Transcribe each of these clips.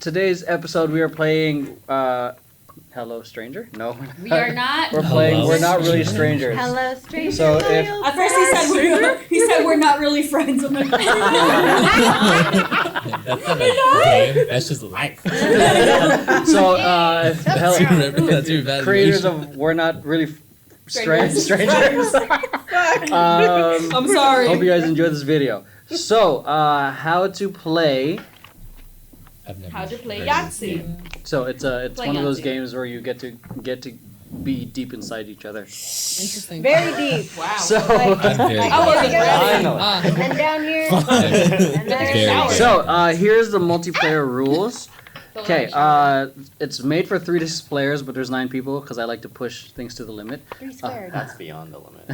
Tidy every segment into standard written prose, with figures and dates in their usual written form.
today's episode we are playing Hello Stranger? No. We are not. We're playing We're Not Really Strangers. Hello, stranger. So if At first he said we're not really friends. I'm like, That's not a game. That's just life. so That's your evaluation. creators of We're Not Really Strangers. I'm sorry. Hope you guys enjoyed this video. So, how to play. How to play heard Yahtzee. So it's Play one of those Yahtzee. games where you get to be deep inside each other. Interesting. Very deep. Wow. So I'm very I wasn't ready. finally. And down here. And Very there. good. So here's the multiplayer rules. Okay, Delicious. it's made for 3 to 6 players, but there's 9 people because I like to push things to the limit. 3 squared. That's beyond the limit.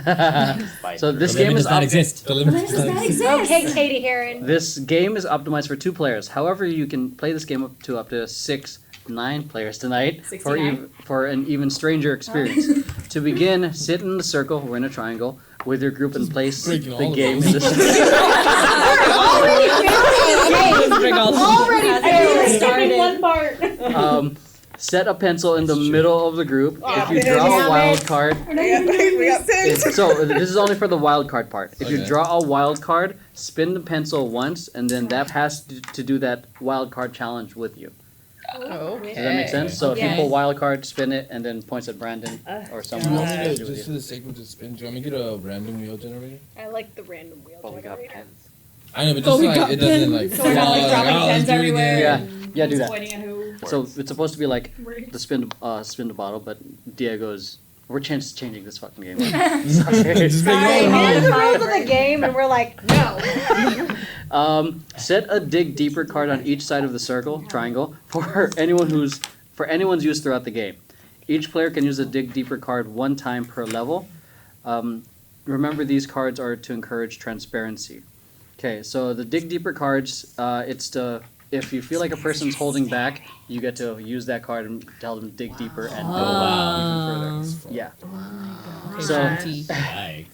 So this The game limit is does not exist. The limit Does not exist. Okay, Katie Heron. This game is optimized for 2 players. However, you can play this game up to 6, 9 players tonight for 69? for an even stranger experience. To begin, sit in the circle. We're in a triangle with your group and place breaking the all of game them. in the. Already failing. Skipping one part. Set a pencil in the middle of the group. If you damn draw a it. wild card, so this is only for the wild card part. If you Okay. draw a wild card, spin the pencil once, and then that has to do that wild card challenge with you. Oh. Does that make sense? So if you Yes. pull wild card, spin it, and then points at Brandon or Do someone you else. want me to to, do just with for you. the sake of the spin, do you want me to get a random wheel generator? I like the random wheel Well, we got generator. pens. I know, but just like, it doesn't like So we're not like fall, dropping oh, let's pens do it everywhere. again. Yeah, do Who's that. Pointing at who? So it's supposed to be like the spin the bottle, but Diego's. We're changing this fucking game. Just Sorry, make it here's the rules of the game, and we're like, no. Set a dig deeper card on each side of the circle triangle for anyone's use throughout the game. Each player can use a dig deeper card 1 time per level. Remember, these cards are to encourage transparency. Okay, so the dig deeper cards, if you feel like a person's holding back, you get to use that card and tell them to dig deeper and go even further. Yeah. So Yikes.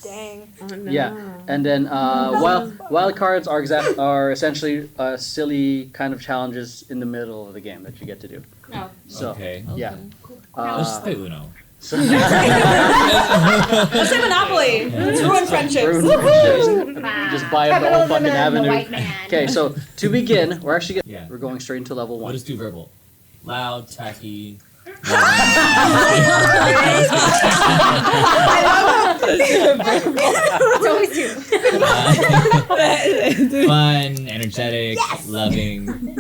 Dang. yeah, and then wild cards are essentially silly kind of challenges in the middle of the game that you get to do. No. So Okay. yeah. Let's just play Uno. So Let's say Monopoly. Let's ruin friendships. just buy up the whole fucking avenue. White man. Okay, so to begin, Yeah. we're going straight into level We'll 1. just do verbal. Loud, tacky. It's always you. Fun, energetic, loving,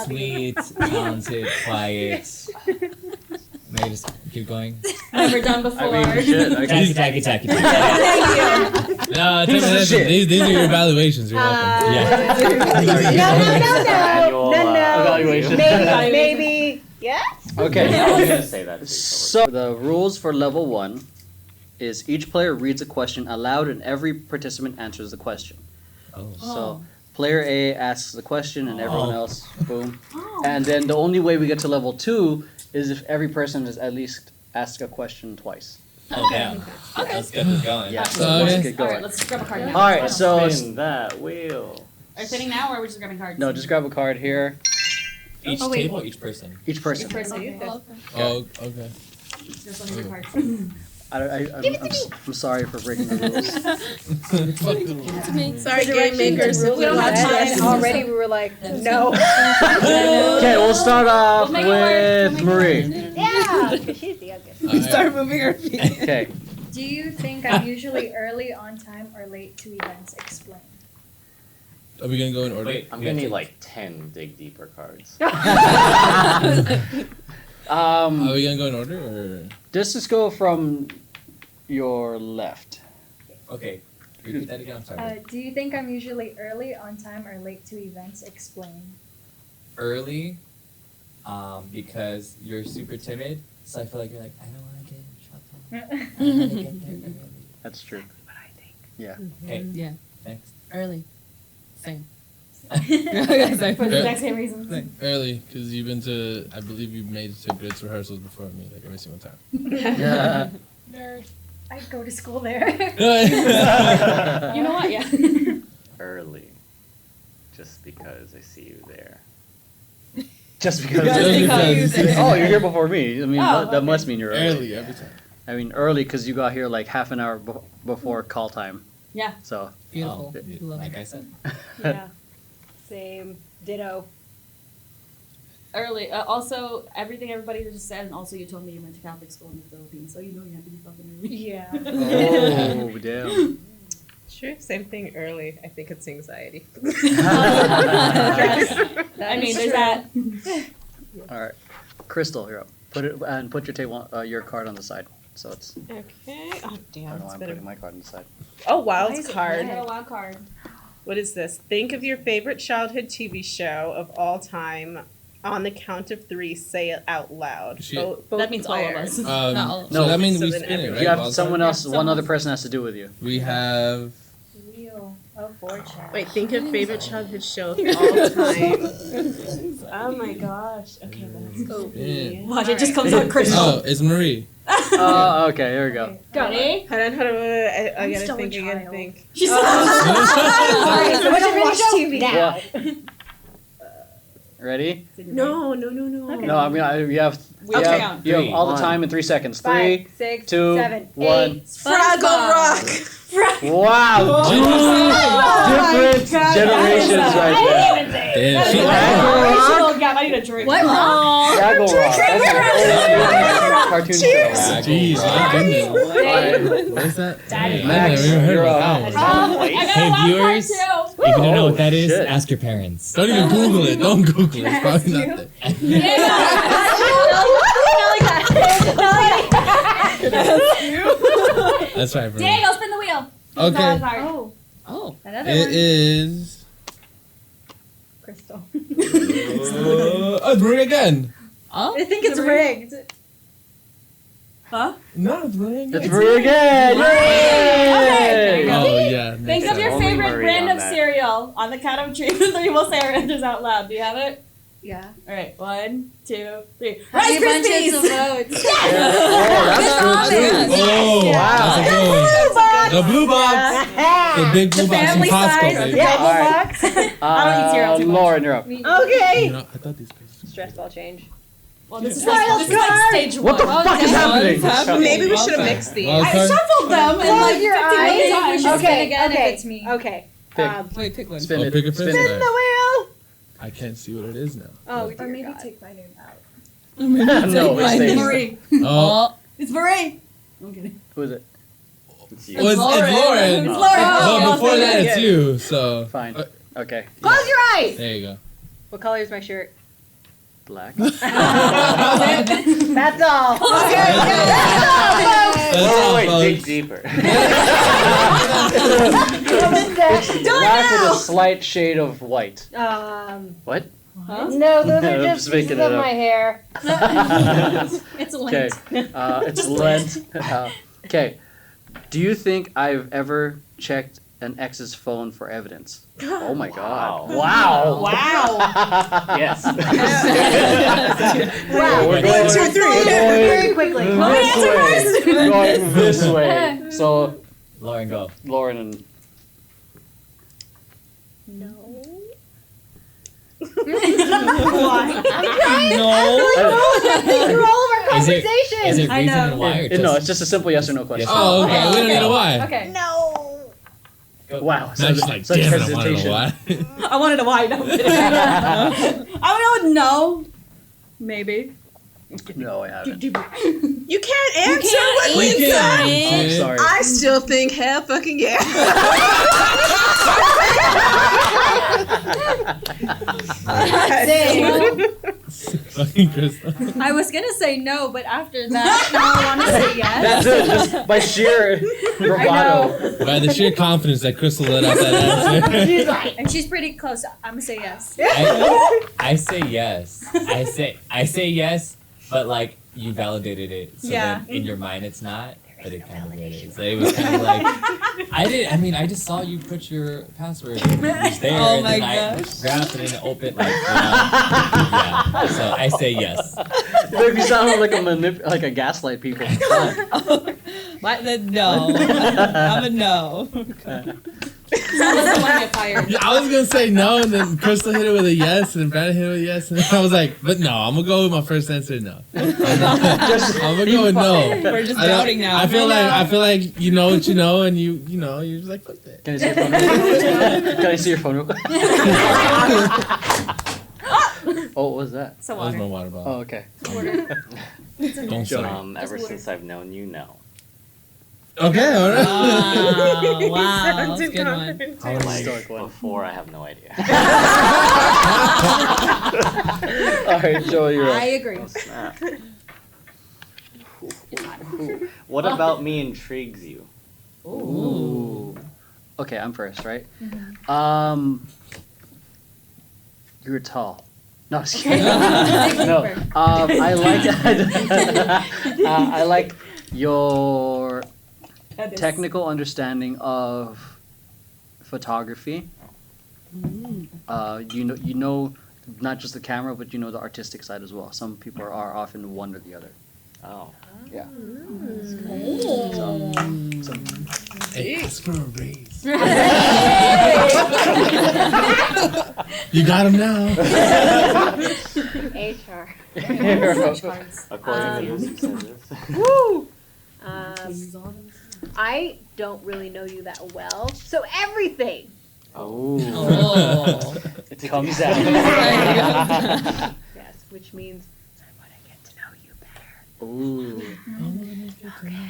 sweet, talented, quiet. Maybe just keep going. Never done before. I mean, shit. Tacky. Thank you. No, Piece of shit. these are your evaluations. You're welcome. Yeah. Annual, No. Evaluation. Maybe. Yes. I was Okay. gonna say that too. So the rules for level 1 is each player reads a question aloud and every participant answers the question. Oh. So player A asks the question and everyone Oh. else, boom. And then the only way we get to level 2 is if every person has at least asked a question twice. Oh, damn. Let's get this going. Yeah, so Okay. let's get All right, going. let's grab a card now. Alright, so Spin that wheel. Are you sitting now, or are we just grabbing cards? no, just grab a card here. Each Oh, wait. table or each person? Each person. Okay. Oh, okay. Just one of your cards. I'm sorry for breaking the rules. Sorry, game makers. We don't have time. Already, we were like, no. Okay, we'll start off We'll make it work. with We'll Marie. Yeah, because she's the youngest. Start moving her feet. Okay. Do you think I'm usually early, on time, or late to events? Explain. Are we gonna go in order? Wait, I'm gonna need like 10 dig deeper cards. Are we gonna go in order or? Just go from your left. Okay. Repeat that again. I'm sorry. Do you think I'm usually early, on time, or late to events? Explain. Early, because you're super timid, so I feel like you're like, I don't want to get in trouble. I want to get there early. That's true. Yeah. Okay. Yeah. Next. Early. Same. For the exact same reason. Early, because you've been to, I believe you've made it to Grits rehearsals before me, like every single time. Yeah. Nerd. I go to school there. You know what? Yeah. Early. Just because I see you there. Just because. Just because. Oh, you're here before me. I mean, that okay. must mean you're early. Early every time. I mean, early because you got here like half an hour before call time. Yeah. So. Beautiful. Oh, Love like it. I said. Yeah. Same. Ditto. Early. Also, everything everybody just said, and also you told me you went to Catholic school in the Philippines, so you know you have to be fucking early. Yeah. Oh damn. Sure, same thing early. I think it's anxiety. Yes. That I mean, is there's true. that. All right, Crystal, you're up. Put your your card on the side. So it's. Okay. Oh, I don't damn. know why It's I'm better. putting my card on the side. Oh, Why wild is it card. I got a wild card. What is this? Think of your favorite childhood TV show of all time. On the count of 3, say it out loud. Shit. Both That means all of players. us. So No. that means So we then spin it, everyone- right? You have Wild someone card? else. One other person has to do with you. We have. Wheel of Fortune. Wait, think of favorite childhood show of all time. Oh my gosh. Okay, that's Yeah. Watch, it just comes out Crystal. Oh, it's Marie. Oh, okay. Here we go. Ready? Hold on. I gotta still a think, child. She's Sorry, so we don't watch TV now. Ready? No. No, I mean you have. Okay. You have Three. all the time in 3 seconds. 3, 5, 6, 2, 7, 1. 8. Fraggle Rock. Wow, two different generations right there. Damn, she Generational gap. I need a drink. What? Fraggle Rock. That's an old cartoon show. Jeez, my goodness. Alright, What is that? Daddy. I Max, never even heard you're about up. that one. I got Hey, a wild card viewers. too. If you don't know Oh, what that is, shit. ask your parents. Don't even Google it. Don't Google it. It's probably not there. That's right, bro. Diego, spin the wheel. Okay. Oh, Oh. another It one. is. Crystal. Oh, it's Marie again. I think it's rigged. Huh? No, it's Marie again. It's Marie again! Yay! Oh, yeah. Think next of your time. Only favorite Marie brand on of that. cereal. On the count of 3, we'll say our answers out loud. Do you have it? Yeah. All right. 1, 2, 3. How many Rice bunches of Krispies. votes? Oh, that's good too. Oh, Wow. that's a good one. The blue box. The big blue box from family Costco, size. baby. Yeah. Alright. I don't eat cereal too much. Lauren, you're up. Okay. You know, I thought these places. Stress ball change. Well, this is Wild like card. stage 1. What the fuck is happening? Maybe we should have mixed these. Wild I card? shuffled them and Close like your 50 million eyes. times. should spin Okay, again if okay, it's me. Okay. Pick. Wait, pick one. Spin Oh, it. pick a Spin first? it. Spin the wheel. I can't see what it is now. Oh, Or dear maybe God. take my name out. No, it's It's Stacy. Marie. Oh, It's Marie. I'm kidding. Who is it? it's Lauren. It's Lauren. But before Okay, that, I'll it's say it. you. So Fine. Okay. Close your eyes. there you go. What color is my shirt? Black. That's all. That's all, Wait, folks. dig deeper. Black with a slight shade of white. What? No, those I'm are just just making pieces it of up. my hair. It's a Okay. link. It's Lent. Okay. Do you think I've ever checked an ex's phone for evidence? Oh my god. Wow. Yes. Wow. We're going, 1, 2, 3. we're Very quickly. this way. We're going this way. So, Lauren, go. Lauren and No. Through all of our Is it conversations. I reason know. and why or just? no, it's just a simple yes or no question. Oh, okay. We don't need a why. Okay. No. Wow. Now she's like, damn it, I want to know why. I wanted to why. No, I'm kidding. I would know. Maybe. No, I haven't. You can't answer what We we can't. I'm sorry. I still think hell fucking yeah. Fucking Crystal. I was gonna say no, but after that, now I want to say yes. That's it. Just by sheer bravado. By the sheer confidence that Crystal let out that answer. She's like, And she's pretty close. I'm gonna say yes. I say yes. I say yes, but like you validated it. So Yeah. then in your mind it's not, but it kind of is. So it was kind of like I just saw you put your password in. It was there, Oh and my then I gosh. grabbed it and opened yeah. So I say yes. You sound like like a gaslight people. What? No. I'm a no. Someone's the one get fired. Yeah, I was gonna say no, and then Crystal hit it with a yes, and then Brandon hit it with a yes, and then I was like, but no, I'm gonna go with my first answer, no. I'm gonna go with no. We're just doubting now. I feel like you know what you know, and you're just like, fuck that. Can I see your phone? Can I see your phone? Oh, what was that? So That was my water. water Oh, bottle. okay. Don't say. Ever since I've known you, no. Okay, all right. Wow, Sounds that's a good one. inconfident. Like, Stoic one. before, I have no idea. All right, Joel, you're I up. agree. Oh, snap. What about me intrigues you? Ooh. Okay, I'm first, right? You're tall. No, just kidding. No. I like your technical understanding of photography. You know not just the camera, but you know the artistic side as well. Some people are often one or the other. Oh. Yeah. Hey, ask for a raise. You got him now. HR. According to you, you said this. Woo! I don't really know you that well, so everything. Oh. It comes out. Yes, which means I want to get to know you better. Ooh.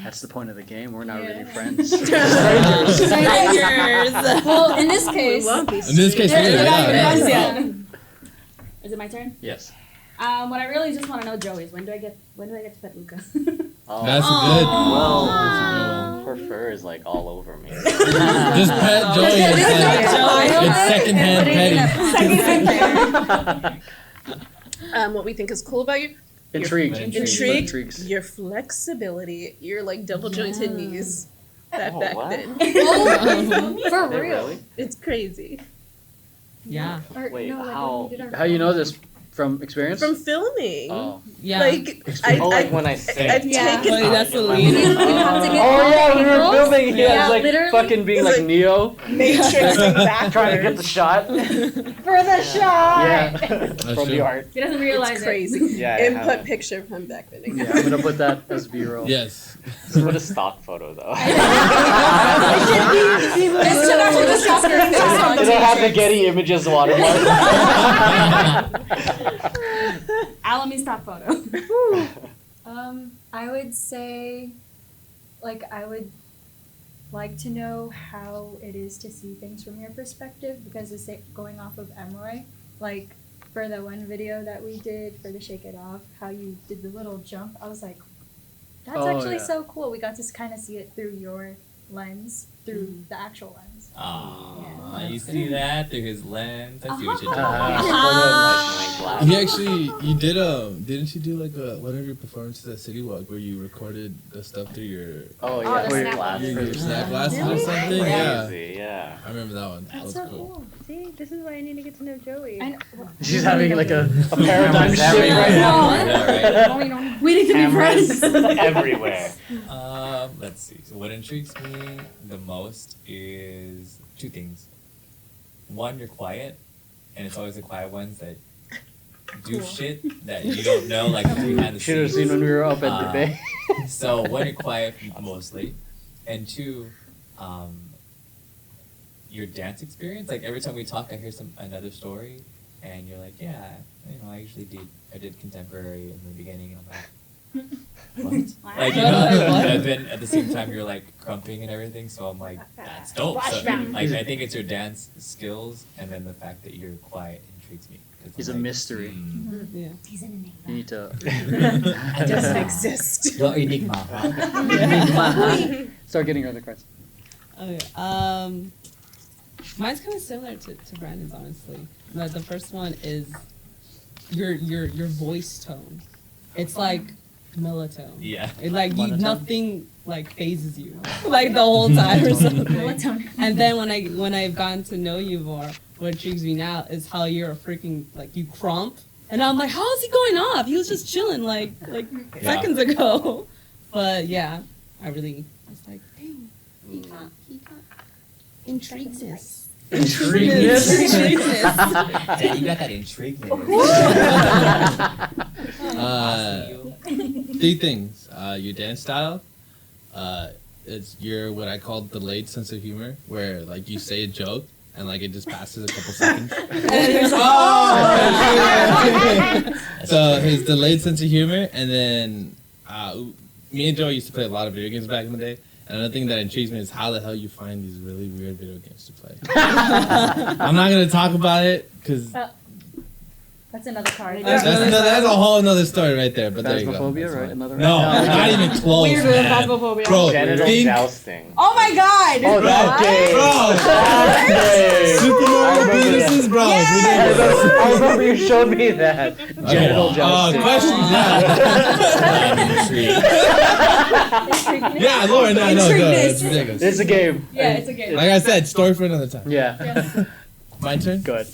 That's the point of the game. We're not really friends. Well, in this case, In this case, yeah. Is it my turn? Yes. What I really just want to know, Joey, is when do I get to pet Luca? Oh. That's a good. Well, her fur is like all over me. Just pet Joey. It's secondhand petting. What we think is cool about you? Intrigued. Intrigued. Your flexibility. Your like double jointed knees. That Oh, back what? then. For Are they real. really? It's crazy. Yeah. Or, Wait, no, like how- when we did our How you know this? From experience? From filming. Oh. Yeah. Like Like when I say. I've Yeah. taken Like, that's the Oh, lead. We have to get Oh yeah, we were angles. filming. Yeah, Yeah, like literally. fucking being like Like- Neo, matrixing backwards. Trying to get the shot. For the shot! yeah, That's from true. the art. He doesn't realize It's crazy. Yeah. I Input haven't. picture of him backbending. Yeah, I'm gonna put that as B-roll. Yes. Put a stock photo though. This should actually just stop getting this on It'll have the Matrix. Getty Images watermark. Alamy stop photo. I would say, like, I would like to know how it is to see things from your perspective, because it's going off of Emory. Like, for the one video that we did for the Shake It Off, how you did the little jump, I was like, that's Oh, actually yeah. so cool. We got to kind of see it through your lens, through the actual lens. Aw, you see that through his lens. I see what you're Like, doing. He actually, you did didn't you do like one of your performances at City Walk where you recorded the stuff through your Oh yeah, the for your snap glasses. your snap glasses or Really? something? Yeah, Crazy, yeah. I remember that one. That That's was so cool. cool. See, this is why I need to get to know Joey. I know. She's having like a paradigm Cameras shift everywhere. right now. Yeah, right. We need to be Cameras friends. everywhere. Let's see. So what intrigues me the most is two things. One, you're quiet, and it's always the quiet ones that do shit that you don't know, like behind the Should have scenes. seen when we were up at the bay. So one, you're quiet mostly, and two, your dance experience. Like every time we talk, I hear another story, and you're like, yeah, I did contemporary in the beginning, and I'm like, what? Like, and then at the same time you're like crumping and everything, so I'm like, that's dope. So, like, I think it's your dance skills, and then the fact that you're quiet intrigues me. 'Cause He's a I'm like, mystery. Yeah. He's an enigma. You need to It doesn't exist. Your enigma, huh? start getting your other cards. Okay. Mine's kind of similar to Brandon's, honestly. But the first one is your voice tone. It's like melatonin. Yeah. It, like you, Monotone? nothing like phases you like the whole time or something. Melatonin. And then when I've gotten to know you more, what intrigues me now is how you're a freaking like you crump, and I'm like, how is he going off? He was just chilling like seconds ago. But yeah, I really was like, dang, he can't. Intrigueness. Intrigueness. Dad, you got that intrigue. Three things. Your dance style. It's your what I call delayed sense of humor, where like you say a joke and like it just passes a couple seconds. So his delayed sense of humor, and then me and Joe used to play a lot of video games back in the day. And another thing that intrigues me is how the hell you find these really weird video games to play. I'm not gonna talk about it because That's another card. that's a whole another story right there. But there you go. Phasmophobia, That's right? fine. Another No, not even close, Weird man. phasmophobia. Bro, Genital think, jousting. Oh my god! Oh, that game. bro, Super Mario I remember that. penises, bro. I remember you showed me that. Genital jousting. Questions, yeah. Yeah, Lauren, no, it's ridiculous. It's a game. Yeah, it's a game. Like I said, story for another time. Yeah. My turn? Good.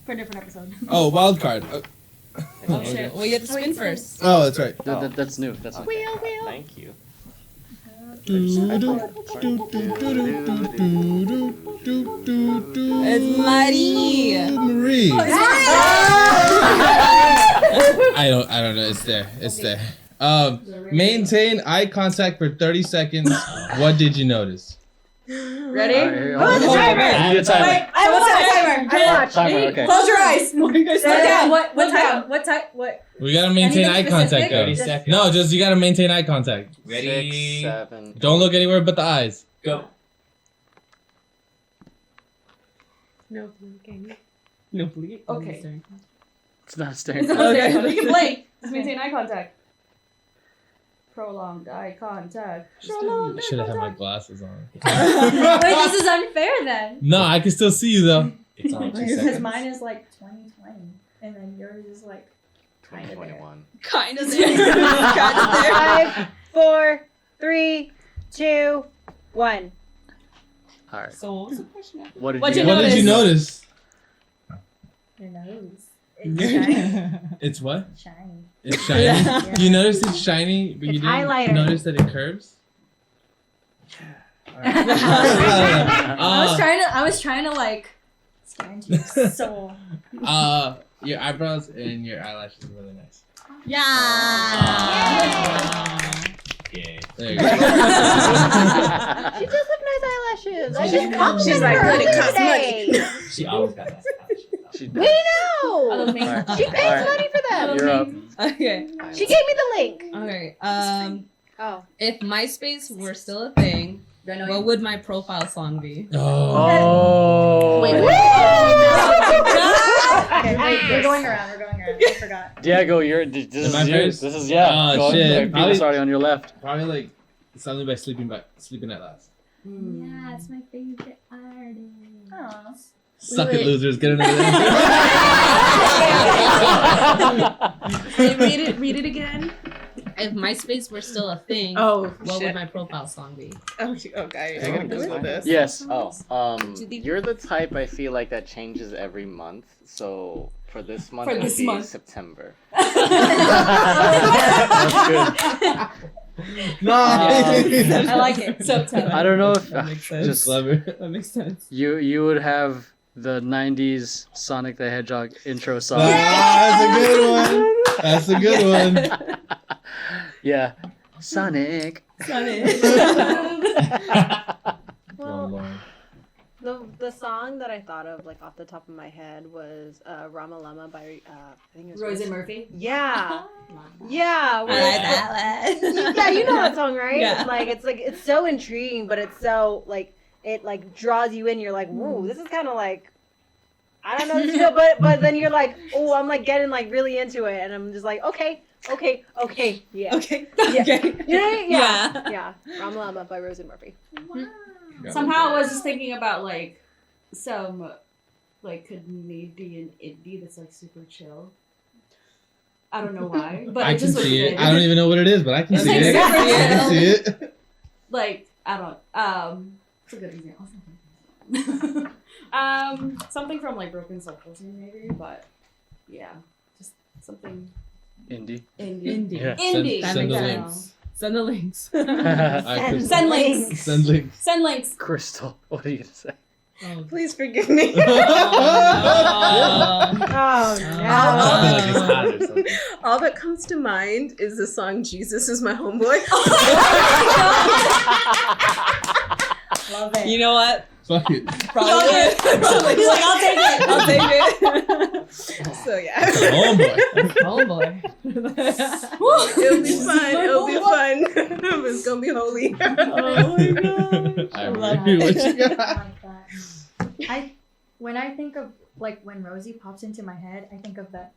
For a different episode. Oh, wild card. Oh shit. Well, you have to spin first. Oh, that's right. That's new. That's new. Thank you. It's Marie. Marie. I don't know. It's there. It's there. Maintain eye contact for 30 seconds. What did you notice? Ready? Who's the timer? Your timer. Wait, I will set a timer. I watch. Timer, okay. Close your eyes. Slow down. What Look time? down. What time? What? We gotta maintain eye Anything contact specific? though. 30 seconds. No, just you gotta maintain eye contact. Ready? 6, 7. Don't look anywhere but the eyes. Go. No blinking. No, please. Okay. It's not staring. Okay. You can blink. Just maintain eye contact. Prolonged eye contact. I should have had my glasses on. Wait, this is unfair then. No, I can still see you though. It's only 2 Because seconds. mine is like 2020, and then yours is like kind of there. 2021. Kind of there. 5, 4, 3, 2, 1. All right. So what was the question? What did What'd you you What did you notice? Your nose. It's shiny. It's what? Shiny. It's shiny. Yeah. You noticed it's shiny, but you It's didn't highlighter. notice that it curves. I was trying to like scare into your soul. Your eyebrows and your eyelashes are really nice. Yeah. Yeah. There you go. She does have nice eyelashes. I She's just complimented She's like, her good, it earlier costs money. today. She always got that. She We know. I love me. She pays Alright. money for them. You're up. Okay. She gave me the link. Okay. Oh. If MySpace were still a thing, what would my profile song be? Oh. Wait, Okay, wait, we're going around. I forgot. Diego, this Am I is yours. first? This is yeah. Oh, shit. Like, people starting on your left. Probably like something by sleeping at last. Yeah, it's my favorite artist. Aww. Suck it, losers. Get another. Read it again. If MySpace were still a thing, Oh, what would my profile song be? Oh, okay. I gotta Google this. Yes. Oh, you're the type I feel like that changes every month. So for this month, For it would this be month. September. That's good. No. I like it. September. I don't know if That makes sense. just Clever. That makes sense. you would have the '90s Sonic the Hedgehog intro song. That's a good one. That's a good one. Yeah. Sonic. Well, the song that I thought of, like off the top of my head, was Rama Lama by I think it was Rosie Murphy. Yeah, yeah. I like that one. Yeah, you know that song, right? Yeah. Like it's so intriguing, but it's so like it like draws you in. You're like, whoa, this is kind of like I don't know, this feel, but then you're like, oh, I'm like getting like really into it, and I'm just like, okay, yeah, Okay. yeah. Okay. You know, Yeah. yeah. Rama Lama by Rosie Murphy. Somehow I was just thinking about like some like Canadian indie that's like super chill. I don't know why, but I it can just was see it. good. I don't even know what it is, but I can It's see like it. super I can see it. Like I don't it's a good example. Something from like Broken Soul Closing maybe, but yeah, just something Indie. indie. Yeah. Indie. Send the Yeah. links. Send the links. Alright, Crystal. Send links. Send links. Send links. Crystal. What are you gonna say? Please forgive me. Oh Something like it's hot or something. All that comes to mind is the song "Jesus Is My Homeboy." Love it. You know what? Fuck it. Probably. He's like, I'll take it. I'll take it. So yeah, Homeboy. Oh boy. it'll be fun. It'll be fun. It's gonna be holy. Oh my god. I agree. What you got? I like that. When I think of like when Rosie pops into my head, I think of that.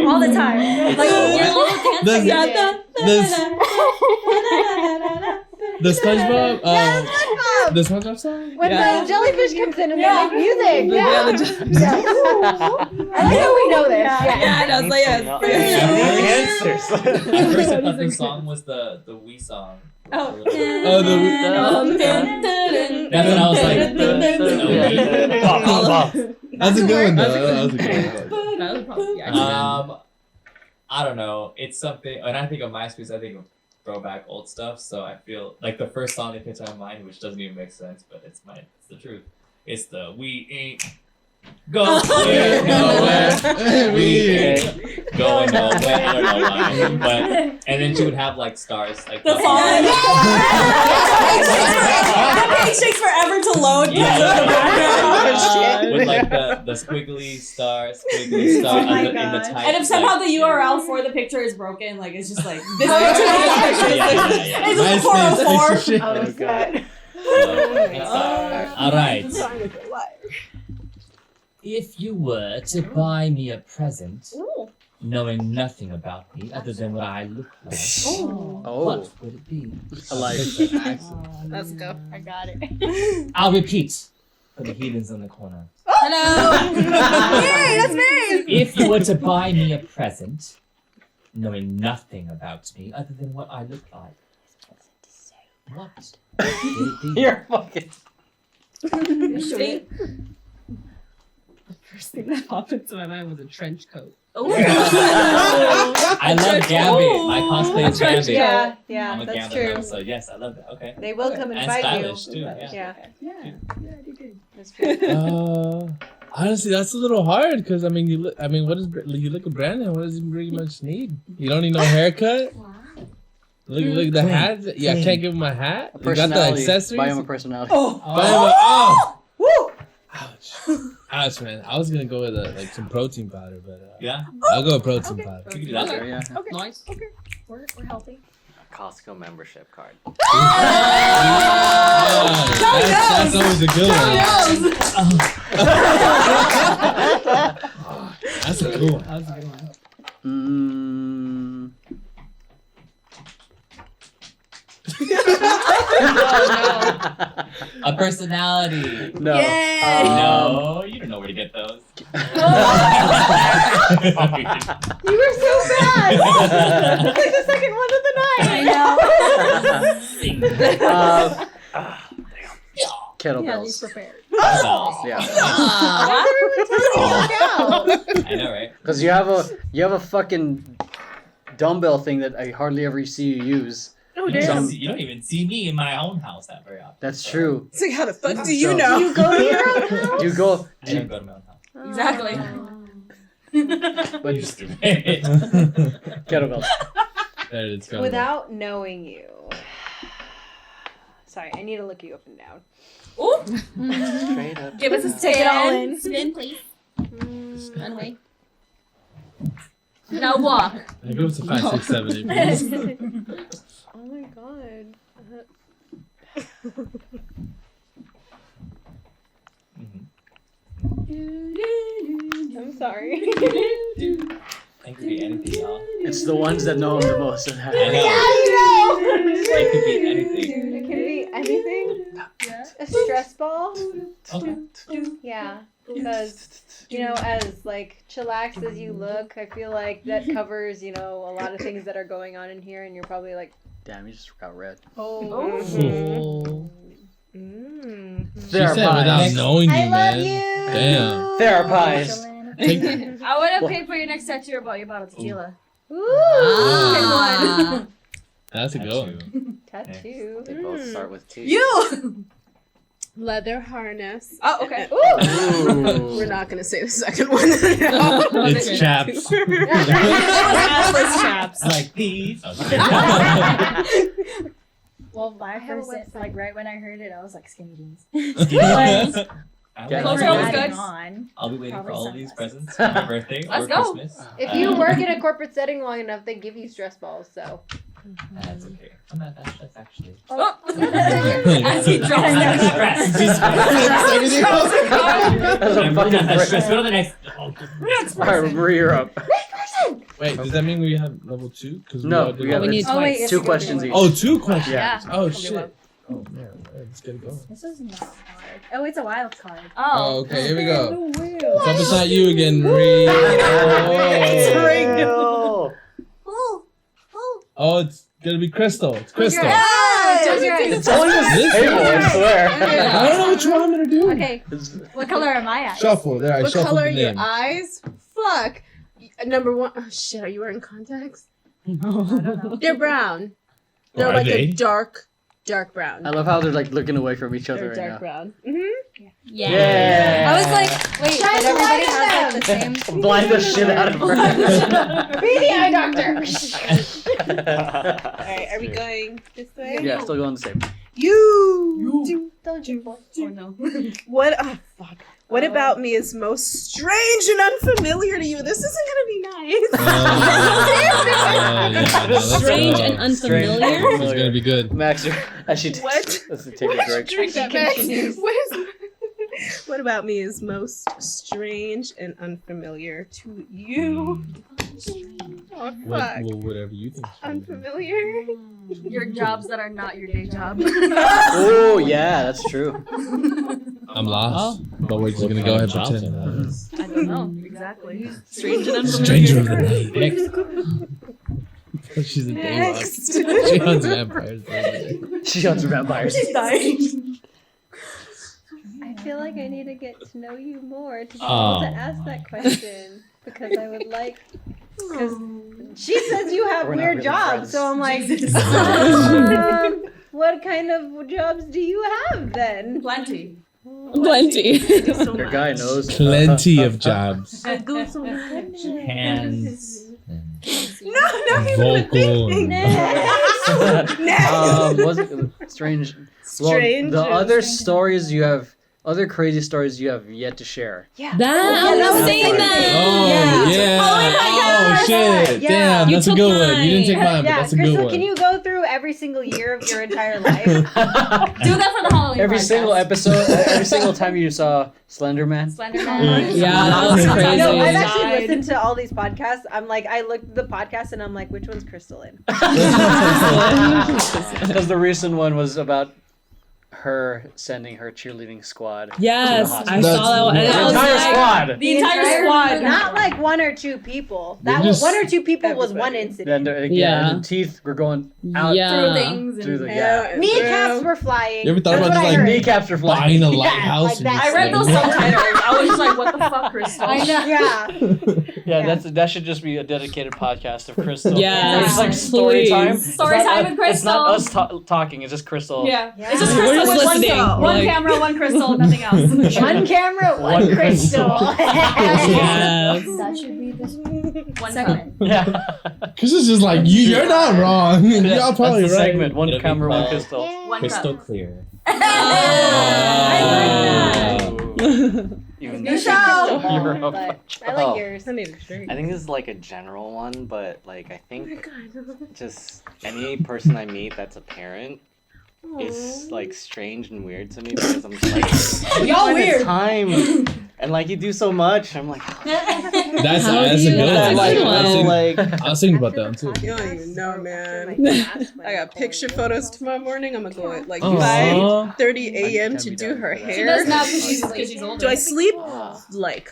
All the time. Like your little dance. The SpongeBob, the SpongeBob song? When Yeah. the jellyfish comes in and Yeah. they make music. Yeah, Yeah. the jellyfish. I like how we know this. Yeah. Yeah, that's like No, yes. the answers. At first I thought the song was the Wii song. Oh. Oh, the That's when I was like, That's a good one, though. That was a good one. That was probably yeah. I don't know. It's something. When I think of MySpace, I think of throwback old stuff. So I feel like the first song that hits my mind, which doesn't even make sense, but it's the truth. It's the "We Ain't Going Nowhere." We ain't going nowhere. I don't know why, but and then she would have like stars, like The song. That page takes forever to load because of the background. with like the squiggly star in the type. And if somehow like, the URL for the picture is broken, like it's just like this yeah, picture. yeah. It's just MySpace 404. piece of shit. Oh, God. All right. If you were to buy me a present, knowing nothing about me other than what I look like, what would it be? I like Let's go. I got it. I'll repeat for the heathens in the corner. Hello. Yay, that's me. If you were to buy me a present, knowing nothing about me other than what I look like, what would it be? You're fucking. The first thing that popped into my mind was a trench coat. I love Gambit. My cosplay is Gambit. Yeah, yeah, I'm a that's Gambit true. now, so yes, I love that. Okay. They will come and And fight stylish you. too. Yeah. Yeah, Yeah, I did good. that's true. Honestly, that's a little hard because what is you look at Brandon? What does he pretty much need? You don't need no haircut. Look at the hat. Yeah, I can't give him a hat. A You got the personality. accessories. Buy him a personality. Woo! Ouch, man. I was gonna go with some protein powder, but Yeah. I'll go with protein powder. You can do that. Sure, yeah. Okay. Nice. Okay. We're healthy. Costco membership card. That's always a good one. That's a cool one. That was a good one. A personality. No. No, you don't know where to get those. You were so bad. It's like the second one of the night. I Kettlebells. prepared. Yeah. I know, right? Because you have a fucking dumbbell thing that I hardly ever see you use. You don't even see me in my own house that very often. That's true. So how the fuck do So- you know? You go to your own house? You go. I don't go to my own house. Exactly. But You're stupid. kettlebells. There it is. Without knowing you. Sorry, I need to look you up and down. Ooh. Straight up. Give us a Take it all spin. in. Spin, please. Run away. Now walk. I go to 5, 6, 7, 8, please. Oh my god. I'm sorry. It could be anything, y'all. It's the ones that know him the most that have I it. know. It could be anything. It can be anything. A stress ball. Okay. Yeah, because as like chillaxed as you look, I feel like that covers a lot of things that are going on in here, and you're probably like, Damn, you just got red. Oh. She There, said without pies. knowing you, I love man. you. Damn. There are pies. Joanna. Take- I would have paid for your next tattoo about your bottle of tequila. Ooh. That's a good one. Tattoo. They both start with T. You. Leather harness. Oh, okay. Ooh. We're not gonna say the second one. It's chaps. Atlas chaps. Like these. Well, my I have a first, website. like right when I heard it, I was like skinny jeans. I Yeah. like Close it. girls good. On. I'll be waiting for Probably all of these sunglasses. presents for my birthday Let's or go. Christmas. If you work in a corporate setting long enough, they give you stress balls. So That's okay. I'm not that stressed actually. As he drops down. Stressed. That's a I'm fucking not that break. stressed. Go to the next. Alright, Marie, you're up. Wait, does that mean we have level 2? Because No, we have we need Oh, wait, twice. yes, two you go questions do each. it. Oh, 2 questions. Yeah. Oh Okay, shit. well. Oh man, let's get it going. This is not hard. Oh, it's a wild card. Oh, okay, here we go. No way. Let's hope it's not you again, Marie. Oh. Oh, it's gonna be Crystal. It's Crystal. It's on this This table, one? I swear. I don't know which one I'm gonna do. Okay, what color are my eyes? Shuffle. There, I What shuffled color the are your names. eyes? Fuck. Number one. Oh shit. Are you wearing contacts? I don't know. They're brown. They're Are like they? a dark brown. I love how they're like looking away from each other They're right dark now. brown. Yeah. I was like, wait, Shine did everybody the light have like the same? Blind the shit out of her. be the eye doctor. Alright, are we going this way? Yeah, still going the same. You. Don't you? Oh no. What? Oh fuck. What about me is most strange and unfamiliar to you? This isn't gonna be nice. Strange and unfamiliar. It's gonna be good. Max, as she What? let's take a break. Drink that, Max. What about me is most strange and unfamiliar to you? Oh fuck. Whatever you think. Unfamiliar? Your jobs that are not your day job. Oh yeah, that's true. I'm lost, but we're just gonna go ahead and pretend. I don't know. Exactly. Strange and unfamiliar. Stranger of the night. Next. She's a day walk. She hunts vampires. She hunts vampires. She's dying. I feel like I need to get to know you more to be able Oh. to ask that question because I would like. Because she says you have We're not weird really jobs, friends. so I'm like, what kind of jobs do you have then? Plenty. Plenty. Your guy knows. Plenty of jobs. Hands. Vocal. Was it strange? Well, Strange the and- other stories you have, other crazy stories you have yet to share. That I was saying Oh that. yeah. Oh shit. Yeah. Damn, You that's a took good one. mine. You didn't take mine, but Yeah, that's a good Crystal, one. can you go through every single year of your entire life? Do that for the Halloween Every podcast. single episode, every single time you saw Slender Man. Slenderman. Yeah, that was crazy. No, I've actually Died. listened to all these podcasts. I'm like, I looked at the podcast and I'm like, which one's Crystal in? Because the recent one was about her sending her cheerleading squad. Yes, to the I saw that one. And The I was entire like, squad. The entire squad. Not like one or two people. You're That was just- one or two people was one Everybody. incident. And Yeah. the teeth were going out Yeah. Through things through and the yeah. Kneecaps were flying. You ever thought That's about what just, I like, heard. Kneecaps were flying. Buying a Yeah, lighthouse. like and that. just I read those like- subtitles. I was just like, what the fuck, Crystal? I know. Yeah. Yeah, that should just be a dedicated podcast of Crystal. Yes, It's like story please. time. Story It's not time us- with It's not us Crystal. talking. It's just Crystal. Yeah. Yeah. It's just We're Crystal just with listening. one Like- camera, one Crystal, nothing else. One camera, one crystal. Yes. That should be this One segment. Yeah. Cause it's just like you're not wrong. Y'all That's probably the right. segment. One It'll be camera, one called- Crystal. One Crystal cup. clear. I Even New show. You're but up. I like Oh. yours. I need a drink. I think this is like a general one, but like I Oh my think god. just any person I meet that's a parent is like strange and weird to me because I'm just like Y'all find the weird. time and like you do so much. I'm like That's How a do you- good that's one. a good I was thinking- like I was thinking about that one too. You don't even know, man. I I got picture photos tomorrow morning. I'm gonna go at like Aw. 5:30 a.m. to do her She hair. does now because she's older. Do I sleep? ah. Like,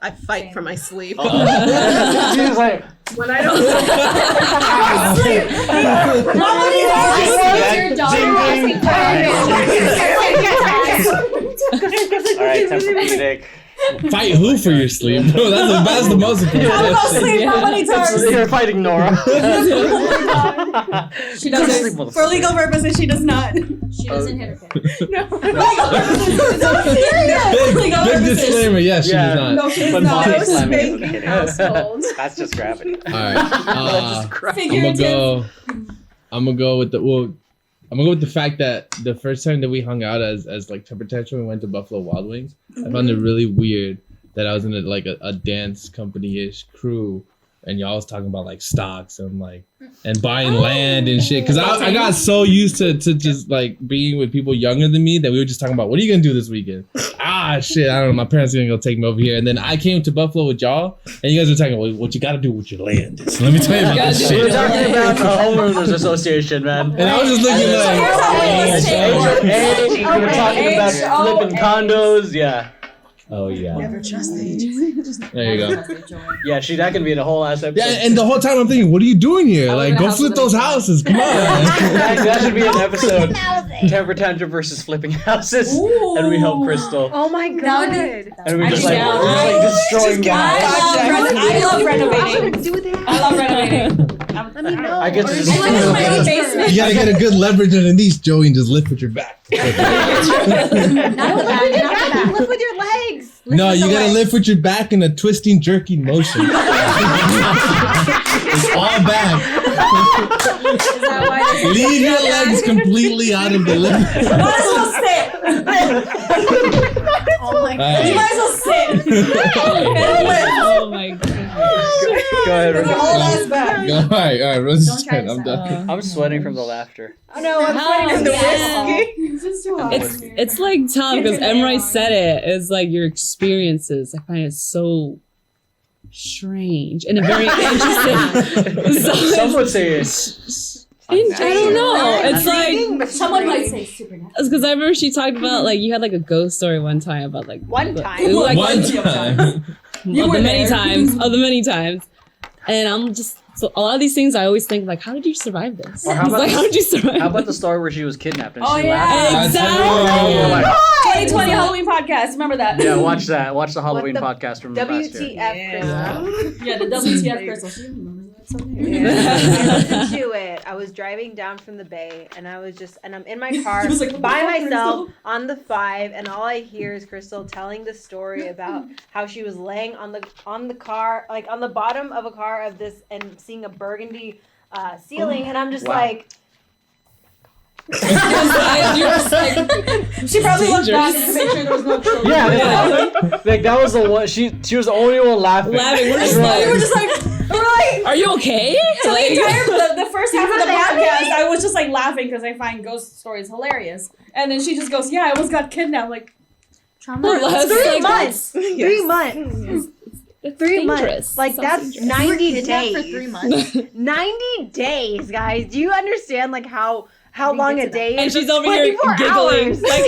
I fight for my sleep. She was like, When I don't Your daughter asking for All right, Tempur-Pedic. Fight who for your sleep? Bro, that's the most important How about question. sleep? How many times? You're fighting Nora. She Go to doesn't. sleep, For legal purposes, she does not. She doesn't hit her kid. No. For legal purposes. So serious. For legal Big purposes. disclaimer, yes, she does not. No, she does But not. body No slamming isn't spanking kidding. household. That's just gravity. Alright. Figurative. I'm gonna go with the fact that the first time that we hung out as like Temper Tantrum, we went to Buffalo Wild Wings. I found it really weird that I was in a dance company-ish crew, and y'all was talking about like stocks and buying land and shit. Cause I got so used to just like being with people younger than me that we were just talking about, what are you gonna do this weekend? Shit, I don't know. My parents are gonna go take me over here. And then I came to Buffalo with y'all, and you guys were talking about what you gotta do with your land. So let me tell you about this We were shit. talking about the homeowners association, man. And I was just looking We were talking about flipping condos. Yeah. Oh yeah. Never trust the agent. there you go. Yeah, that can be in a whole ass episode. Yeah, and the whole time I'm thinking, what are you doing here? Like, go flip those houses. Come on. that should be an episode. Temper Tantrum versus flipping houses. And we help Crystal. Oh my god. And we just I like destroying the house. I love renovating. Do that. I love renovating. Let me know. I get to I just live in my own basement. You gotta get a good leverage underneath, Joey, and just lift with your back. Not the back, not the back. Lift with your legs. No, you gotta lift with your back in a twisting, jerky motion. It's all back. Is that why this Leave your legs completely out of the lift. Might as well sit. Oh my god. You might as well sit. Oh my god. Go ahead. With your whole ass back. All right, Rose's Don't try turn. I'm this done. I'm sweating from the laughter. Oh no, I'm sweating from the whiskey. It's just too hot. It's like tough because Emroy said it. It's like your experiences. I find it so strange and a very interesting. Some would say I don't know. It's like Someone might say supernatural. it's because I remember she talked about like you had like a ghost story one time about like One time. It was like One time. of the many times, and I'm just so a lot of these things I always think like, how did you survive this? Or how It's about like, this- how did you survive? How about the story where she was kidnapped and Oh, she yeah. laughed? Exactly. Oh my God. 2020 Halloween podcast. Remember that? Yeah, watch that. Watch the Halloween the podcast from last year. WTF, Crystal. Yeah, the WTF Crystal. She remembers that something. Yeah. I listened to it. I was driving down from the bay, and I'm in my car was like, what the by fuck, myself Crystal? on the 5, and all I hear is Crystal telling the story about how she was laying on the car, like on the bottom of a car of this, and seeing a burgundy ceiling, and I'm just Wow. like, She probably looked back to make sure there was no children. Yeah, like that was the one. She was the only one laughing. Laughing. We're just And We were like, just like, we're like. are you okay? So the Like- entire the first half of the podcast, I was just like laughing because I find ghost stories hilarious, and then she just goes, "Yeah, I almost got kidnapped." Like, Well, that's 3 like- months. 3 months. It's 3 dangerous. months. Like, Sounds that's dangerous. 90 Kidnapped days. for 3 months. 90 days, guys. Do you understand, like, how long a day is? And she's It's over here 24 giggling. hours. Like,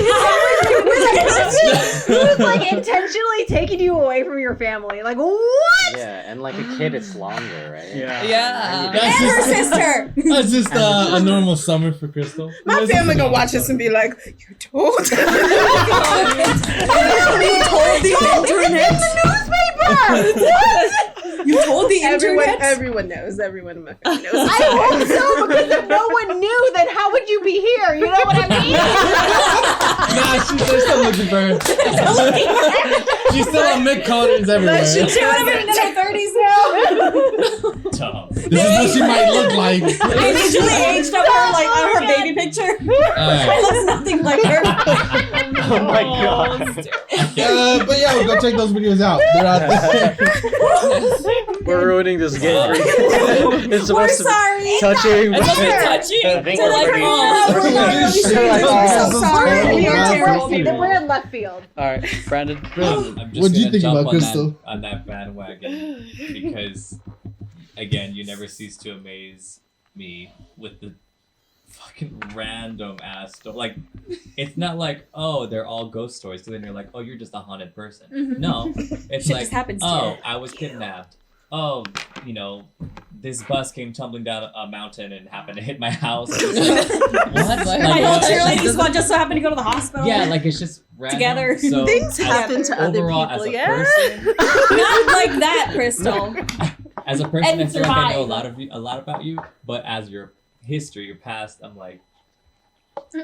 Who's like intentionally taking you away from your family? Like, what? Yeah, and like a kid, it's longer, right? Yeah. yeah. That's and her just, sister. that's just a normal summer for Crystal. My family gonna watch this and be like, "You told." You told the internet. You told the internet. Everyone knows. Everyone in my family knows. I hope so, because if no one knew, then how would you be here? You know what I mean? Nah, they're still looking for her. She's still on mid-colors everywhere. She would have been in her 30s now. Tom. This is what she might look like. I usually aged up her like on her baby picture. I look nothing like her. Oh my god. But yeah, we'll go check those videos out. They're out there. We're ruining this game. It's We're supposed to be sorry. touching. It's but- a bit touchy. I think They're we're like, pretty- oh. I'm so sorry. Oh, We are God. terrible We're people. in left field. All right, Brandon. I'm just What do you gonna think jump about on Crystal? on that bandwagon because, again, you never cease to amaze me with the fucking random ass story. Like, it's not like, oh, they're all ghost stories. So then you're like, oh, you're just a haunted person. No, it's Shit like, just happens to oh, you. I was kidnapped. oh, you know, this bus came tumbling down a mountain and happened to hit my house. It's like, what? Like, My whole you know, cheerleading squad just so happened to go to the hospital. yeah, like it's just random. Together. So Things as- happen to other overall, people, as a yeah. person, Not like that, Crystal. as a person, And I feel like I know survive. a lot about you. But as your history, your past, I'm like,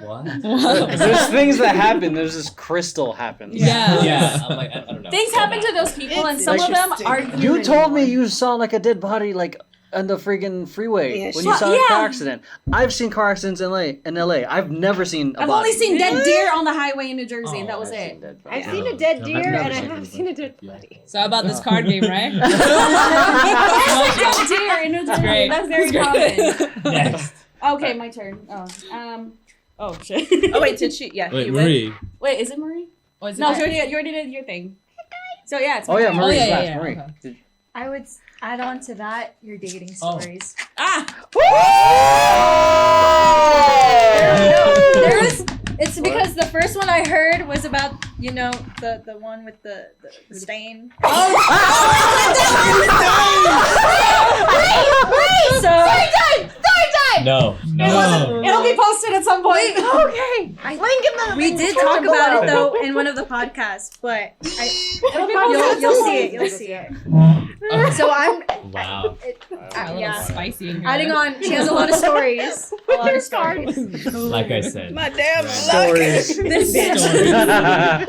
what? There's things that happen. There's this crystal happens. Yeah. Yeah, I'm like, I don't know. Things happen to those people, and It's some of them interesting. aren't. You told me you saw like a dead body like on the friggin' freeway Yeah, when you she- saw a Yeah. car accident. I've seen car accidents in LA. I've never seen a I've body. only seen dead deer on the highway in New Jersey, and that was I've seen it. dead I've bodies. seen a dead deer never and I seen haven't a seen a dead yeah. body. So how about this card game, right? Dead deer in New Jersey. great. That's very That's common. Next. Okay, my turn. Oh shit. Oh wait, did she? Yeah. Wait, you went. Marie. Wait, is it Marie? Or is it No, right? you already did your thing. So yeah, it's my Oh yeah, turn. Marie's yeah, last. yeah, Marie. okay. Did- I would add on to that your dating Oh. stories. Ah, There was. It's because the first one I heard was about the one with the stain. No. it'll be posted at some point. Okay. Link in the. We did talk about it though in one of the podcasts, but It'll be posted. you'll see it. You'll see it. So I'm. Wow. A little Yeah. spicy in here. Adding on, she has a lot of stories. A lot of stories. Like I said. My damn Stories. This bitch.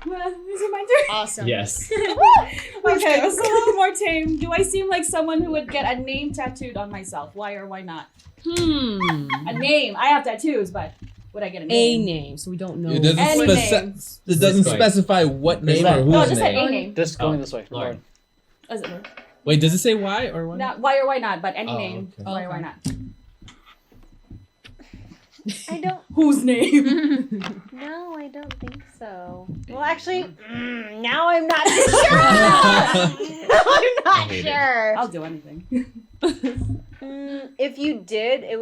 Is it my turn? Awesome. Yes. Okay, it's a little more tame. Do I seem like someone who would get a name tattooed on myself? Why or why not? A name. I have tattoos, but would I get a A name? name, so we don't know. It doesn't, Any name. it doesn't Going. specify what name that- or No, whose just say a name. name. Just going Oh, this way. Lauren. Is it Wait, does it say why or why? not why or why not? But any Oh, name. okay. Why or why not? I don't. Whose name? No, I don't think so. Well, actually, now I'm not sure. I'm not hate it. sure. I'll do anything. If you did, it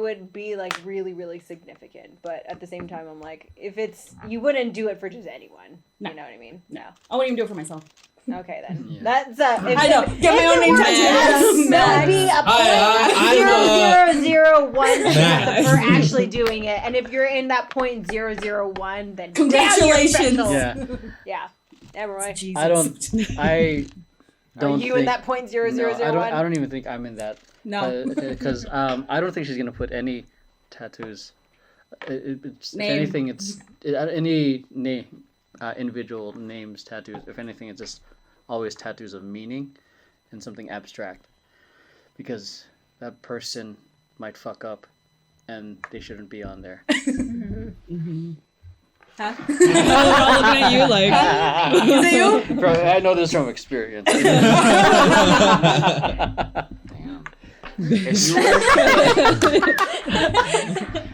would be like really, really significant. But at the same time, I'm like, if it's you wouldn't do it for just anyone. No. You know what I mean? No, I wouldn't even do it for myself. Okay then. Yeah. That's if I know. Get my own name tattooed. That would be a I'm, 0.001 Max. for actually doing it, and if you're in that 0.001, then Congratulations. Damn, you're Yeah. special. Yeah. Emroy. Jesus. I don't Are you think, in that 0.0001? No, I don't even think I'm in that. No. Because I don't think she's gonna put any tattoos. If Name. anything, it's any name, individual names, tattoos. If anything, it's just always tattoos of meaning and something abstract. Because that person might fuck up, and they shouldn't be on there. Huh? They're all looking at you like. Is it you? Bro, I know this from experience. Damn.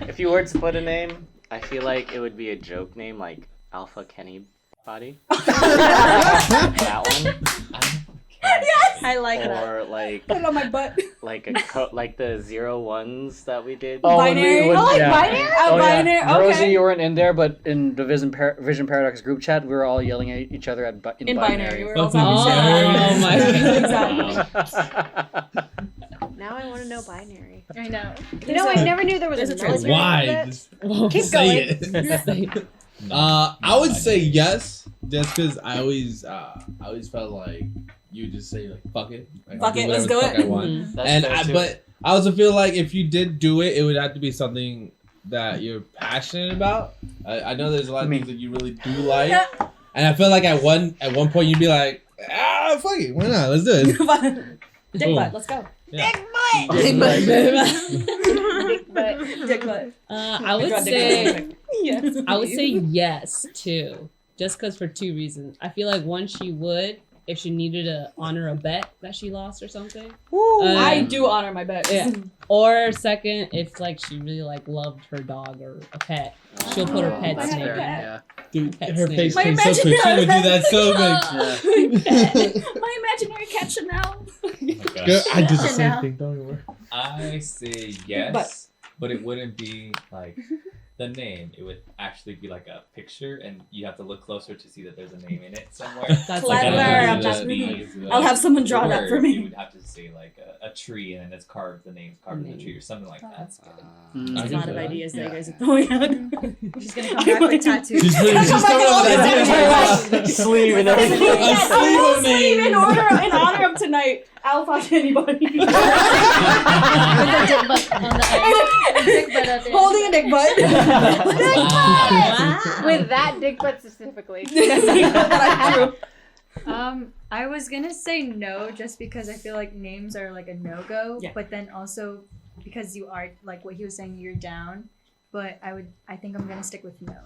If you were to put a name, I feel like it would be a joke name like Alpha Kenny Body. That one. I like that. Or like Put it on my butt. like like the 01s that we did. Oh, when Binary? when- Oh, like yeah. binary? Oh, Oh, yeah. binary. Rosie, Okay. you weren't in there, but in the Vision Paradox group chat, we were all yelling at each other in In binary. We're all Fucking talking shit. binary. Exactly. Now I want to know binary. I know. You know, I never knew there was there's a a trans- military Why? bit. Just Keep say going. it. I would say yes, just because I always felt like you just say like fuck it, like, Fuck I'll it, whatever let's the do fuck it. I want. That's And fair, too. but I also feel like if you did do it, it would have to be something that you're passionate about. I know there's a lot of things that you really do like, and I feel like at one point you'd be like, fuck it, why not? Let's do it. Dick Boom. butt. Let's go. Yeah. Dick butt. Dick butt. I would Dick say butt. Yes. I would say yes too, just because for two reasons. I feel like one, she would if she needed to honor a bet that she lost or something. I do honor my bets. Yeah. Or second, if like she really like loved her dog or a pet, she'll put her pet's I had a name. in. pet. Yeah. Dude, Pet her snake. face My came so quick. She would do that so quick. Yeah. My imaginary cat Chanel. Girl, I did the same Chanel. thing. Don't worry. I say yes, but it wouldn't be like the name, it would actually be like a picture, and you have to look closer to see that there's a name in it somewhere. That's Like, I don't know Clever. if it I'm would just- just be I'll have someone draw that word, for me. You would have to say like a tree, and then it's carved. The name's carved in the tree, or something like that. That's good. Mm. There's a I lot of can see ideas that you Yeah. guys are throwing out. She's gonna come back with tattoos. She's coming up with ideas. Sleeve and everything. A sleeve of names. in honor of tonight, I'll fuck anybody. With a dick butt on the end. A dick butt at the end. Holding a dick butt. With that dick butt specifically. I was gonna say no, just because I feel like names are like a no-go. Yeah. But then also because you are like what he was saying, you're down. But I think I'm gonna stick with no.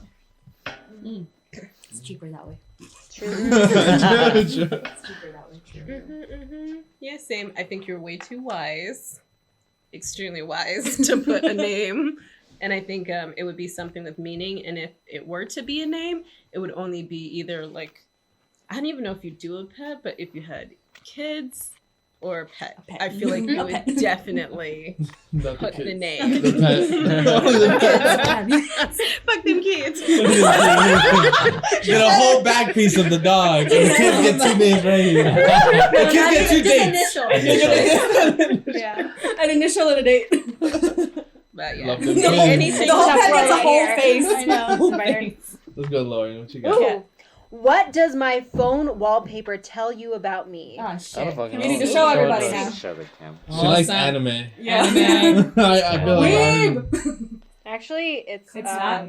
It's cheaper that way. True. It's cheaper that way. True. Yeah, same. I think you're way too wise, extremely wise, to put a name. And I think it would be something with meaning. And if it were to be a name, it would only be either like, I don't even know if you do a pet, but if you had kids or a pet, pet. I feel like you A would pet. definitely Not put the kids. name. The pet. Only the pet. Fuck them kids. Get a whole back piece of the dog, and the kids get 2 names right here. The kids get 2 dates. Yeah. An initial and a date. But yeah, Love them The whole, kids. anything the whole Except pet for gets a right whole here. face. I know. Whole face. Let's go, Lauren. What you got? Ooh. Yeah. What does my phone wallpaper tell you about me? Ah, I don't shit. fucking We need to know. show everybody it. now. Show the cam. She likes Awesome. anime. Yeah. Anime. I feel like Weeb! Actually, it's It's not.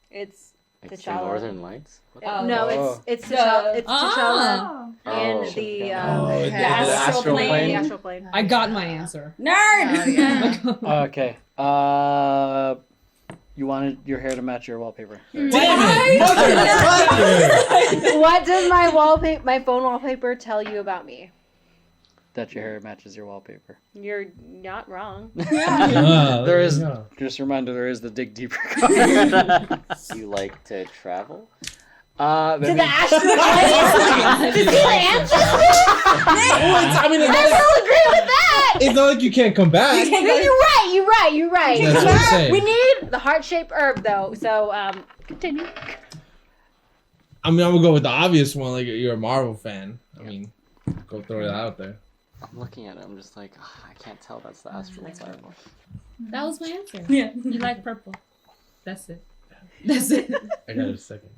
it's Like the T'Challa. Northern Lights? What the- Oh. no, Oh. it's The- T'Challa. It's Ah. T'Challa Oh, and shit, the yeah. Oh, it's the astral plane. The astral plane. I got my answer. Nerd! Okay. You wanted your hair to match your wallpaper. Damn it! Motherfucker! What does my phone wallpaper tell you about me? That your hair matches your wallpaper. You're not wrong. Ah, There is- yeah. Just a reminder, there is the dig deeper card. You like to travel? To the astral plane? To see the answer? I mean, it's I not, like, will agree with that. it's not like you can't come back. You can't go- You're right. That's what I'm saying. We need the heart-shaped herb, though. So, continue. I mean, I'm gonna go with the obvious one. Like, you're a Marvel fan. I mean, go throw that out there. I'm looking at it. I'm just like, I can't tell. That's the astral plane. That was my answer. Yeah. You like purple. That's it. That's it. I got a second.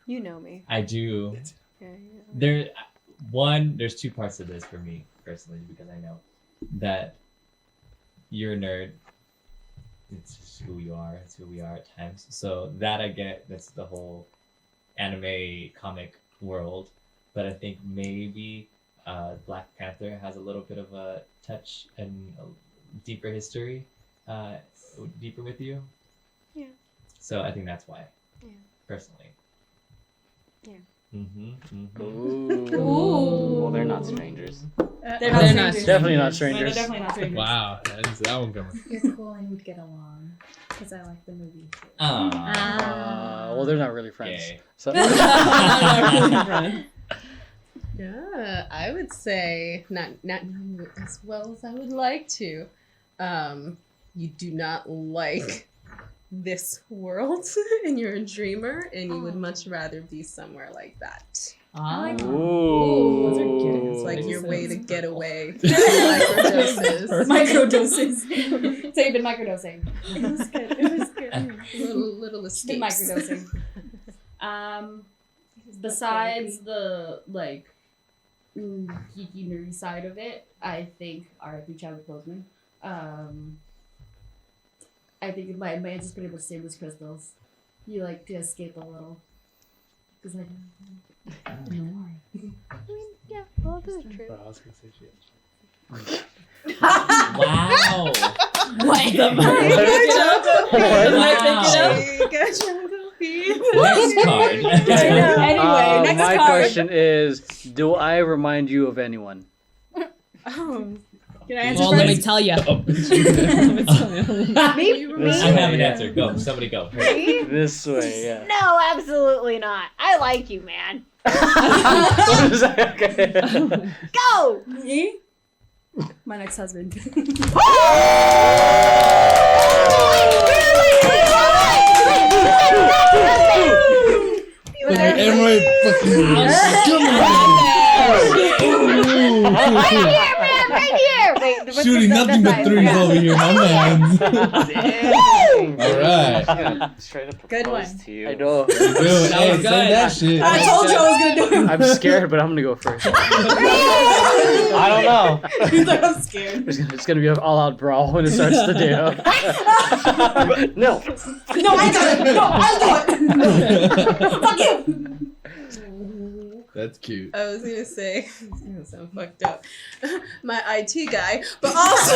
You know me. I do. Yeah, There's 2 parts to this for me personally, because I know that you're a nerd. It's just who you are. It's who we are at times. So that I get. That's the whole anime comic world. But I think maybe Black Panther has a little bit of a touch and a deeper history, deeper with you. Yeah. So I think that's why. Yeah. Personally. Yeah. Ooh. Well, they're not strangers. They're They're not not strangers. Definitely not They're strangers. definitely not strangers. Wow, that one coming. You're cool and we'd get along. Because I like the movie too. Well, they're not really friends. Yay. So, Yeah, I would say not as well as I would like to. You do not like this world, and you're a dreamer, and you would much rather be somewhere like that. like that. ooh. Those are good. It's like your way to get away. Microdoses. Microdoses. Microdoses. So you've been microdosing. It was good. It was good. little Been escapes. microdosing. Besides the like geeky nerdy side of it, I think R.I.P. Chadwick Boseman. I think my answer's pretty much the same as Crystal's. You like to escape a little. Because like Yeah, well, this is true. Wow. What the Next card. Anyway, next my card. question is, do I remind you of anyone? Can I answer Well, let me first? tell you. Me? I have an answer. Go. Somebody go. Me? This way, yeah. No, absolutely not. I like you, man. Okay. Go! Me? My next husband. Right here. Wait, what's Shooting the- nothing but that's threes right. over here, my man. All right. Straight up Good propose one. to you. I know. Dude, hey, say that shit. I told you I was gonna do it. I'm scared, but I'm gonna go first. I don't know. He's like, I'm scared. It's gonna be an all-out brawl when it starts to do. No. No, I got it. No, I'll do it. Fuck you. That's cute. I was gonna say, it's gonna sound fucked up. My IT guy, but also.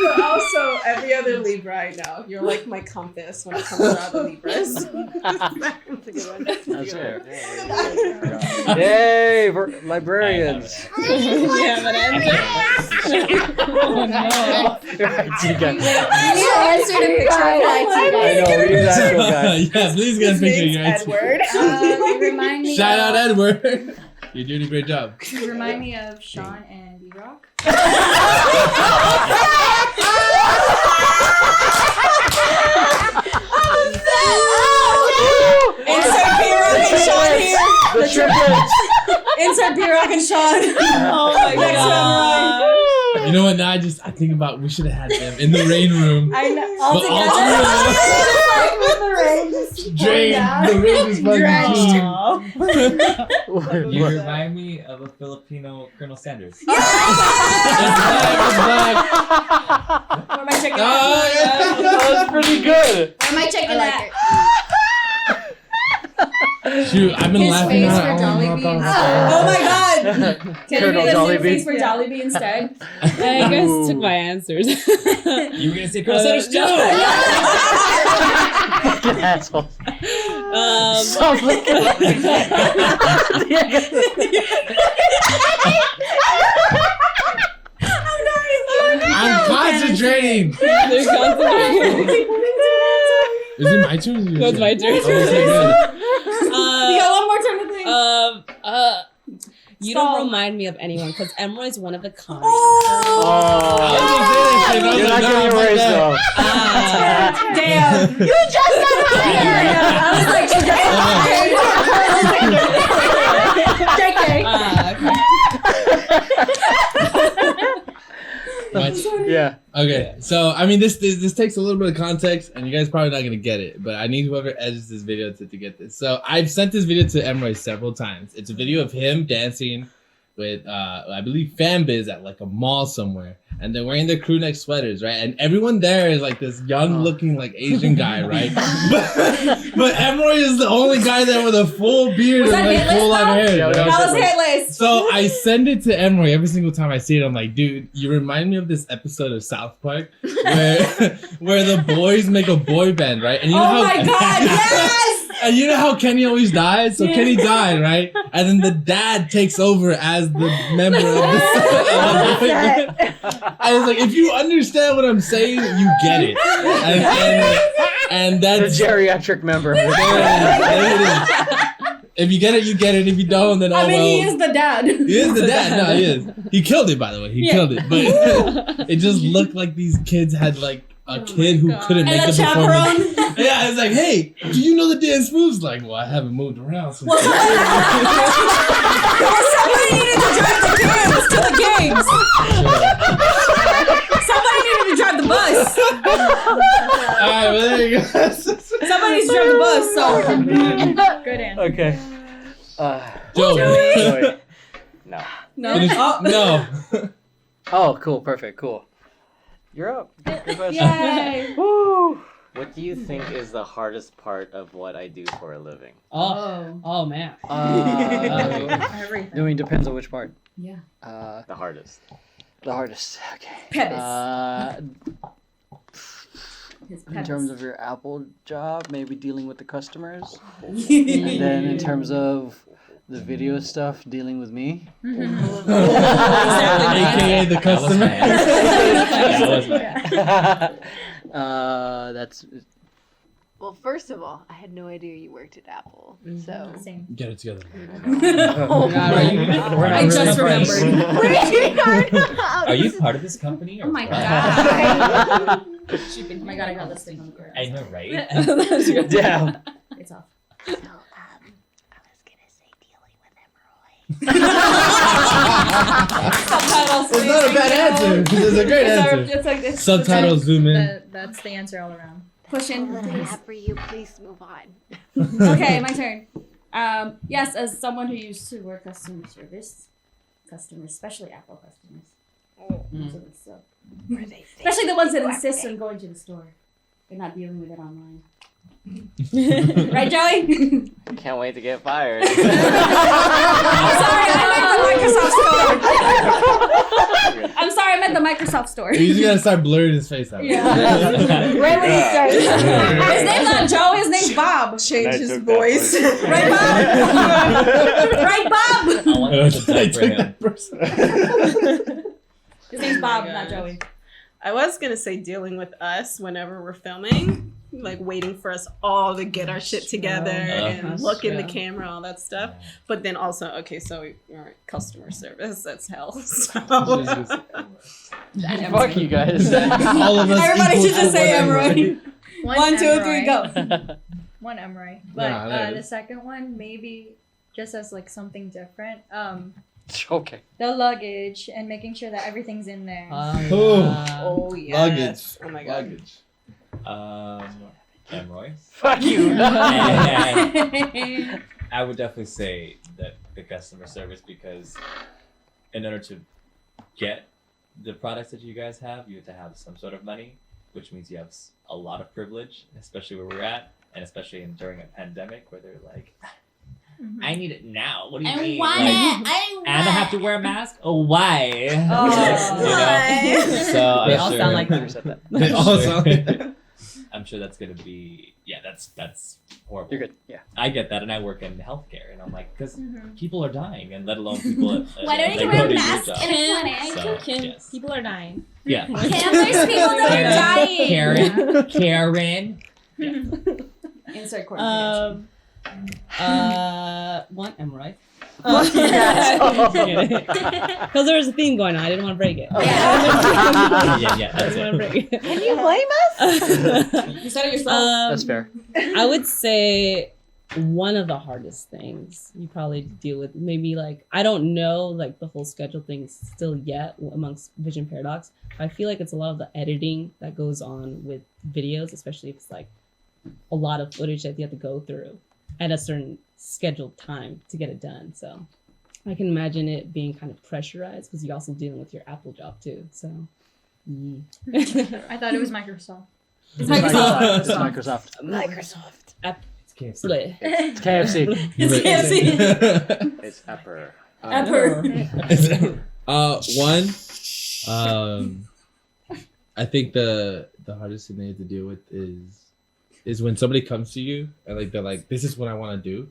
But also every other Libra I know. You're like my compass when it comes to other Libras. That's a good one. That's fair. Yay, librarians. Yeah, but oh no. Right, you got- You answered a picture of the IT I guy. know, we need that actual guy. Yeah, please get a His picture of name's your Edward. You remind me Shout of, out Edward. You're doing a great job. You remind me of Sean and B-Rock. Insert B-Rock and Sean here. The triplets. Insert B-Rock and Sean. Oh my Next god. You know what? Now I think about we should have had them in the rain room. I know. But all three of them, the rain is fucking You remind me of a Filipino Colonel Sanders. Where am I checking Oh, That was pretty good. Where am I checking that? Shoot, I've been His laughing face at for Jollibee Oh my god! Can Colonel you do Jollibee. face for Jollibee instead? You guys took my answers. You were gonna say Colonel Sanders too. Asshole. Sounds like I'm concentrating. They're concentrating. Is it my turn? No, it's my turn. Oh, okay, good. You got one more time to think. You Stop. don't remind me of anyone because Emery's one of a kind. I was gonna say that shit, but I was You're like, not nah, getting fuck erased that. though. Damn. You just got hired. I was like, she just JK. What? Yeah. Okay, so I mean, this takes a little bit of context, and you guys probably not gonna get it, but I need whoever edits this video to get this. So I've sent this video to Emery several times. It's a video of him dancing with I believe Fanbiz at like a mall somewhere, and they're wearing their crew neck sweaters, right? And everyone there is like this young looking like Asian guy, right? but Emery is the only guy there with a full beard Was and that like Hitless full on though? hair. Yeah, right? that That was hit list. So I send it to Emery every single time I see it. I'm like, dude, you remind me of this episode of South Park where the boys make a boy band, right? And you know Oh how, my god, yes! And you know how Kenny always dies? So Kenny died, right? And then the dad takes over as the member of the boy band. I was like, if you understand what I'm saying, you get it. And The that's geriatric member. there it is. If you get it, you get it. If you don't, then oh I mean, well. he is the dad. He is the dad. No, he is. He killed it, by the way. He killed it. But it just looked like these kids had like a kid who couldn't make And the a performance. chaperone. Yeah, it's like, hey, do you know the dance moves? Like, well, I haven't moved around since. Well, somebody needed to drive the kids to the games. Somebody needed to drive the bus. Alright, well, there you go. Somebody needs to drive the bus, so. Good answer. Okay. Joe. Joey. No. No. Finish- Oh. No. Oh, cool. Perfect. Cool. You're up. Good question. Yay. Woo. What do you think is the hardest part of what I do for a living? Oh man. Everything. I mean, depends on which part. Yeah. The hardest. The hardest. Okay. Pebbles. His In terms of your Apple job, maybe dealing with the customers. And and then in terms of the video stuff, dealing with me. AKA the customer. That's Well, first of all, I had no idea you worked at Apple. So Same. Get it together. I just remembered. Are you part of this company? Or Oh my what? god. Oh my god, I got this thing on the ground. I know, right? Damn. It's off. I was gonna say dealing with Subtitles. It's not a bad answer. It's a great answer. It's like this. Subtitles zoom in. That's the answer all around. Pushing. a little app for you. Please move on. Okay, my turn. Yes, as someone who used to work customer service, customers, especially Apple customers, most of them suck. Especially the ones that insist on going to the store and not dealing with it online. Right, Joey? Can't wait to get fired. I'm sorry, I meant the Microsoft store. I'm sorry, I meant the Microsoft store. You just gotta start blurring his face out. Yeah. Right when he starts. His name's not Joe, his name's Bob. Change I his took that voice. Right, Bob? Right, Bob? I want to type for him. His name's Bob, my not gosh. Joey. I was gonna say dealing with us whenever we're filming, like waiting for us all to get our shit together and That's look in the true. camera, all that stuff. But then also, okay, so we're customer service, that's hell. So. Fuck you guys. All of us. Everybody equal should just to say one Emery. One, 1, 2, 3, Emery. go. One Emery. But Nah, there it the is. second one, maybe just as like something different. Okay. The luggage and making sure that everything's in there. Oh yes. Luggage. Oh my god. Luggage. Emroy. Fuck you. I would definitely say that the customer service, because in order to get the products that you guys have, you have to have some sort of money, which means you have a lot of privilege, especially where we're at, and especially during a pandemic where they're like, I need it now. What do you mean? Like, and I have to wear a mask? Oh, why? You know? So They I'm all sure, sound like Who said that? They all sound like that. I'm sure that's gonna be that's horrible. You're good. Yeah. I get that, and I work in healthcare, and I'm like, because people are dying, and let alone people. Why don't you that wear go a to your mask job. in a clinic? So, Kim, yes. people are dying. Yeah. Kim, there's people that are dying. Karen. Insert coordination. One Emery. Because there was a theme going on. I didn't want to break it. Yeah, I that's didn't want it. to break it. Can you blame us? You said it yourself. That's fair. I would say one of the hardest things you probably deal with, maybe like, I don't know like the whole schedule thing still yet amongst Vision Paradox. I feel like it's a lot of the editing that goes on with videos, especially if it's like a lot of footage that you have to go through at a certain scheduled time to get it done. So I can imagine it being kind of pressurized because you're also dealing with your Apple job too. So I thought it was Microsoft. It's Microsoft. It's Microsoft. Microsoft. It's KFC. split. It's KFC. It's KFC. It's Epper. Epper. One. I think the hardest thing they have to deal with is when somebody comes to you and like they're like, this is what I want to do.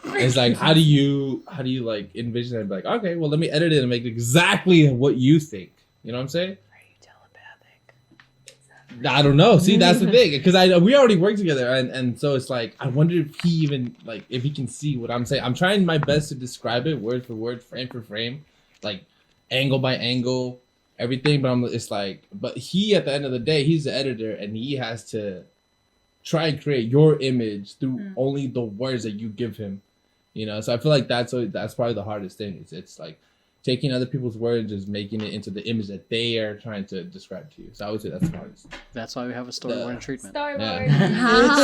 It's like, how do you like envision that and be like, okay, well let me edit it and make it exactly what you think. You know what I'm saying? Are you telepathic? I don't know. See, that's the thing, because we already work together, and so it's like I wonder if he even like if he can see what I'm saying. I'm trying my best to describe it word for word, frame for frame, like angle by angle, everything. But it's like, but he at the end of the day, he's the editor, and he has to try and create your image through only the words that you give him. You know, so I feel like that's probably the hardest thing. It's like taking other people's words, just making it into the image that they are trying to describe to you. So I would say that's the hardest. That's why we have a storyboard treatment. Storyboard.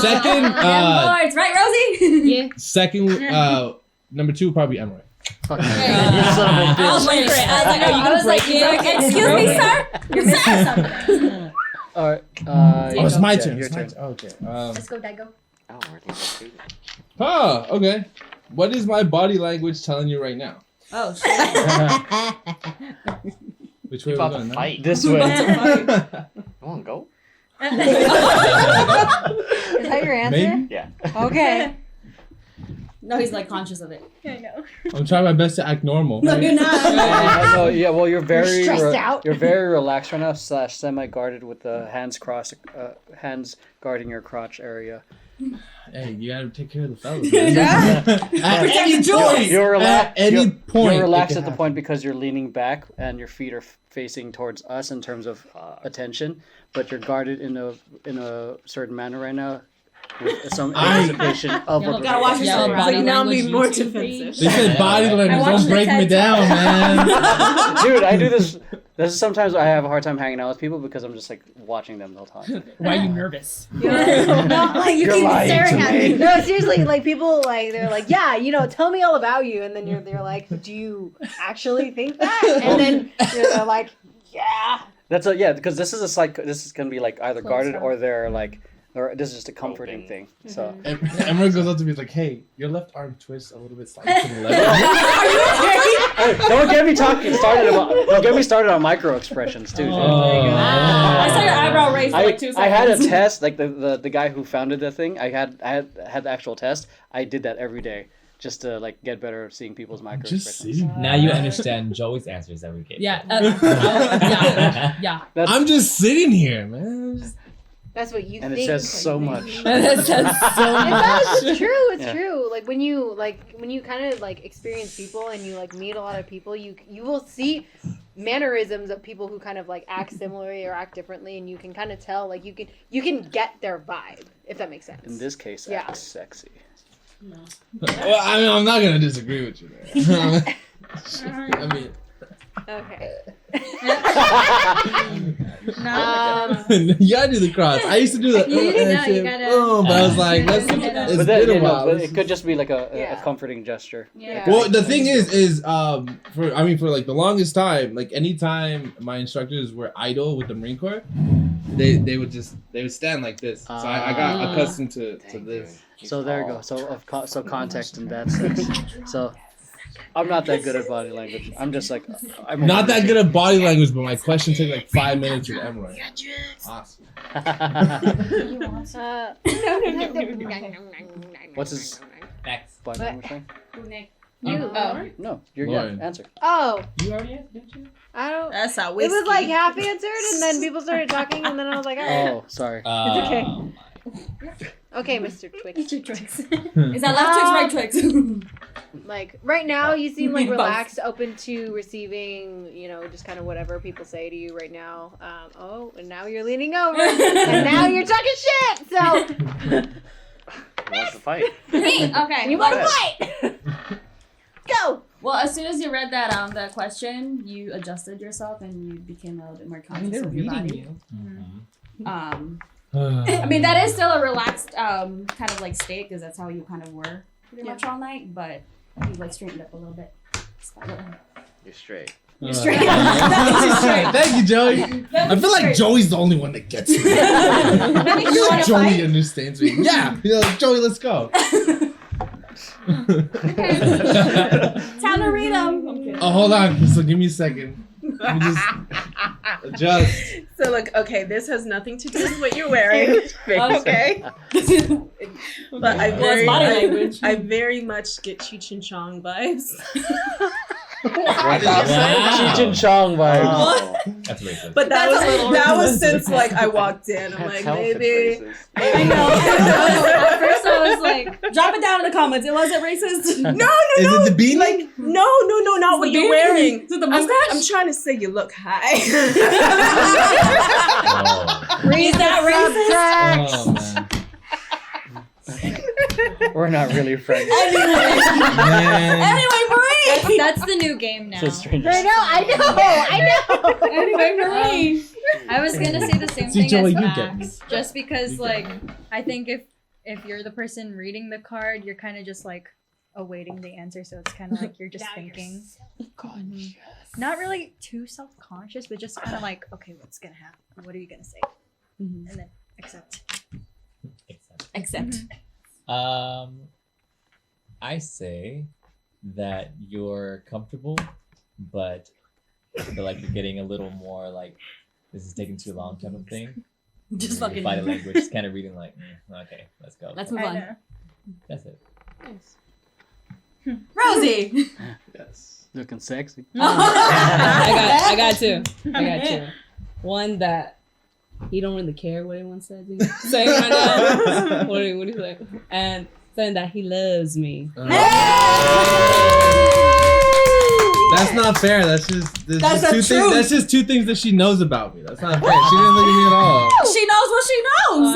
Second, Lords, right, Rosie? Yeah. second, number two, probably Emery. Fuck you. You son of a I was bitch. waiting for it. I was like, are you gonna break it? Excuse me, sir? You're missing something. All right. Oh, it's my yeah, turn. Your It's my turn. turn. Okay. Let's go, Daigo. Oh, we're doing the treatment. Okay. What is my body language telling you right now? Oh, shit. Which way We're are about we to going? now? fight. This way. You want to go? Is that your answer? Maybe. Yeah. Okay. No, he's like conscious of it. I know. I'm trying my best to act normal. No, you're not. No, yeah, well, you're very stressed out. You're very relaxed right now, / semi-guarded with the hands crossed, hands guarding your crotch area. Hey, you gotta take care of the fellas. Man. At any point, You're at any point, You're relaxed it at can the point because you're leaning back and your feet are facing towards us in terms of attention, but you're guarded in a certain manner right now. With some anticipation of You a gotta watch Yeah, yourself. body Now I'm language being more YouTube defensive. They said body language. watched Don't the break me TED down, man. Dude, I do this. This is sometimes I have a hard time hanging out with people because I'm just like watching them the whole time. Why are you nervous? No, like you You're keep lying staring to at me. me. No, seriously, like people like they're like, yeah, tell me all about you, and then they're like, do you actually think that? And then they're like, yeah. Because this is this is gonna be like either Close guarded up. or they're like, or this is just a comforting thing. So Emma goes up to me and is like, "Hey, your left arm twists a little bit slightly to the left." Hey, don't get me Don't get me started on micro expressions too. Dude. I saw your eyebrow raised for like 2 seconds. I had a test, like the guy who founded the thing. I had the actual test. I did that every day just to like get better at seeing people's micro Just expressions. see. Now you understand Joey's answers that we gave. Yeah. Yeah. That's, I'm just sitting here, man. That's what you and think. it says so much. That says so It does. much. It's true. It's Yeah. true. Like when you kind of like experience people and you like meet a lot of people, you will see mannerisms of people who kind of like act similarly or act differently, and you can kind of tell. Like you can get their vibe, if that makes sense. In this case, Yeah. act sexy. Well, I mean, I'm not gonna disagree with you there. I mean, Okay. you gotta do the cross. I used to do the you gotta- but I was like, But it's But been then, a while. but it could just be like a Yeah. comforting gesture. Yeah. Well, the thing is for like the longest time, like anytime my instructors were idle with the Marine Corps, they would stand like this. So I got accustomed to this. So there you go. So context in that sense. So I'm not that good at body language. I'm just like I'm Not that good at body language, but my question took like 5 minutes with Emily. Awesome. What's his Next. body language thing? You. No, you're Lauren. answer. Oh, You already asked, didn't you? I don't. That's how It was like half answered, and then people started talking, and then I was like, all right. Oh, sorry. It's okay. Okay, Mr. Twix. Is that left Twix, right Twix? Like right now, you seem like Both. relaxed, open to receiving, just kind of whatever people say to you right now. And now you're leaning over, and now you're talking shit. So Who wants to fight? Me. Okay. you want to fight? Go. Well, as soon as you read that question, you adjusted yourself and you became a little bit more conscious of your body. I mean, that is still a relaxed kind of like state because that's how you kind of were pretty much all night, but you like straightened up a little bit. You're straight. You're straight. Thank you, Joey. I feel like Joey's the only one that gets me. You wanna Joey fight? understands me. Yeah, Joey, let's go. Time to read them. I'm kidding. Oh, hold on. So give me a second. Let me just adjust. So like, okay, this has nothing to do with what you're wearing. Okay. But I very much get Cheech and Chong vibes. Cheech and Chong vibes. Oh. That's racist. But that was since like I walked in. I'm Can't like, tell if it's maybe. racist. I know. At first I was like, drop it down in the comments. It wasn't racist. No, Is it the beanie? like no, not what the you're beanie? wearing. Is it the mustache? I'm trying to say you look high. Oh. Is that racist? Oh, man. We're not really friends. Man. Anyway, Marie. That's the new game now. So strange. I know. Anyway, Marie. I was gonna say the same See, thing Joey, as you get Max, just because You like get I think if you're the person reading the card, you're kind of just like awaiting the answer, so it's kind of like you're just thinking. Mhm. Not really too self-conscious, but just kind of like, okay, what's gonna happen? What are you gonna say? And then accept. Except. I say that you're comfortable, but I feel like you're getting a little more like this is taking too long type of thing. Just Your fucking. body language is kind of reading like, okay, let's go. Let's move I on. know. That's it. Rosie. Yes. Looking sexy. I got two. One that he don't really care what anyone says. He's saying right now. What do you say? And saying that he loves me. That's not fair. That's just That's two the things. truth. That's just two things that she knows about me. That's not fair. She didn't look at me at all. She knows what she knows.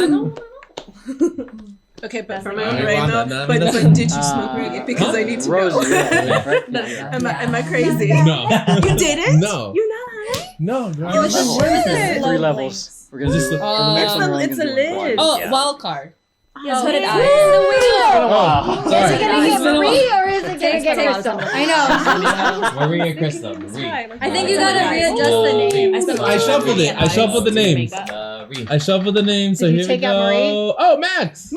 Okay, but for my Alright, own brain Wanda, though. no, But that's- did you smoke reggae? Because I need to Rosie, know. yeah, right? Yeah. Am I crazy? No. You didn't? No. You're not high? No. No. Oh, it's no. just limited. 3 levels. We're gonna do Just- for the next one. We're only it's a gonna do one. lid. Oh, Yeah. wild card. Yes, so did I. The wheel. Oh. Is Sorry. it gonna get Marie or is it gonna Takes get a lot of Crystal? time. I know. Marie and Crystal. Marie. I think you gotta readjust the name. I spent a lot I of shuffled time it. I shuffled the names. Marie. I shuffled the names. So Did you here we take out Marie? go. Oh, Max.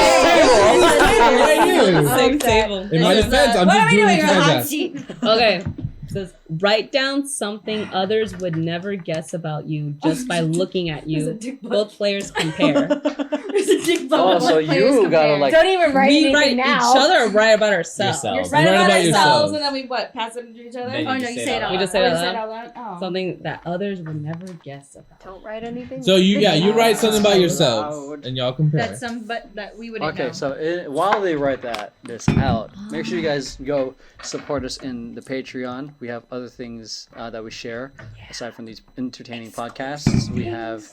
Right here. Same table. In my defense, I'm What just are we doing doing? it You're on like hot that. seat. Okay. It says, write down something others would never guess about you just by looking at There's a you. dick butt. Both players compare. There's a dick butt. Oh, so you gotta like. Don't even write We anything write now. each other or write about ourselves? Yourself. Write Write about about ourselves yourselves. and then we what? Pass it to each other? Then you Oh no, just you say say it it out out We loud. just say it Oh, out you say loud? it out loud? Oh. Something that others would never guess about. Don't write anything. So you write something about yourselves and y'all compare. That's that we wouldn't Okay, know. so while they write this out, make sure you guys go support us in the Patreon. We have other things that we share aside from these entertaining podcasts. We have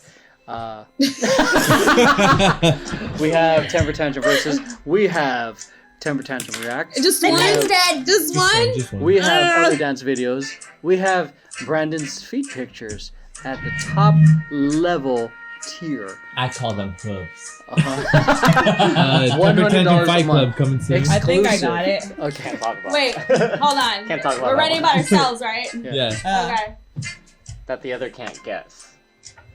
we have Temper Tantrum versus. We have Temper Tantrum React. Just We one? have- Just one? Just one. We have other dance videos. We have Brandon's feet pictures at the top level tier. I call them hooves. Temper $100 Tantrum a Fight month. Club coming soon. I think I got it. Okay. Can't talk about. Wait, hold on. Can't talk about. We're that writing one. about ourselves, right? Yeah. Okay. That the other can't guess.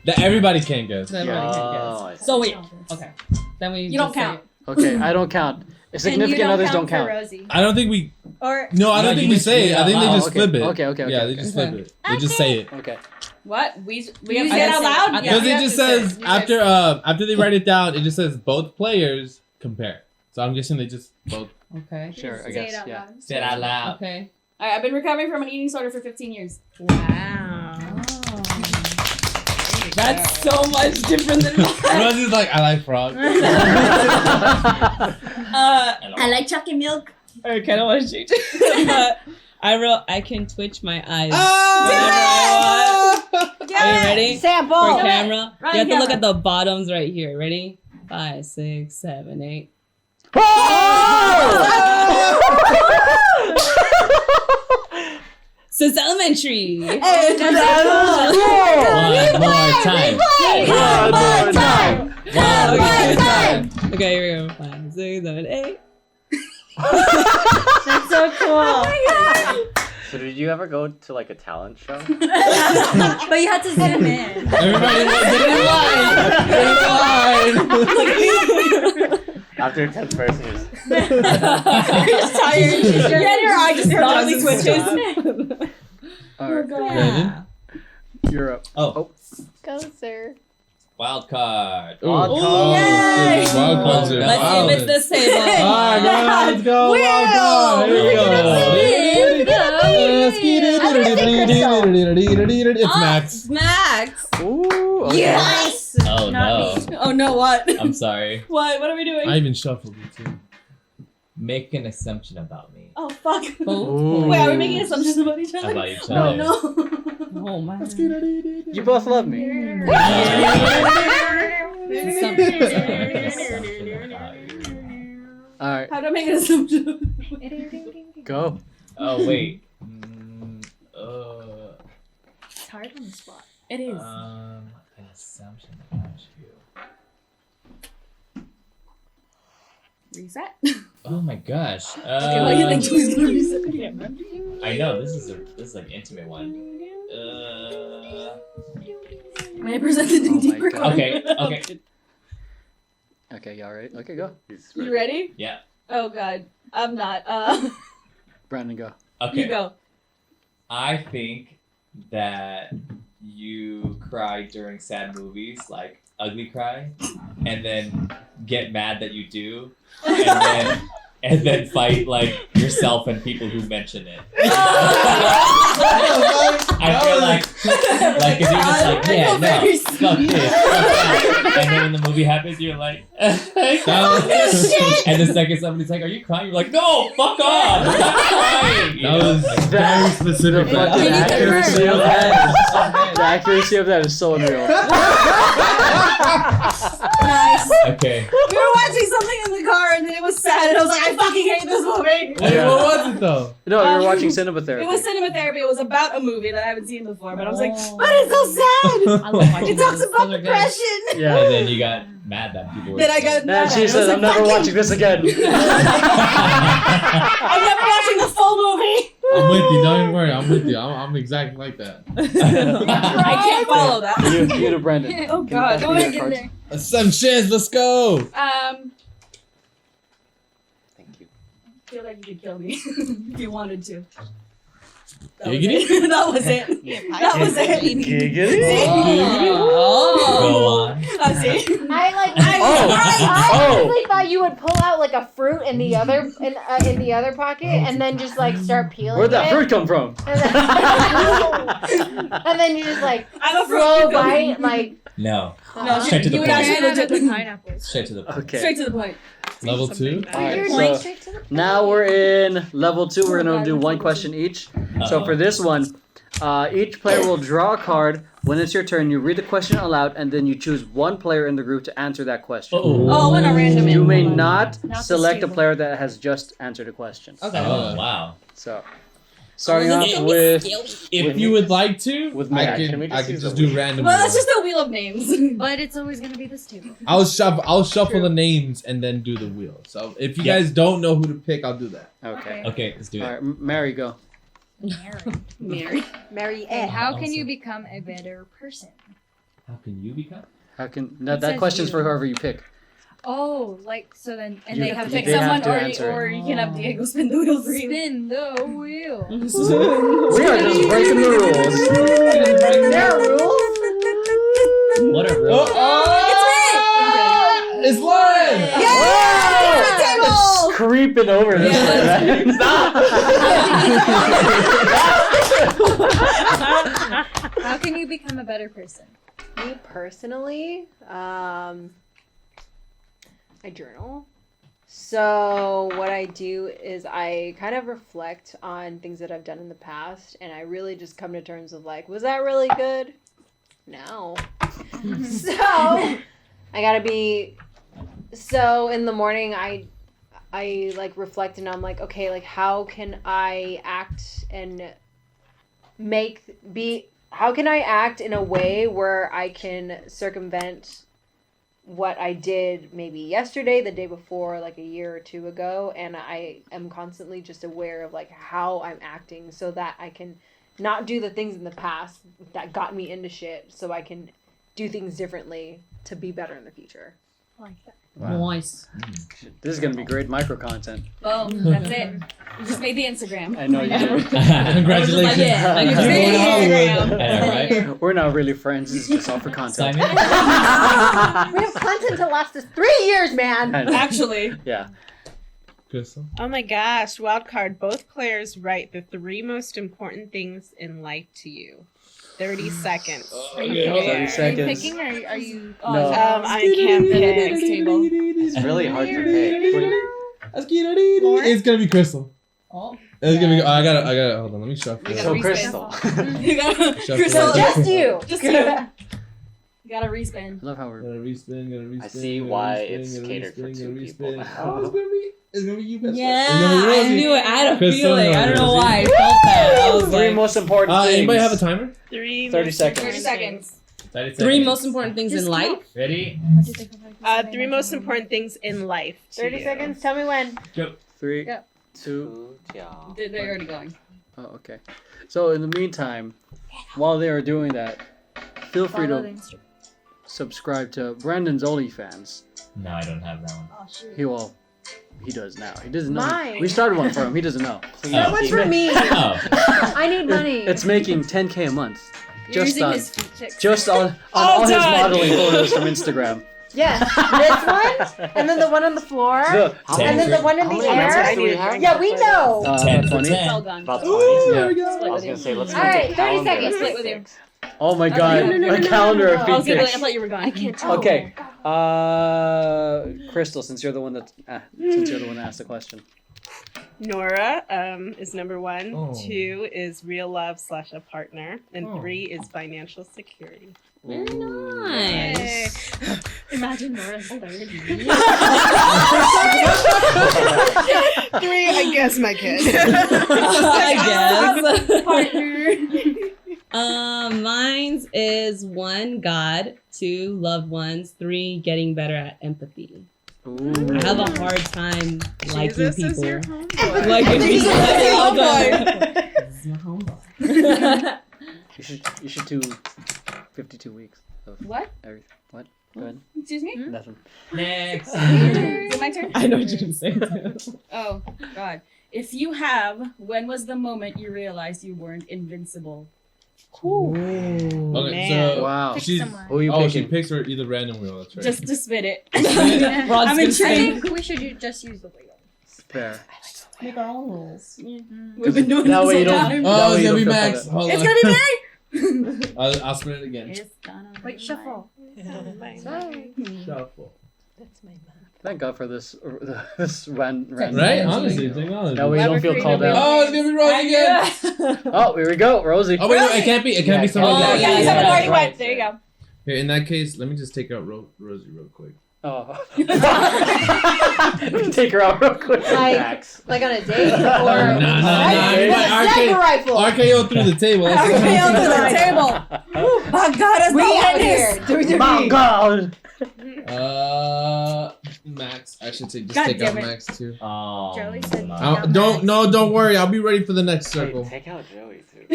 That everybody can guess. Everybody can guess. Oh, I see. So wait. Okay. Then we. You don't just say count. it. Okay, I don't count. Significant others don't for count. Rosie. I don't think we. Or No, I No, don't think you we just say read it. it I think out they loud. just Okay, flip it. okay, Yeah, they okay. just flip it. They just say it. Okay. What? We I say it guess out it- loud? I- Because Yeah. it just says after they write it down, it just says both players compare. So I'm guessing they just both. Okay. Sure, I say guess. it out Yeah. loud. Say it out loud. Okay. Alright, I've been recovering from an eating disorder for 15 years. Wow. That's so much different than mine. Rosie's like, I like frogs. I like chocolate milk. I kind of want to change it. But I wrote, I can twitch my eyes. Ah! whenever I want. Are you ready? Sample. For camera. Right, You have to look camera. at the bottoms right here. Ready? 5, 6, 7, 8. Since elementary. One more time. Okay, here we go. 5, 6, 7, 8. That's so cool. So did you ever go to like a talent show? But you had to zoom in. Everybody get in line. Get in line. After 10th person, you just Tired. Your eye just normally twitches. Alright, Brandon? you're up. Oh, Go, sir. wild card. Wild Ooh, card. shit, wild cards are Let's see if it's this table. Alright, let's go. Wild card. Here we go. It's Max. Max. Ooh, okay. Yes! Oh no. Oh no, what? I'm sorry. What? What are we doing? I even shuffled it too. Make an assumption about me. Oh fuck. Ooh. Wait, are we making assumptions about each other? About each Oh other. no. Oh my. You both love me. Make an assumption about you. Alright, How do I make an assumption? go. Oh wait. It's hard on the spot. It is. An assumption about you. Reset. Oh my gosh. Okay, what do you think he's gonna reset? I know this is like an intimate one. May I present the Oh my deeper God. card? Okay. Okay. Okay, y'all ready? Okay, go. he's You ready? Yeah. Oh god. I'm not. Brandon, go. Okay. You go. I think that you cry during sad movies, like ugly cry, and then get mad that you do, and then and then fight like yourself and people who mention it. I feel like cause you're just like, yeah, no, fuck this, fuck that. And then when the movie happens, you're like, and the second somebody's like, are you crying? You're like, no, fuck off, I'm not crying. You That know? was Like, very specific. The fucking accuracy of that. The accuracy of that is so unreal. Nice. okay. We were watching something in the car and then it was sad and I was like, I fucking hate this movie. Wait, what was it though? No, you were watching cinema therapy. It was cinema therapy. It was about a movie that I haven't seen before, but I was like, Oh. but it's so sad. I love watching It talks those. about Those are good. depression. Yeah. And then you got mad that people were. Then I got mad And at she it. I said, was I'm never like, watching this again. I'm never watching the full movie. I'm with you. Don't even worry. I'm with you. I'm exactly like that. I can't follow that. You to Brandon. Oh Can you God, pass go me ahead your in cards? there. 7 shares. Let's go. Thank you. I feel like you could kill me if you wanted to. That was Giggity? it. That was it. That was it. Giggity? Go on. I see. I like. Oh. I honestly thought you would pull out like a fruit in the other in the other pocket and then just like start peeling Where'd that it. fruit come from? And then you just like I'm a slow fruit. bite like. No. No, Straight to the you would point. actually legit the pineapples. Straight to the point. Okay. straight to the point. Level 2. Alright, You're so like straight to the now we're in level 2. We're gonna do one question each. So Uh-oh. for this one, each player will draw a card. When it's your turn, you read the question aloud, and then you choose one player in the group to answer that question. Oh, when a random You in. may not Not select a stable. player that has just answered a question. Okay. Oh wow. So, starting off with If you would like to, With I Matt. Can we could just I could use just the do random. Well, that's ones. just a wheel of names. But it's always gonna be this table. I'll shuffle the names and then do the wheel. So if you Yeah. guys don't know who to pick, I'll do that. okay. Okay, let's do All it. right, Mary, go. Mary. Mary And how can Awesome. you become a better person? How can you become? How can It that says question's you. for whoever you pick? Oh, like so then, and You- they have to Pick They have someone to answer or it. you can have Diego spin the wheel for you. spin the wheel. We are just breaking the rules. There are rules. What a real. It's Lauren! It's creeping over this way, man. How can you become a better person? Me personally, I journal. So what I do is I kind of reflect on things that I've done in the past, and I really just come to terms of like, was that really good? No. So I gotta be. So in the morning, I like reflect, and I'm like, okay, like how can I act and how can I act in a way where I can circumvent what I did maybe yesterday, the day before, like a year or two ago, and I am constantly just aware of like how I'm acting so that I can not do the things in the past that got me into shit, so I can do things differently to be better in the future. I like that. Nice. This is gonna be great micro content. Boom. That's it. You just made the Instagram. I know you did. Congratulations. Yeah. Like, You're just going to Hollywood. I know, right? We're not really friends. This is just all for content. Simon? We have content to last us 3 years, man. I know. Actually. Yeah. Crystal. Oh my gosh, wild card. Both players write the 3 most important things in life to you. 30 seconds. Are you, 30 are you seconds. picking or are you? No. I can't pick. table. It's really hard to pick. It's gonna be Crystal. Oh. It's gonna be. I gotta. Hold on. Let me shuffle. You So gotta Crystal. You gotta. Shuffle. Crystal, Just you. Just you. You gotta respin. I love how we're. Gotta respin. I see why it's catered for 2 people now. Oh, it's gonna be you. Best Yeah, friend. It's gonna be I Rosie. knew it. I had a Crystal feeling. I don't know Rosie. why. I felt that. I was Three like, most important things. Anybody have a timer? 3 30 most seconds. 30 important seconds. 30 3 seconds. most important things in life. Ready? 3 most important things in life. to 30 you. seconds. Tell me when. 3, Yeah. 2. Good job. They're already going. Oh, okay. So in the meantime, while they are doing that, feel free Follow the to Instagram. subscribe to Brandon's OnlyFans. No, I don't have that one. Oh shoot. He does now. He doesn't know. Mine. We started one for him. He doesn't know. Please. That one's for me. Oh. I need money. It's making 10K a month. You're Just using on his feet checks. just on all his modeling photos from Instagram. Yes, this one, and then the one on the floor, The- and then the one in How the many air. answers do we have? Yeah, we know. 10 for 20? 10. It's all gone. About Ooh, 20. there we I Split was with gonna you. say, let's All make right, a 30 calendar seconds. of Split with you. six. Oh my No, god, no, no, a no, calendar no, of no. I was gonna be like, I features. thought you were gone. I can't tell. Okay, Crystal, since you're the one that asked the question. Nora is number 1. Oh. 2 is real love / a partner, and Oh. 3 is financial security. Very Ooh. nice. Imagine Nora's third. 3, I guess, my kid. I guess. Partner. Mine's is 1, God, 2, loved ones, 3, getting better at empathy. Ooh. I have a hard time liking Jesus people. is your homeboy. Like if you say all Homeboy. This is my homeboy. You should do 52 weeks of What? everything. What? Go ahead. Excuse me? Nothing. Next. Is it my turn? I know what you're gonna say too. Oh, God. If you have, when was the moment you realized you weren't invincible? Okay, Man. so Wow. she's Who are you she picking? picks for either random wheel. That's right. Just to spit it. Rod's I'm gonna I intrigued. think we should just use the wheel. Fair. Make our own rules. We've been doing That this way all you don't- time. That Oh, way it's you gonna be don't feel Max. bad. Hold It's on. gonna be me! I'll spin it again. It's gonna be Wait, shuffle. Shuffle. Thank God for this random. Right? Honestly, technology. That way you don't feel called out. Oh, it's gonna be wrong again. Oh, here we go, Rosie. Oh wait, no, it can't be. It can't be someone Oh, else. yeah, someone already right. went. There you go. Here, in that case, let me just take out Rosie real quick. Oh. Take her out real quick. Like on a date or No, with a RK sniper rifle. RKO through the table. That's My God, it's We the out hardest. here. My God. Max. I should just God take out damn it. Max too. Oh, Joey said no. Don't worry. I'll be ready for the next circle. Take out Joey too.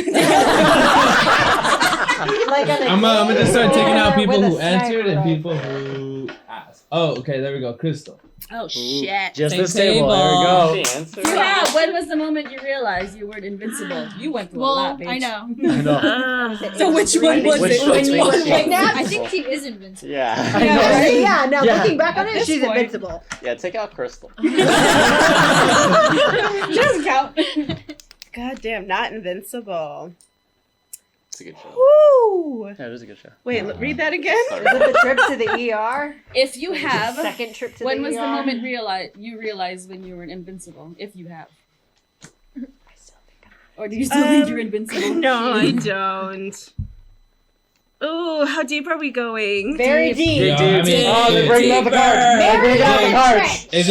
Like on a I'm gonna just start taking out or people with a who answered and sniper people who asked. Oh, okay. There we go. Crystal. Oh, shit. Just Same this table. There we go. She answered. Yeah, when was the moment you realized you weren't invincible? You went through a lot, bitch. I know. I know. So which one was Which it? one? Which Which one? one? Like that? I think she is invincible. Yeah. I know. Yeah, now Yeah. looking back on At it, this she's point. invincible. Yeah, take out Crystal. She doesn't count. God damn, not invincible. It's a good show. Woo! Yeah, it is a good show. Wait, read that again. Is it the trip to the ER? If you have, Second trip to when the was ER? the moment you realized when you were invincible? If you have. Or do you still think you're invincible? No, I don't. Ooh, how deep are we going? Very deep. Dig Yeah, deep. I mean, Oh, they're bringing out the deeper. cards. They're bringing out the cards. Is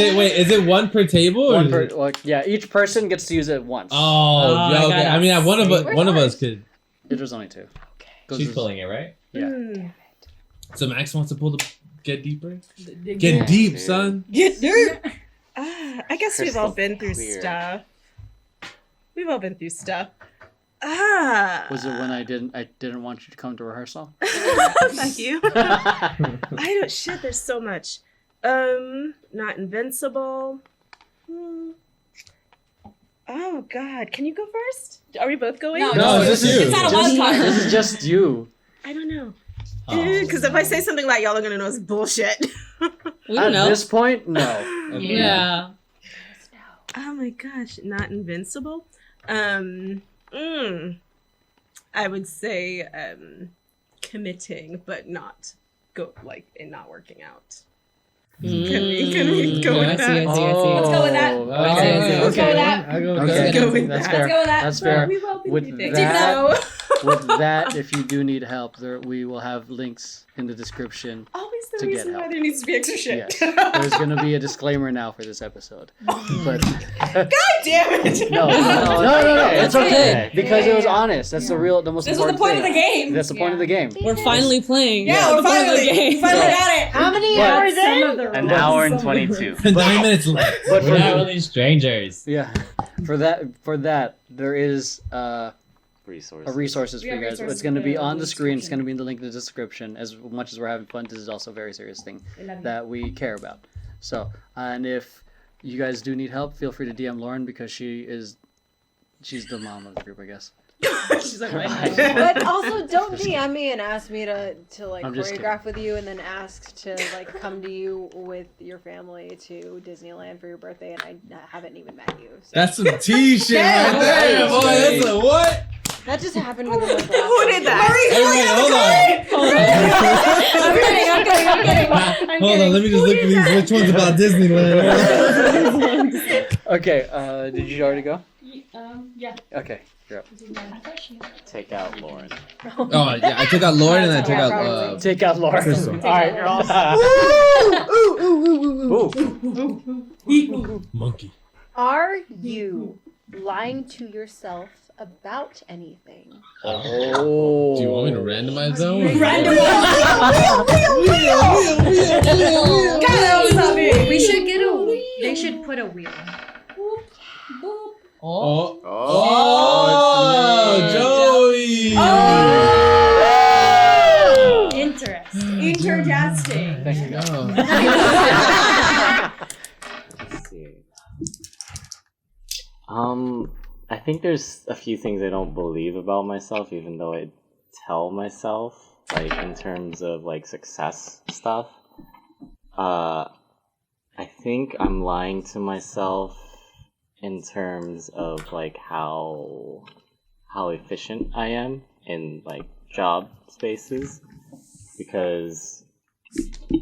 it one per table? Or One is per, it- like, yeah, each person gets to use it once. Oh, Oh, yeah, I okay. gotta I mean, one of us could. It was only 2. She's pulling it, right? Yeah. Hmm. So Max wants to pull the get deeper. Dig Get deep. deep, son. Get dirt. I guess we've all Crystal been through clear. stuff. We've all been through stuff. Was it when I didn't want you to come to rehearsal? Thank you. I don't. Shit. There's so much. Not invincible. Oh God. Can you go first? Are we both going? No, this is you. It's not a wild card. This is just you. I don't know. Oh, Because if I say something like y'all are gonna know it's bullshit. We At don't know. this point, no. Yeah. Oh my gosh, not invincible. I would say committing, but not and not working out. Can we go with I see, I that? see, I see. Let's go with that. Oh, Okay, let's go with that. I'll go with Okay. that. Go with That's that. fair. Let's go with that. That's fair. We will be With meeting. that, with that, if you do need help, we will have links in the description. Always the To get reason why help. there needs to be extra shit. Yes. There's going to be a disclaimer now for this episode. But God damn it! no, it's okay okay. because it was honest. That's the most This was the important point of thing. the game. That's the point of the game. We're finally playing. Yeah, we're That's the point of the finally game. got it. How many But- hours in? An hour and 22. 9 minutes left. But we're not really strangers. yeah, for that there is Resources. resources for We you have guys. resources It's going to in be the on the screen. It's description. going to be in the link in the description. As much as we're having fun, this is also a very serious thing that we care about. So, and if you guys do need help, feel free to DM Lauren because she's the mom of the group, I guess. She's like, right now. But also, don't DM me and ask me to like I'm just choreograph with you, and then ask to like come to you with your family to Disneyland for your birthday, and I haven't even met you. So. That's some T shit right there, boy. That's a what? That just happened with the last Who did that? I'm kidding. Hold on, let me just look at these. Which one's about Disneyland? Okay, did you already go? Yeah. Okay, you're up. Take out Lauren. Oh yeah, I took out Lauren and I took out Take out Laura. Crystal. Alright, you're all set. Ooh. Monkey. Are you lying to yourself about anything? Oh. Do you want me to randomize that one? We should get a. They should put a wheel. Oh, Oh, Joey! Interesting. Interjasting. Thank you. Let's see. I think there's a few things I don't believe about myself, even though I tell myself, like in terms of like success stuff. I think I'm lying to myself in terms of like how efficient I am in like job spaces, because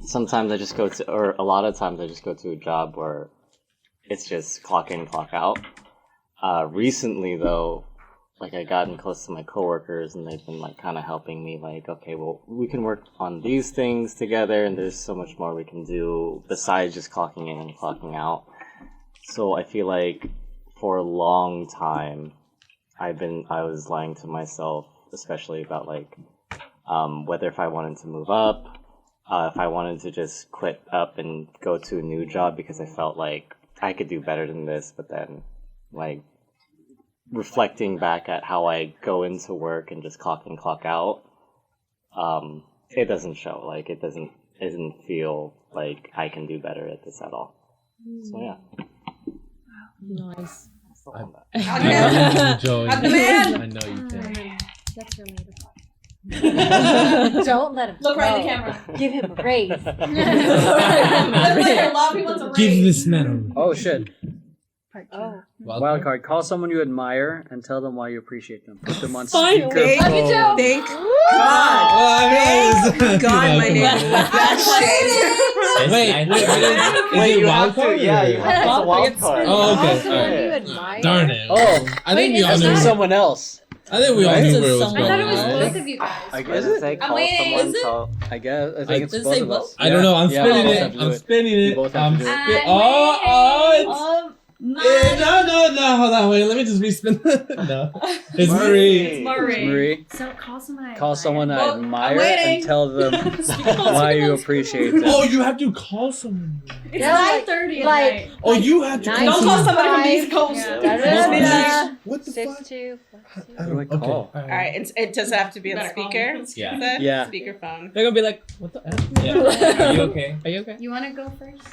sometimes I just go to, or a lot of times I just go to a job where it's just clock in, clock out. Recently though, like I gotten close to my coworkers and they've been like kind of helping me, like, okay, well, we can work on these things together and there's so much more we can do besides just clocking in and clocking out. So I feel like for a long time, I was lying to myself, especially about like, whether if I wanted to move up, if I wanted to just quit up and go to a new job because I felt like I could do better than this, but then like reflecting back at how I go into work and just clock in, clock out, it doesn't show. Like it doesn't feel like I can do better at this at all. So yeah. Nice. Joey, I know you can. That's relatable. Don't let him Look right in the go. camera. Give him a raise. Give this man Oh shit. Oh. a Wild card. Call someone you admire and tell them why you appreciate them. Put them on Fine. speakerphone. Thank God. Thank God my name was that Wait, is Wait, it you wild have to, card? yeah, you have to wild It's card. Oh, okay. Someone Alright. you admire. Darn it. Oh, I think we all let's knew. do someone else. I think we all Right? knew where it was I I going. thought it was Right? both of you guys. I What guess does it say? Call waiting. someone, Is it? tell... I guess. I think Does it's it both say of both? us. I don't know. I'm Yeah, spinning both it. have to do I'm spinning You it. both have to do it. No, hold on, wait, let me just respin. No, it's Marie. Marie. So call someone I Call someone I Well, I'm admire waiting. and tell them why you appreciate them. Oh, you have to call someone. It's Yeah, like- 9:30 at like- night. Oh, you have to call Don't someone. somebody from the East Coast. Yeah. What the fuck? 6-2. Who do I call? All right, and it does have to be on Better call speaker. me. Yeah. Yeah. Speakerphone. They're gonna be like, what the F? Yeah. Are you okay? Are you okay? You want to go first?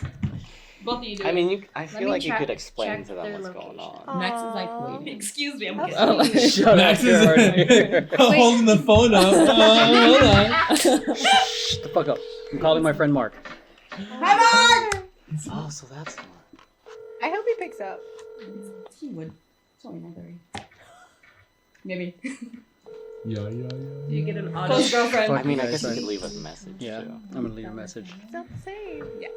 Both of you do. I mean, I Let feel me like you check- could explain check to them their what's location. going on. Max is like waiting. Excuse me, I'm That's kidding. Oh. sweet. Shut Max up, you're already here. is holding the phone up. Hold on. Shut the fuck up. I'm calling my friend Mark. Oh, so that's why. I hope he picks up. He would. It's only 9:30. Maybe. Yeah. Do you get an audio? Close girlfriend. Fuck I mean, I you guess guys, you sorry. could leave a message Yeah, too. I'm gonna leave a message. It's not the same. Yeah.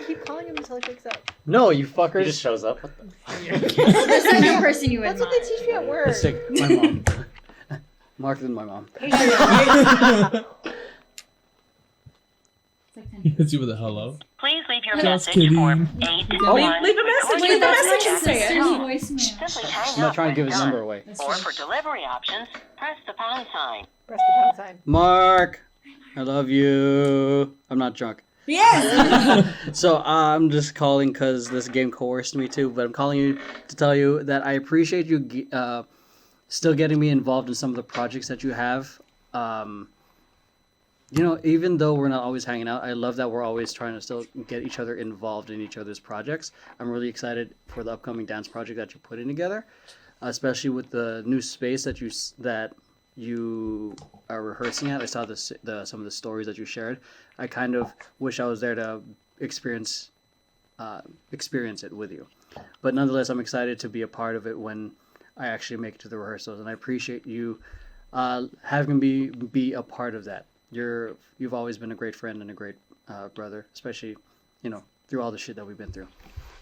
Keep calling him until he picks up. No, you He fuckers. just shows up. What the fuck? There's a new person you That's admire. what they teach me at work. It's sick. My mom. Mark than my mom. It's like 10. He hits you with a hello. Please leave your Just message kidding. for 811. Leave a message. Wait, Leave a that's message my and say it. sister's Oh. voicemail. Simply hang I'm not up trying to give when his done. number away. That's Or right. for delivery options, press the pound sign. Press the pound sign. Mark, I love you. I'm not drunk. Yes. So I'm just calling because this game coerced me to, but I'm calling you to tell you that I appreciate you still getting me involved in some of the projects that you have. You know, even though we're not always hanging out, I love that we're always trying to still get each other involved in each other's projects. I'm really excited for the upcoming dance project that you're putting together. especially with the new space that you are rehearsing at. I saw some of the stories that you shared. I kind of wish I was there to experience it with you. But nonetheless, I'm excited to be a part of it when I actually make it to the rehearsals, and I appreciate you having me be a part of that. You've always been a great friend and a great brother, especially through all the shit that we've been through.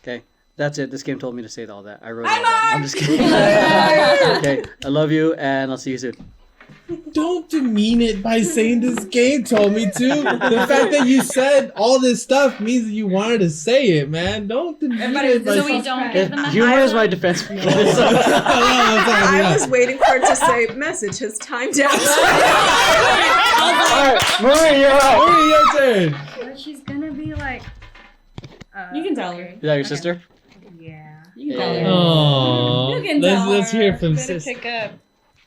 Okay, that's it. This game told me to say all that. I wrote all that. I'm just kidding. Okay, I love you, and I'll see you soon. Don't demean it by saying this game told me to. The fact that you said all this stuff means that you wanted to say it, man. Don't demean it by So we don't give them a Humor is my defense. I was waiting for it to say message has timed out. Alright, Marie, you're up. Marie, your turn. But she's gonna be like. You can tell her. Is that your sister? Yeah. You can tell her. Aww. You can tell Let's her. hear from Better sis. pick up.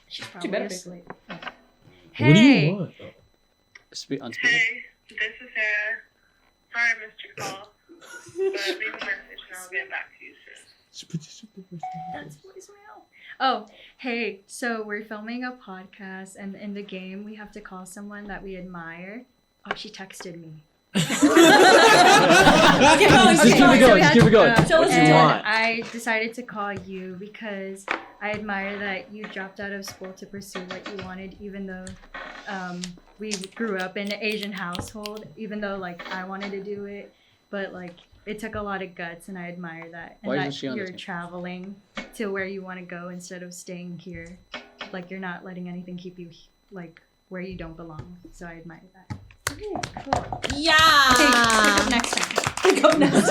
She's You probably better pick asleep. What do you want? Unspeakable. Hey, this is Sarah. Sorry I missed your call, but leave a message and I'll get back to you soon. That's voicemail. Oh, hey, so we're filming a podcast, and in the game, we have to call someone that we admire. Oh, she texted me. Keep it going. Keep it going. What What do you want? I decided to call you because I admire that you dropped out of school to pursue what you wanted, even though we grew up in an Asian household, even though I wanted to do it, but it took a lot of guts, and I admire that. And Why that isn't she on the you're team? traveling to where you want to go instead of staying here. You're not letting anything keep you where you don't belong. So I admire that. Okay, cool. Yeah. Okay, pick up next time. Pick up next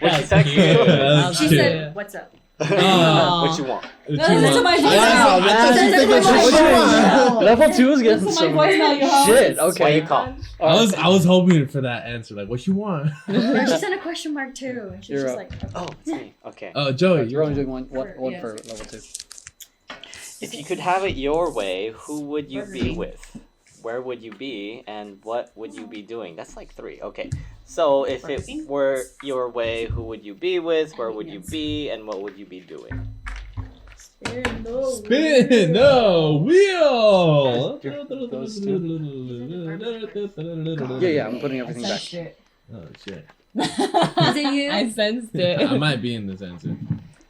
What'd she text you? She said, "What's up?" What you want? That's my voice I thought she said what you want. Level 2 is getting That's my some voice now, you have. shit. Why Okay. you call? I was hoping for that answer. Like, what you want? No, she sent a question mark too, and she's You're just up. like, Oh, it's me. Okay. Oh, Joey. You're only doing one Yeah. for level 2. If you could have it your way, who would you be with? Where would you be, and what would you be doing? That's 3. Okay. So if it were your way, who would you be with? Where would you be, and what would you be doing? Spin the wheel. Those Yeah, I'm putting everything back. Oh shit! "Is it you?" I sensed it. I might be in this answer.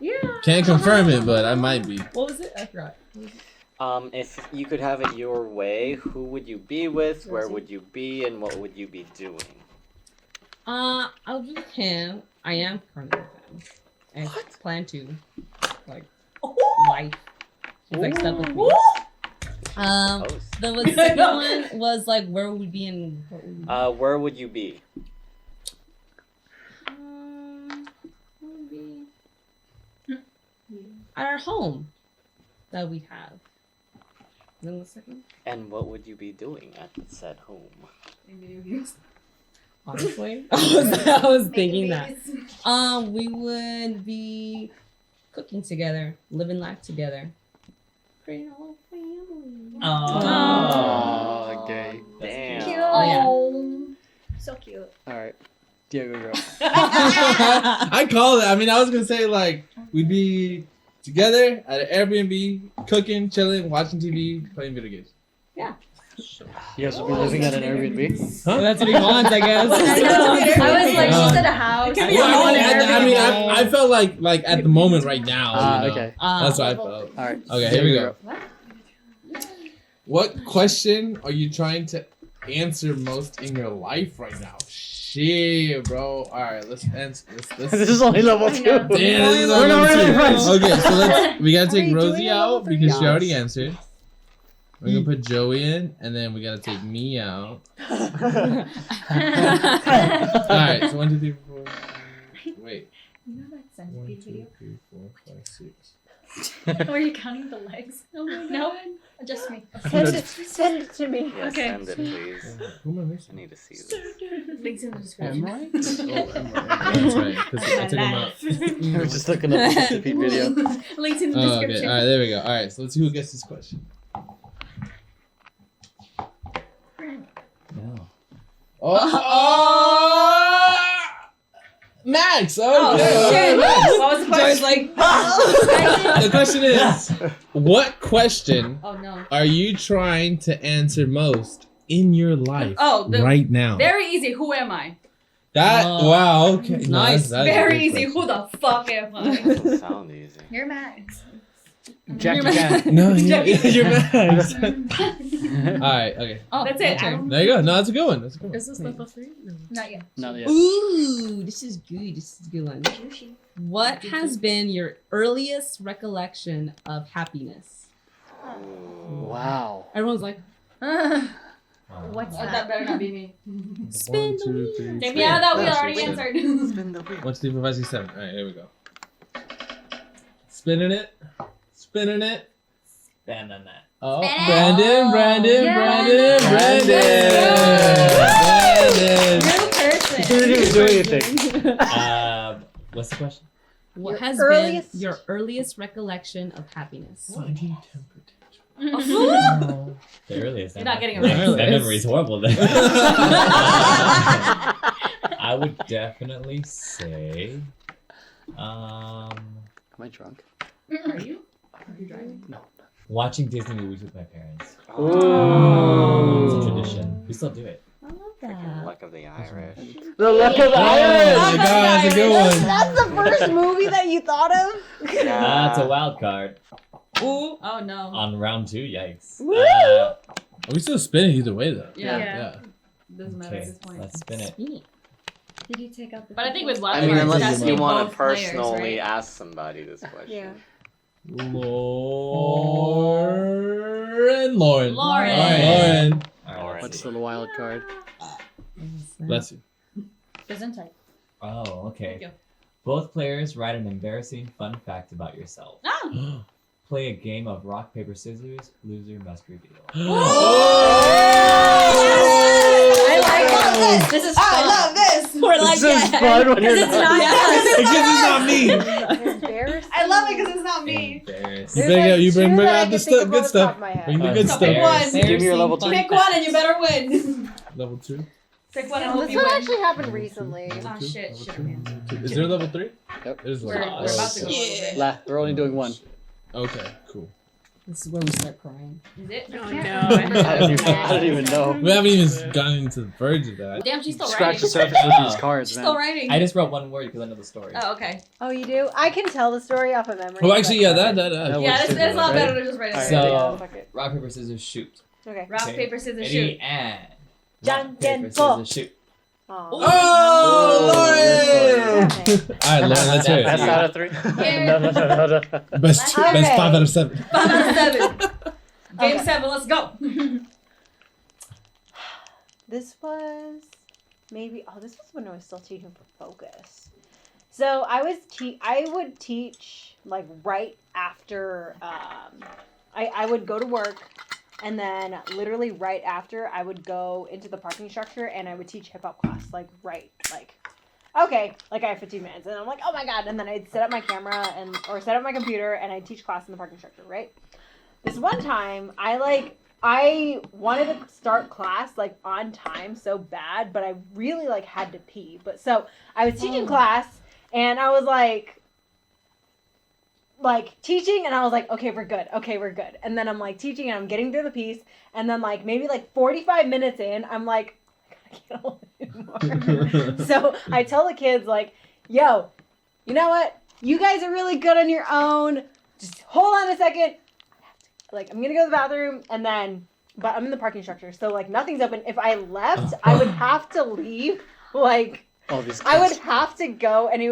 Yeah. Can't confirm it, but I might be. What was it? I forgot. If you could have it your way, who would you be with? Where would you be, and what would you be doing? I'll be with him. I am currently with him. I plan to, life. He's stuck with me. The second one was where would we be and what would we be? Where would you be? Where would we be? At our home that we have. Then the second? And what would you be doing at said home? Honestly, I was thinking that. We would be cooking together, living life together, creating a little family. Oh, gay. Damn. Cute. Oh, yeah. So cute. All right, Diego, girl. I call it. I mean, I was gonna say we'd be together at an Airbnb, cooking, chilling, watching TV, playing video games. Yeah. You guys will be living at an Airbnb. Huh? That's what he wants, I guess. I know. I was like, she said a house. It could be Well, a I mean, I felt like at the moment right now. Okay. That's what I felt. All right. Okay, here we Diego, go. What question are you trying to answer most in your life right now? Shit, bro. All right, let's answer this. This is only level 2. Damn, this is We're not level ready two. for it. Okay, so we gotta take Are you Rosie doing out level three? because she already answered. We're gonna put Joey in, and then we gotta take me out. Alright, so 1, 2, 3, 4. Wait. You know that 1, centipede 2, video? 3, 4, 5, 6. Were you counting the legs? No, just me. Send it to me. Yes, Okay. send it, please. Who am I I missing? need to see this. Links in the description. Oh, that's right. Because I took him out. We're just looking up the centipede video. Links in the Oh, okay. description. Alright, there we go. Alright, so let's see who gets this question. No. Oh! Matt! Max. Okay. Oh, shit. What was the Joy's question? like, The question is, what question Oh, no. are you trying to answer most in your life right now? Very easy. Who am I? That wow. Okay. Nice. That's a Very good easy. question. Who the fuck am I? Doesn't sound easy. You're Max. Jackie You're Chan. No, you're Max. All right. Okay. oh, That's it. turn. There you go. No, that's a good one. That's a good one. Is this level 3? No. Not yet. Not yet. Ooh, this is good. This is a good one. What has been your earliest recollection of happiness? Wow. Everyone's like, What's That that? better not be me. spin the 1, 2, wheel. 3. Take me out of that. We Yeah, already spin. answered. 1, 2, 3, 4, 5, 6, 7. All right, here we go. Spinning it. Spinning it. Ban on that. Oh, Spin it. Brandon. New person. Didn't even do anything. What's the question? What Your has earliest- been your earliest recollection of happiness? The earliest. You're not getting a The raise. earliest. That memory's horrible then. I would definitely say, Am I drunk? Are you? Are you driving? No. watching Disney movies with my parents. Ooh. It's a tradition. We still do it. I love that. Luck of the Irish. The Luck of the Irish. Oh, that's a good one. That's the first movie that you thought of? That's a wild card. Ooh. Oh no. On round 2, yikes. Are we still spinning either way though? Yeah. Doesn't matter at Okay, this point. let's spin it. Did you take out the? But I think with I wild mean, cards, it unless has to you be want both to players, personally right? ask somebody this question. Yeah. Lauren. Lauren. All right, Lauren. Alright, What's the wild card? Bless you. Prison type. Oh, okay. Thank you. Both players write an embarrassing fun fact about yourself. Oh. Play a game of rock, paper, scissors. Loser must reveal. I like this. This is fun. I love this. We're like This is that. fun when you're It's not. not. Because it's not me. Embarrassing. I love it because it's not me. Embarrassing. You There's bring like out, you bring two that I out can the think stuff, of good off the top stuff. of my head. Bring the good So stuff. pick one. Give me your level 2. Pick one and you better win. Level 2. Pick one and Oh, hope this you one win. actually happened recently. Oh shit. Shit. Man. Is there a level 3? Yep. There's We're level about to go. Yeah. We're only doing one. Okay, cool. This is where we start crying. Is it? Oh, I don't even know. We haven't even gotten into the verge of that. Damn, she's still Scratch the writing. surface with these cards, She's still man. writing. I just wrote one word because I know the story. Oh, okay. Oh, you do? I can tell the story off of memory. Oh, actually, yeah, that. That Yeah, works that's a lot right? better than just writing. Alright. So, Yeah, fuck it. rock, paper, scissors, shoot. Okay. Rock, Okay. paper, scissors, Ready, shoot. and John rock, paper, Denver. scissors, shoot. Oh. Oh, Lauren! Okay. All right, Lauren, let's hear Best it. out of 3? Yeah. Best, best Okay. 5 out of 7. 5 out of 7. Game Okay. 7, let's go. This was maybe. Oh, this was when I was still teaching for focus. So I would teach like right after. I would go to work, and then literally right after I would go into the parking structure and I would teach hip hop class. Okay, like I have 15 minutes, and I'm like, oh my god, and then I'd set up my camera or set up my computer and I'd teach class in the parking structure, right? This one time, I wanted to start class like on time so bad, but I really like had to pee. But so I was teaching class, and I was like teaching, and I was like, okay, we're good. And then I'm like teaching, and I'm getting through the piece, and then like maybe like 45 minutes in, I'm like, I can't hold it anymore. So I tell the kids like, yo, you know what? You guys are really good on your own. Just hold on a second. Like, I'm gonna go to the bathroom, and then, but I'm in the parking structure, so like nothing's open. If I left, I would have to leave. Like, I would have to go, and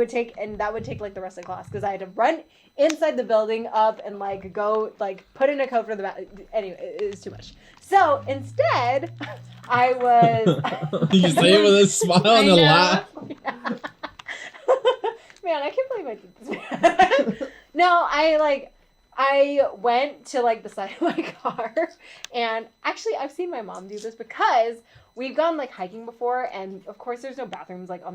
that would take like the rest of the class because I had to run inside the building up and like go like put in a code for the bathroom. Anyway, it was too much. So instead, I was. You say it with a smile and a laugh. Man, I can't believe I did this. No, I went to like the side of my car, and actually I've seen my mom do this because we've gone like hiking before, and of course there's no bathrooms like on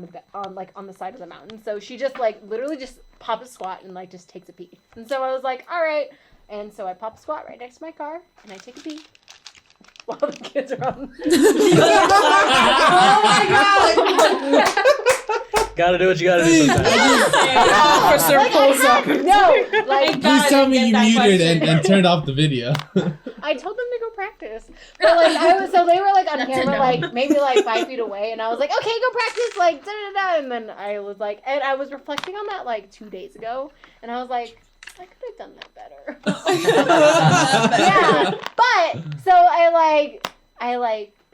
the side of the mountain, so she just like literally just pop a squat and like just takes a pee. And so I was like, all right, and so I pop a squat right next to my car and I take a pee while the kids are on. Oh my god! Gotta do what you gotta do sometimes. Officer pulls up. No, like Please tell me you muted and turned off the video. I told them to go practice, but like so they were like on That's a camera, no. like maybe like 5 feet away, and I was like, okay, go practice, like da da da, and then I was like, and I was reflecting on that like 2 days ago, and I was like, I could have done that better. Yeah, but so I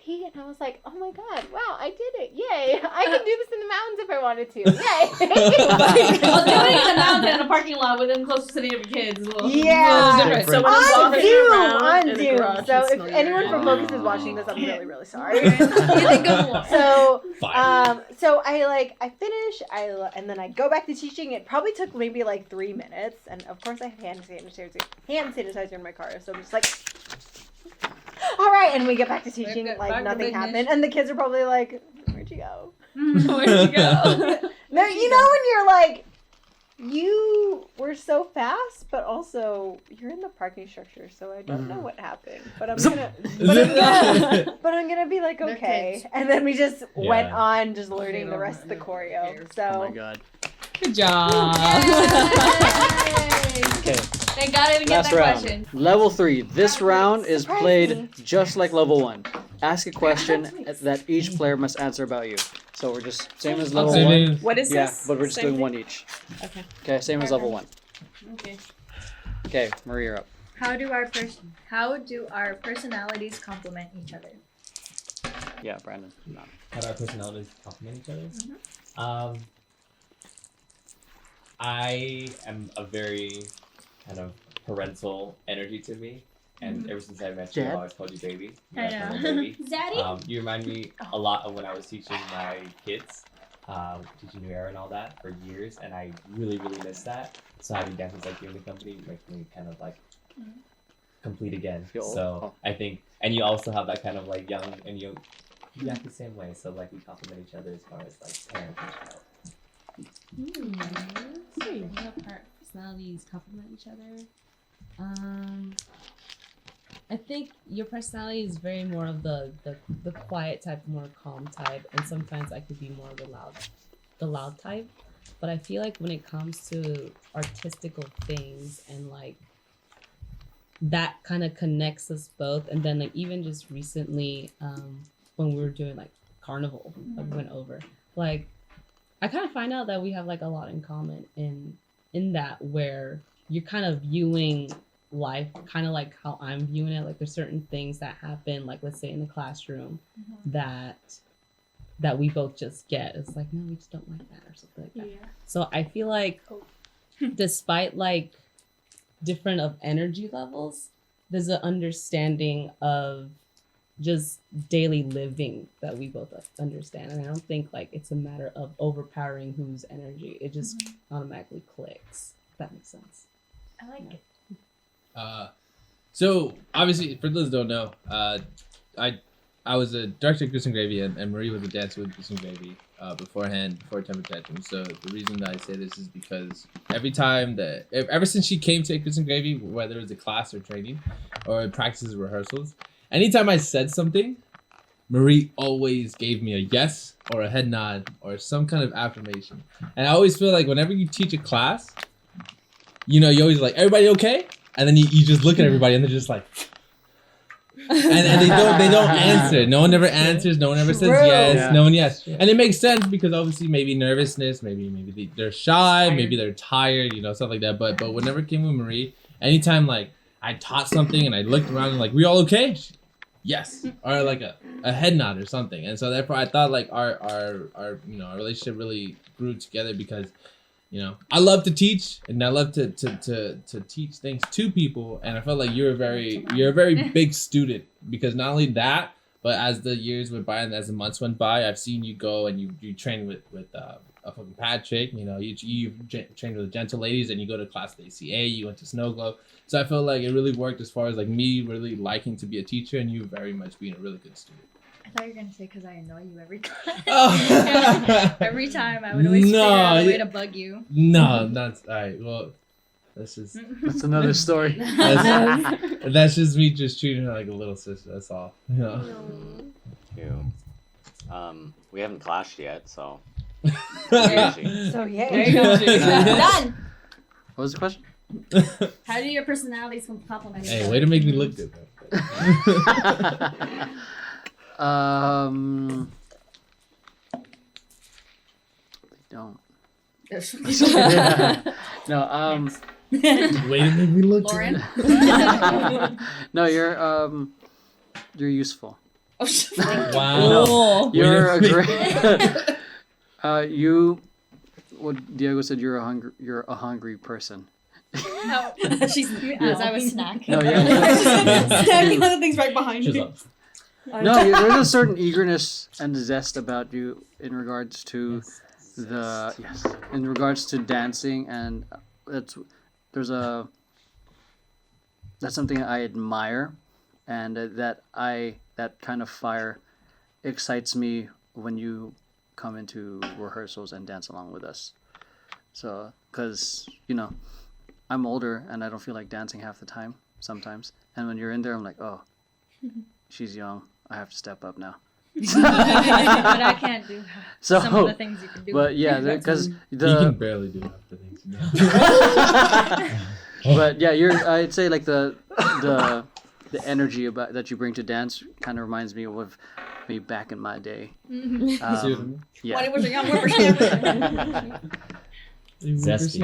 peed, and I was like, oh my god, wow, I did it, yay! I can do this in the mountains if I wanted to, yay! Well, doing it in the mountain in a parking lot within close vicinity of your kids is a little Yeah. different. So when I'm On walking Zoom, around on in the Zoom. garage So and if smell your anyone from ass. Focus is watching this, I'm really, really sorry. You think of one. So, Fine. so I finish, and then I go back to teaching. It probably took maybe like 3 minutes, and of course I have hand sanitizer in my car, so I'm just like, all right, and we get back to teaching, Back like to nothing business. happened, and the kids are probably like, where'd you go? Where'd you go? No, you know when you're like, you were so fast, but also you're in the parking structure, so I don't know what happened. But I'm gonna be like, They're okay. kids. And then we just went Yeah. on just learning the rest of the choreo. Oh my So god. Good job. Okay, Thank God I didn't get last that round. question. Level 3. This round is Surprise played me. just like level 1. Ask a question that each player must answer about you. So we're just same as level 1. What is Yeah, this? but we're just Same doing thing? one each. Okay. Okay, same as level 1. Okay. Okay, Marie, you're up. How do our personalities complement each other? Yeah, Brandon. No. How do our personalities complement each other? I am a very kind of parental energy to me, and ever since I met you, I've Dad? always called you baby. I Yeah, know. baby. Zaddy? You remind me a lot of when I was teaching my kids, teaching New Era and all that for years, and I really, really miss that. So having dancers like you in the company makes me kind of like complete again. Feel old? So Oh. I think, and you also have that kind of like young, and you act the same way. So like we complement each other as far as like parent and child. Our personalities complement each other. I think your personality is very more of the quiet type, more calm type, and sometimes I could be more of the loud type. But I feel like when it comes to artistical things and like that kind of connects us both. And then like even just recently, when we were doing like carnival, that we went over, like I kind of find out that we have like a lot in common in that where you're kind of viewing life kind of like how I'm viewing it. Like there's certain things that happen, like let's say in the classroom, that we both just get. It's like, no, we just don't like that or something like that. Yeah. So I feel like despite like different of energy levels, there's an understanding of just daily living that we both understand. And I don't think like it's a matter of overpowering whose energy. It just automatically clicks. If that makes sense. I like it. So obviously, for those who don't know, I was a director at Kristen Gravy, and Marie was a dancer with Kristen Gravy beforehand, before Throwing Tantrums. So the reason that I say this is because ever since she came to Kristen Gravy, whether it was a class or training or practices or rehearsals, anytime I said something, Marie always gave me a yes or a head nod or some kind of affirmation. And I always feel like whenever you teach a class, you know, you always like, everybody okay? And then you just look at everybody and they're just like, and they don't answer. No one ever answers. No one ever says yes. Yeah. No one yes. And it makes sense because obviously maybe nervousness, maybe they're shy, maybe they're tired, you know, stuff like that. But whenever it came with Marie, anytime like I taught something and I looked around and like, we all okay? Yes, or like a head nod or something. And so therefore I thought like our you know, our relationship really grew together because, you know, I love to teach and I love to teach things to people, and I felt like you're a very big student, because not only that, but as the years went by and as the months went by, I've seen you go and you train with fucking Patrick, you know, you trained with the Gentle Ladies, and you go to class at ACA, you went to Snow Globe. So I felt like it really worked as far as like me really liking to be a teacher and you very much being a really good student. I thought you were gonna say because I annoy you every time. Oh. Every time I would always figure out a way to bug you. No, that's all right. Well, that's just That's another story. that's just me just treating her like a little sister. That's all. You know. We haven't clashed yet, so So yeah. There you go. Done. What was the question? How do your personalities complement each Hey, other? way to make me look good. They don't. Yes. No. Way to make me look Lauren? good. No, you're useful. Wow. Oh. You're a great. What Diego said, you're a hungry person. She's as I was snacking. No, yeah. Snacking on the things right behind Shut you. up. No, there's a certain eagerness and zest about you in regards to in regards to dancing, and that's something I admire, and that kind of fire excites me when you come into rehearsals and dance along with us. So, because I'm older and I don't feel like dancing half the time sometimes, and when you're in there, I'm like, oh, she's young. I have to step up now. But I can't do some of the things you can do. But yeah, because You can barely do half the things. But yeah, I'd say like the energy that you bring to dance kind of reminds me of me back in my day. See what I mean? Yeah. When he was a young whippersnapper. Zesty.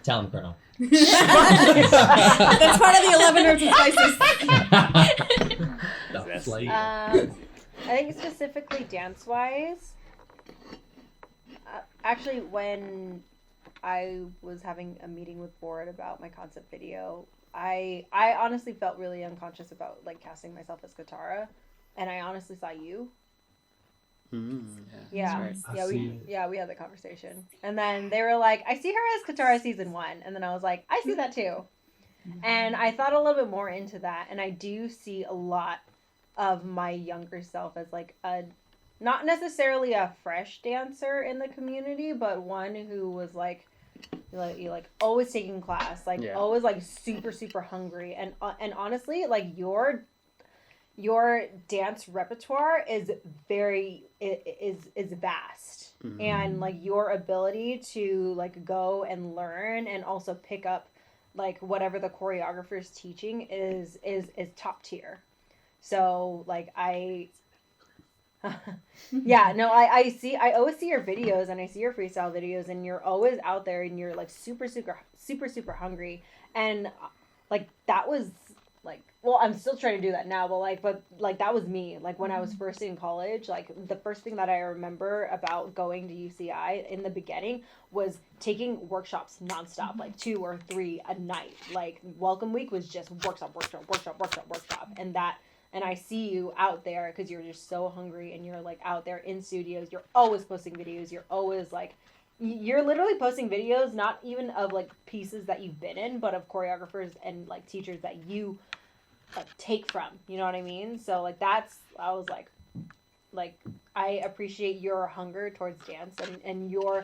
Talent kernel. That's part of the 11 herbs and spices. That's like I think specifically dance-wise, actually when I was having a meeting with Board about my concept video, I honestly felt really unconscious about like casting myself as Katara, and I honestly saw you. Yeah, we had the conversation, and then they were like, "I see her as Katara season 1," and then I was like, "I see that too," and I thought a little bit more into that, and I do see a lot of my younger self as like not necessarily a fresh dancer in the community, but one who was like always taking class, like always like super hungry, and honestly, like your dance repertoire is vast, and like your ability to like go and learn and also pick up like whatever the choreographer's teaching is top tier. So like I always see your videos, and I see your freestyle videos, and you're always out there, and you're like super hungry, and like that was like, well, I'm still trying to do that now, but that was me. Like when I was first in college, like the first thing that I remember about going to UCI in the beginning was taking workshops nonstop, like 2 or 3 a night. Like welcome week was just workshop, and I see you out there because you're just so hungry, and you're like out there in studios. You're always posting videos. You're always like, you're literally posting videos, not even of like pieces that you've been in, but of choreographers and like teachers that you like take from. You know what I mean? So like I was like I appreciate your hunger towards dance and your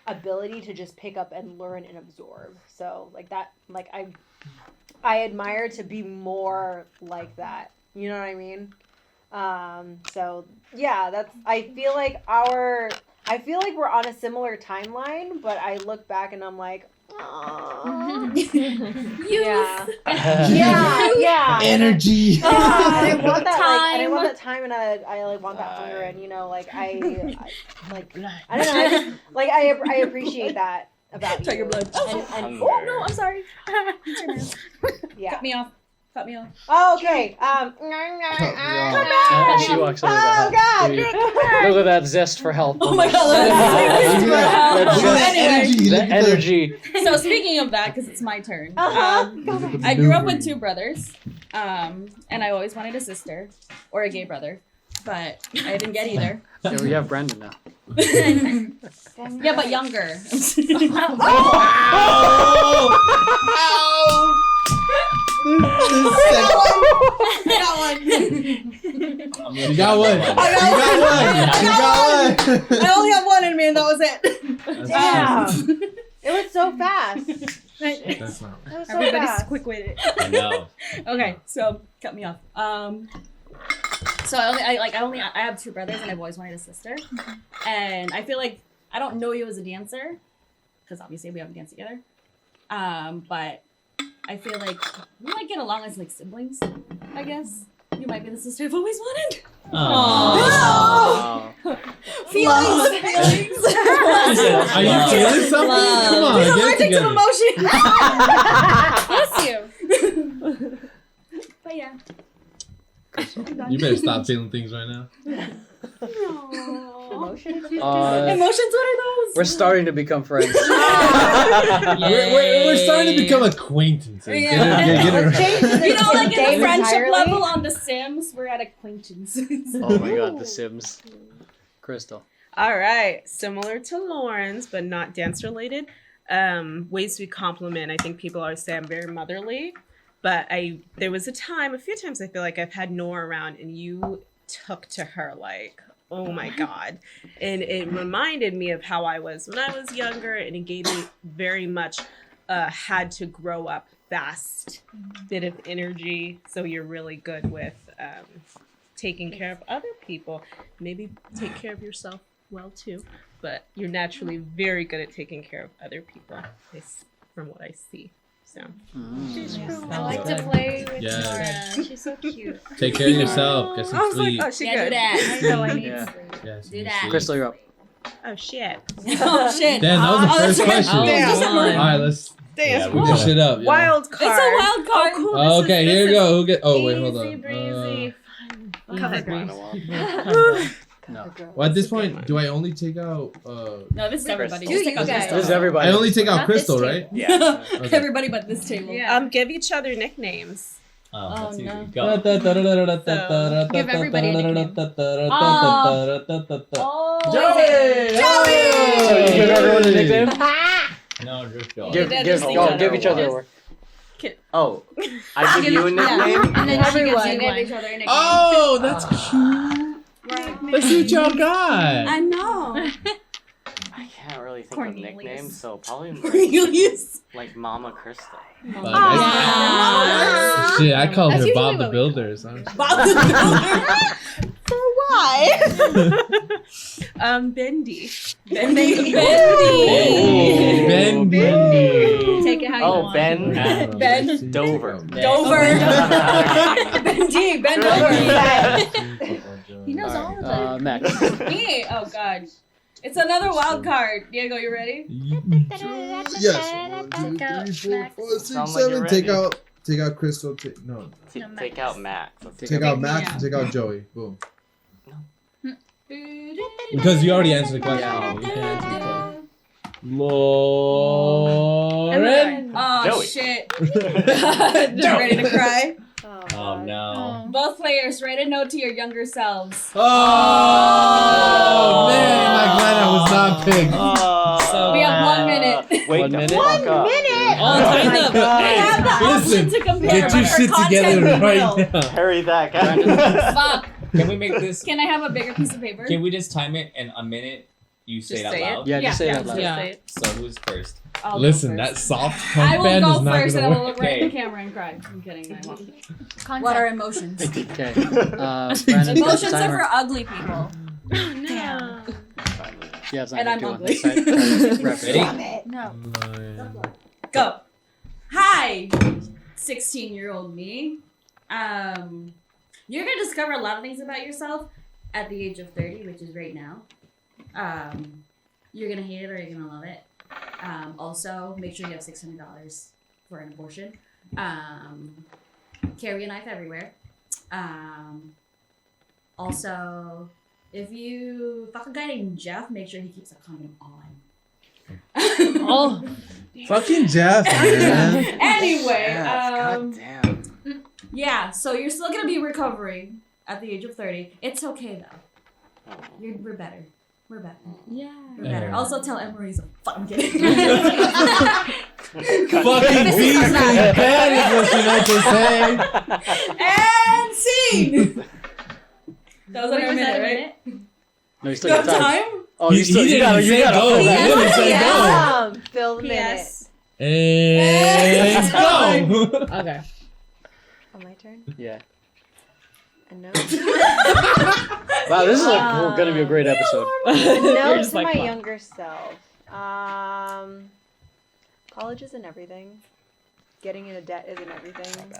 ability to just pick up and learn and absorb. So like that, like I admire to be more like that. You know what I mean? So yeah, I feel like we're on a similar timeline, but I look back and I'm like, aww. Yeah. Energy. And I want that time. And I want that time, and I like want that hunger, and like I don't know. I just like I appreciate that about Tiger you. blood. And Oh no, I'm sorry. yeah. Cut me off. Oh, okay. And she walks over. Oh God! Look at that zest for help. Oh my god. Energy. The energy. So speaking of that, because it's my turn. I grew up with 2 brothers, and I always wanted a sister or a gay brother, but I didn't get either. Yeah, we have Brandon now. Yeah, but younger. You got one. I only have one in me, and that was it. Damn. It was so fast. That's not. It was so Everybody's fast. quick-witted. I know. Okay, so cut me off. So I have two brothers, and I've always wanted a sister. And I feel like I don't know you as a dancer, because obviously we haven't danced together. But I feel like we might get along as like siblings. I guess you might be the sister I've always wanted. Oh. Feelings. Are you feeling something? Come on, He's get it allergic to together. emotion. Bless you. But yeah. You better stop feeling things right now. Emotions? Emotions, what are those? We're starting to become friends. We're starting to become acquaintances. Yeah. Get it Let's right. change this You know, like in the game friendship entirely. level on The Sims, we're at acquaintances. Oh my god, The Sims. Crystal. All right, similar to Lauren's, but not dance related. Ways we compliment. I think people always say I'm very motherly, but there was a few times I feel like I've had Nora around, and you took to her like, oh my god, and it reminded me of how I was when I was younger, and it gave me very much had to grow up fast bit of energy. So you're really good with taking care of other people. Maybe take care of yourself well too, but you're naturally very good at taking care of other people, from what I see. So I like to play with Yes. Nora. She's so cute. Take care of yourself. Get I some was like, sleep. oh, she Yeah, do good. that. I know I need Yeah. sleep. Yes, Do you that. sleep. Crystal, you're up. Oh shit. Oh shit. Damn, that was the first that's question. right. Damn. Just a All moment. right, let's Damn. put this shit up. Yeah. Wild It's card. a wild card. Oh, cool. Oh, okay, here we go. Who get? Oh wait, Easy hold on. breezy. Cover girl. No. Well, at this point, do I only take out? No, this is everybody. Do Just you take out guys? Crystal. This is everybody. I only take out Not this Crystal, table. right? Yeah. Okay. Everybody but this table. Yeah. Give each other nicknames. Oh, that's easy. no. Go. Give everybody a nickname. Oh. Joey! So you give everyone a nickname? No, just go. Give each other a word. Kid. Oh, I give you a nickname? And then she gives We you give each one. other a nickname. Oh, that's cute. Let's see what y'all got. I know. I can't really think Cornelius. of nicknames, so probably Cornelius. like Mama Crystal. Shit, I called That's her usually Bob what the we Builder or something. Bob the Why? Bendy. Bendy. Bendy. Take it how you Oh, want. Ben. Ben. Dover. Dover. Bendy. Bend over. He knows all of them. Max. Me. Oh god. It's another wild card. Diego, you ready? Yes. 1, 2, 3, 4, 5, 6, Sound like you're 7. ready. Take out Crystal. No. Take out Max. Take out Max. Yeah. Take out Joey. Boom. Because you already answered the question. Yeah. You can answer the question. Lauren. Oh Joey. shit. Ready to cry? Oh no. Both players, write a note to your younger selves. Oh man, I'm glad I was not picked. We have 1 minute. Wait 1 minute? 1 minute! Oh, time up. We have the option to compare. Get your but our shit content together we right will. now. Hurry that guy. Fuck. Can we make this? Can I have a bigger piece of paper? Can we just time it in a minute? You say it out say it? loud. Yeah, just say it out loud. Yeah. So who's first? I'll go Listen, first. that soft I punk will band go is not first and I gonna will work. look right in the Okay. camera and cry. I'm kidding. I won't. Content. What are emotions? Okay. Brandon, start the Emotions are timer. for ugly people. No. Yeah, it's not And I'm gonna do ugly. one. Try to wrap it up. No. Go. Hi, 16-year-old me. You're gonna discover a lot of things about yourself at the age of 30, which is right now. You're gonna hate it or you're gonna love it. Also, make sure you have $600 for an abortion. Carry a knife everywhere. Also, if you fuck a guy named Jeff, make sure he keeps a condom on. Oh, Fucking Jeff, man. Anyway, God damn. yeah, so you're still gonna be recovering at the age of 30. It's okay though. We're better. We're better. yeah. We're better. Yeah. Also tell Emery's a fucking kidding. Fucking beast in bed is what you meant to say. And scene! That was Wait, under a was that minute, a right? minute? No, you still You got have time. time? Oh, you still you gotta say gotta go. fill He that. didn't say go. Fill the minute. Yes. And go. Okay. Oh, my turn? Yeah. No. Wow, this is going to be a great episode. No just to like, my "Fuck." younger self. College isn't everything. Getting into debt isn't everything.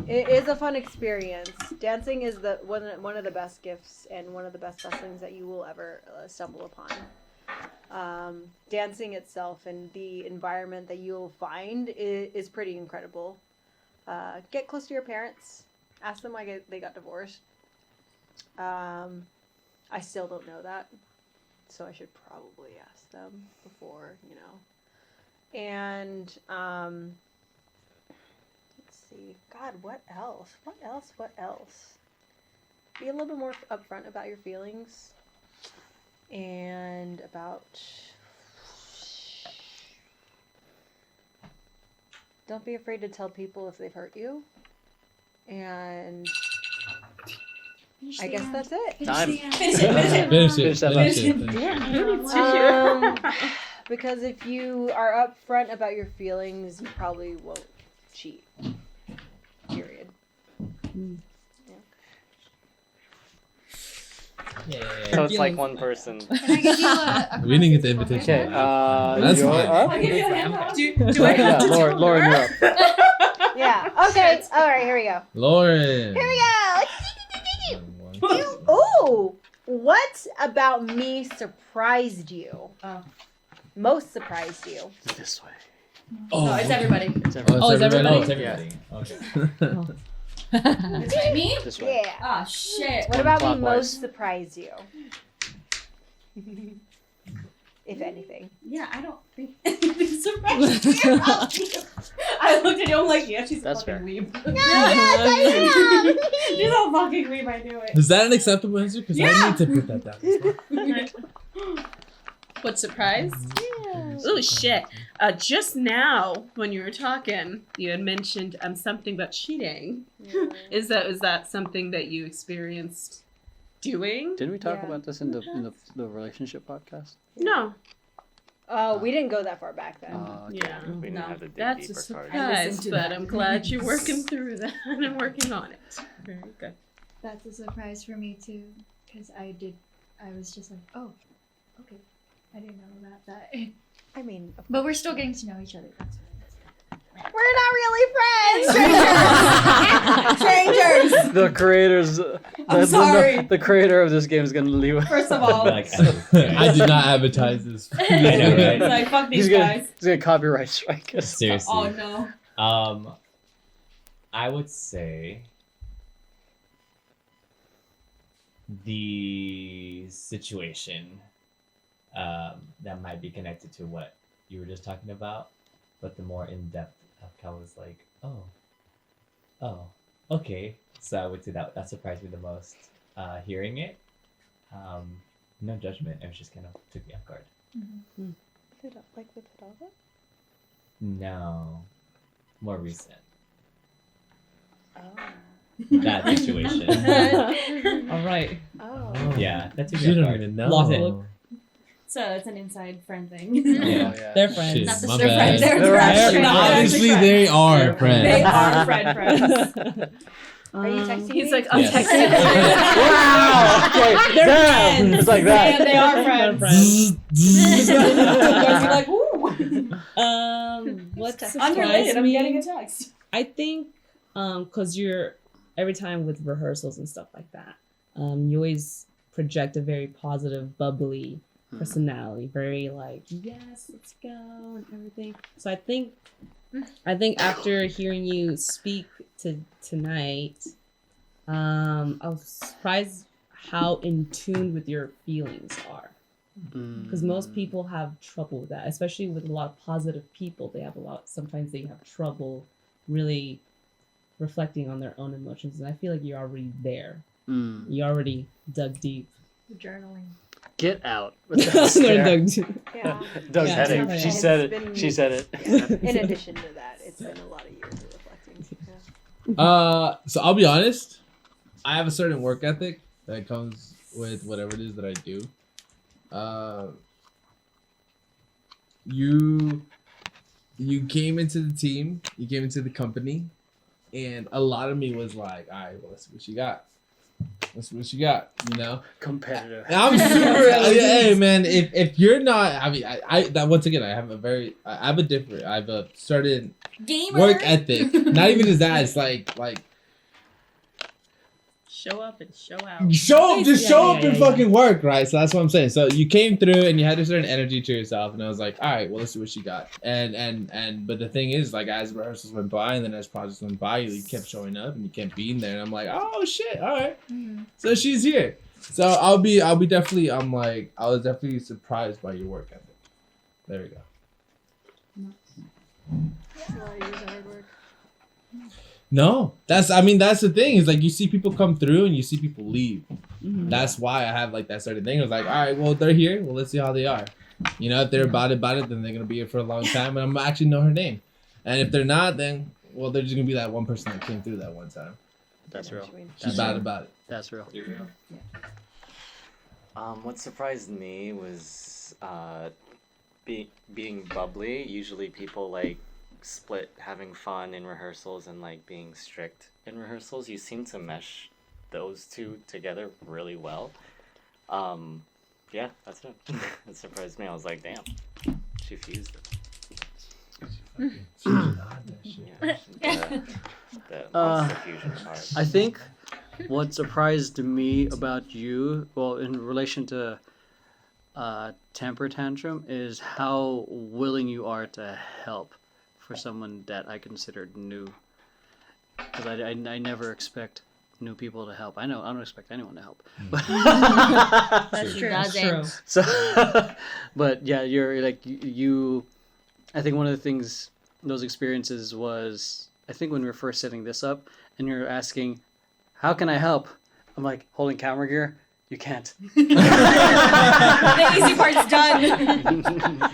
It is a fun experience. Dancing is one of the best gifts and one of the best blessings that you will ever stumble upon. Dancing itself and the environment that you'll find is pretty incredible. Get close to your parents. Ask them why they got divorced. I still don't know that, so I should probably ask them before, And let's see. God, what else? What else? Be a little bit more upfront about your feelings and about. Don't be afraid to tell people if they've hurt you. And I guess that's it. Time. Finish it. Because if you are upfront about your feelings, you probably won't cheat. Period. So it's like one person. We didn't get the invitation. Okay, That's you're fine. up. Do I have to tell her? Lauren, you're up. Yeah. Okay. All right. Here we go. Lauren. Here we go. Ooh. What about me surprised you? Most surprised you? This way. No, it's everybody. It's everybody. Oh, is everybody? Oh, it's everybody. Okay. It's like me? This way. Yeah. Ah, shit. What about me Clockwise. most surprised you? If anything. Yeah, I don't think anything surprised me. I looked at you, I'm like, yeah, she's That's a fucking fair. weeb. No, yes, I am. She's a fucking weeb, I knew it. Is that an acceptable answer? Because Yeah. I need to put that down as well. What surprise? Yeah. Oh shit! Just now when you were talking, you had mentioned something about cheating. Yeah. Is that something that you experienced doing? Didn't we talk Yeah. about this in the relationship podcast? No. Oh, we didn't go that far back then. Okay. Yeah. We didn't No, have the dig That's a deeper card. surprise, to but that. I'm glad you're working through that and working on it. Very good. That's a surprise for me too, because I was just like, oh, okay, I didn't know about that. I mean, But we're still getting to know each other. That's we're not really friends. Strangers! The creators. I'm sorry. The creator of this game is gonna leave. First of all, Like, I did not advertise this. I know, right? it's like, fuck these He's guys. gonna copyright strike us. Seriously. Oh no. I would say the situation that might be connected to what you were just talking about, but the more in depth of was like, oh, okay. So I would say that surprised me the most. Hearing it, no judgment. It was just kind of took me off guard. Like with Hidalgo? No, more recent. Oh. That situation. All right. Oh. Yeah, that took You me off don't guard. even know. Lost it. So it's an inside friend thing. Yeah. They're friends. Shit, Not the my they're bad. friends. They're They're actually They're- not. They're Obviously, actually they are friends. friends. They are friends. Are you texting He's me? like, I'm Yes. texting. Wow. Okay. They're Damn. friends. It's like And that. they are They're friends. friends. You're like, ooh. What Unrelated, surprised I'm getting a me? text. I think, cause you're every time with rehearsals and stuff like that, you always project a very positive, bubbly personality, very like, yes, let's go and everything. So I think after hearing you speak tonight, I was surprised how in tune with your feelings are. Because most people have trouble with that, especially with a lot of positive people. Sometimes they have trouble really reflecting on their own emotions. And I feel like you're already there. You already dug deep. journaling. Get out. They're dug deep. Yeah. Doug's Yeah, heading. it's She been- said it's it. been- She said it. Yeah. In addition to that, it's been a lot of years of reflecting. Yeah. So I'll be honest. I have a certain work ethic that comes with whatever it is that I do. You came into the team. You came into the company And a lot of me was like, all right, well, let's see what you got. Let's see what you got, you know? Competitive. And I'm super, hey, man, if you're not, I mean, I that once again, I've a certain Gamer. work ethic. Not even just that, it's like, Show up and show out. show up and fucking work, right? So that's what I'm saying. So you came through and you had a certain energy to yourself, and I was like, all right, well, let's see what you got. And but the thing is, like, as rehearsals went by and then as projects went by, you kept showing up and you kept being there, and I'm like, oh shit, all right. So she's here. So I was definitely surprised by your work ethic. There we go. No, that's the thing is like you see people come through and you see people leave. That's why I have like that certain thing. I was like, all right, well, they're here. Well, let's see how they are. You know, if they're about it, then they're gonna be here for a long time, and I'm actually know her name. And if they're not, then well, they're just gonna be that one person that came through that one time. That's real. She's bad about it. That's real. What surprised me was being bubbly. Usually people like split having fun in rehearsals and like being strict in rehearsals. You seem to mesh those two together really well. Yeah, that's it. It surprised me. I was like, damn, she fused it. The monster fusion part. I think what surprised me about you, well, in relation to temper tantrum, is how willing you are to help for someone that I considered new. Because I never expect new people to help. I don't expect anyone to help. That's true. That's true. So, but yeah, you're like you. I think one of the things, those experiences was, I think when we were first setting this up, and you're asking, "How can I help?" I'm like, holding camera gear. You can't. The easy part's done.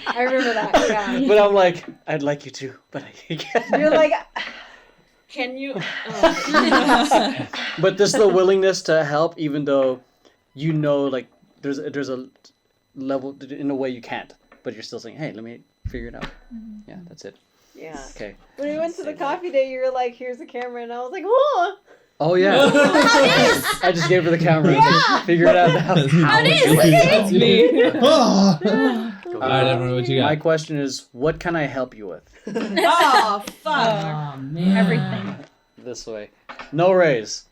I remember that. Yeah. But I'm like, I'd like you to, but I can't. You're like, Can you? But there's the willingness to help, even though you know, like, there's a level, in a way you can't, but you're still saying, hey, let me figure it out. Yeah, that's it. yeah. Okay. When we went to the coffee day, you were like, "Here's the camera," and I was like, "Oh." Oh, yeah. I just gave her the camera. Yeah. Figure it out now. How it is. That's me. All right, everyone, what you My got? question is, what can I help you with? Oh, fuck. Oh man. Everything. This way. No raise.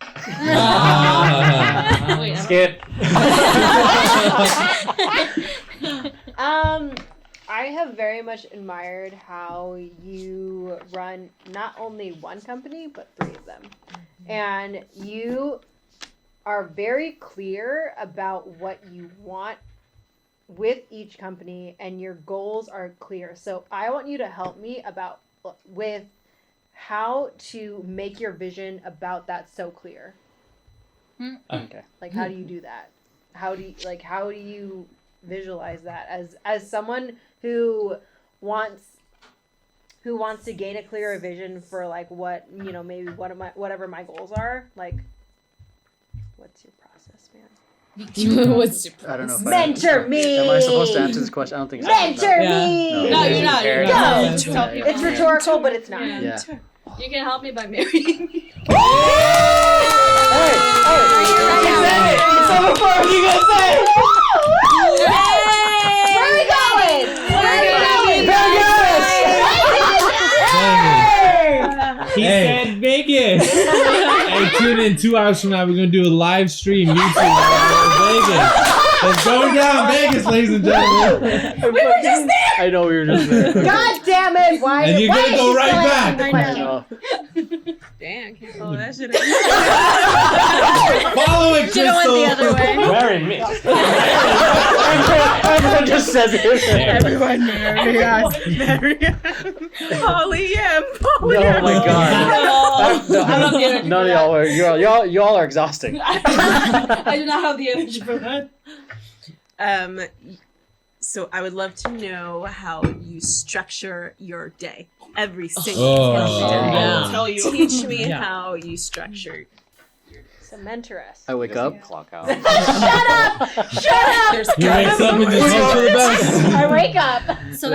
Wait, Skip. I have very much admired how you run not only one company, but 3 of them. And you are very clear about what you want with each company, and your goals are clear. So I want you to help me with how to make your vision about that so clear. Okay. Like, how do you do that? How do you visualize that as someone who wants to gain a clearer vision for like what, you know, maybe whatever my goals are, like, what's your process, man? What's your I don't know if Mentor me! Am I supposed to answer this question? I don't think so. Mentor No. me! No, you're not. You're No. not. No. It's rhetorical, but it's not. Yeah. You can help me by marrying me. Hey! So before you guys say, where are we going? He said Vegas. Hey, tune in 2 hours from now. We're gonna do a live stream YouTube Vegas. It's going down Vegas, ladies and gentlemen. We were just there. I know we were just there. Okay. God damn it! Why? And you're why gonna is go he right still back. asking the I question? know. Damn, can't follow that shit. Follow it, Should've went the Crystal. other way. Marry me. Everyone just says it. Everyone marry us. Marry us. Polyam. Oh my god. I don't have the energy None of for y'all are. Y'all are exhausting. I do not have the energy for that. So I would love to know how you structure your day every single day. yeah. Teach me Yeah. how you structure Cementerous. I wake up. Clock out. Shut up! Shut up! He wakes up and just hopes for the best. I wake up. So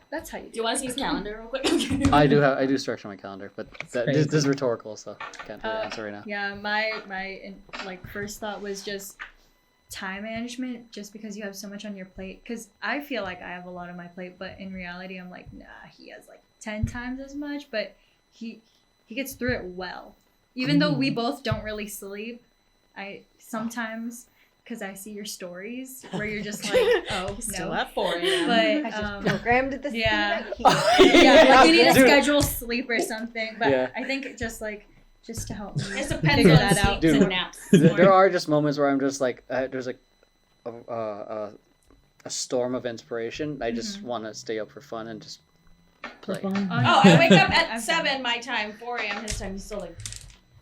that's how you do. You want to see his calendar real quick? I do structure my calendar, but crazy. this is rhetorical, so I can't really answer right now. Yeah, my like first thought was just time management, just because you have so much on your plate. Because I feel like I have a lot on my plate, but in reality, I'm like, nah, he has like 10 times as much, but he gets through it well. Even though we both don't really sleep, I sometimes, because I see your stories where you're just like, oh, Still no. at 4 a.m. But I just programmed it this yeah. right Yeah, like you need to Dude. schedule sleep or something. But Yeah. I think just to help me It depends figure on that sleep out. Dude. and naps. There are just moments where I'm just like, there's like a storm of inspiration. I just want to stay up for fun and just For play. fun. Oh, I wake up at 7 my time, 4 a.m. his time. He's still like,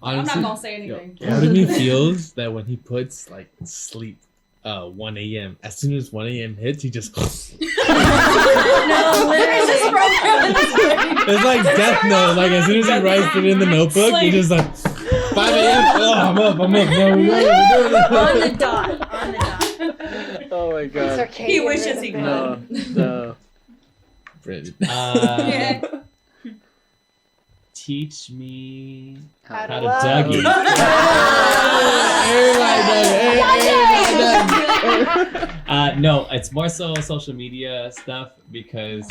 Honestly, I'm not gonna say anything. Part of me feels that when he puts like sleep 1 a.m. as soon as 1 a.m. hits, he just No, literally. it's like Death Note. Like as soon as he writes it in the notebook, he just like 5 a.m. Oh, I'm up. No, we're doing it. On the dot. Oh my god. He wishes he could. No. Brilliant. Yeah. Teach me How to how to love. Dougie. No, it's more so social media stuff because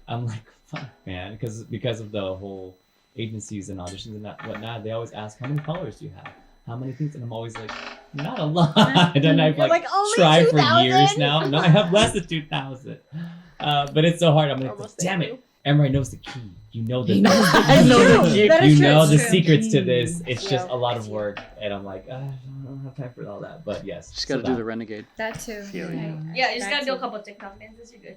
I'm like, fuck, man, because of the whole agencies and auditions and whatnot. They always ask, how many followers do you have? How many things? And I'm always like, not a lot. And I've You're like like, only tried for 2,000? years now. No, I have less than 2,000. But it's so hard. I'm like, Almost damn there. it. Emery knows the key. You know the I know the key. That is you true. know the It's true. secrets to this. It's Yeah. just a lot of work, and I'm like, I don't have time for all that. But yes, Just gotta do the renegade. That too. Yeah, you just gotta do a That couple TikTok dances. You're good.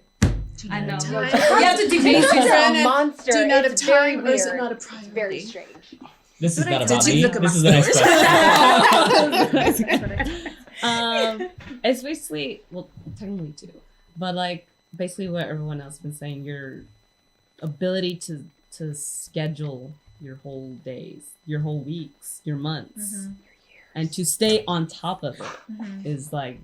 Do I not know. have You time. have to do He's basic a stuff. monster. Do you not have It's very time, or is it weird. not a It's very priority? strange. This is Did not you about me. look at This my is the next question. It's basically, well, technically two, but like basically what everyone else has been saying, your ability to schedule your whole days, your whole weeks, your months, and to stay on top of it is like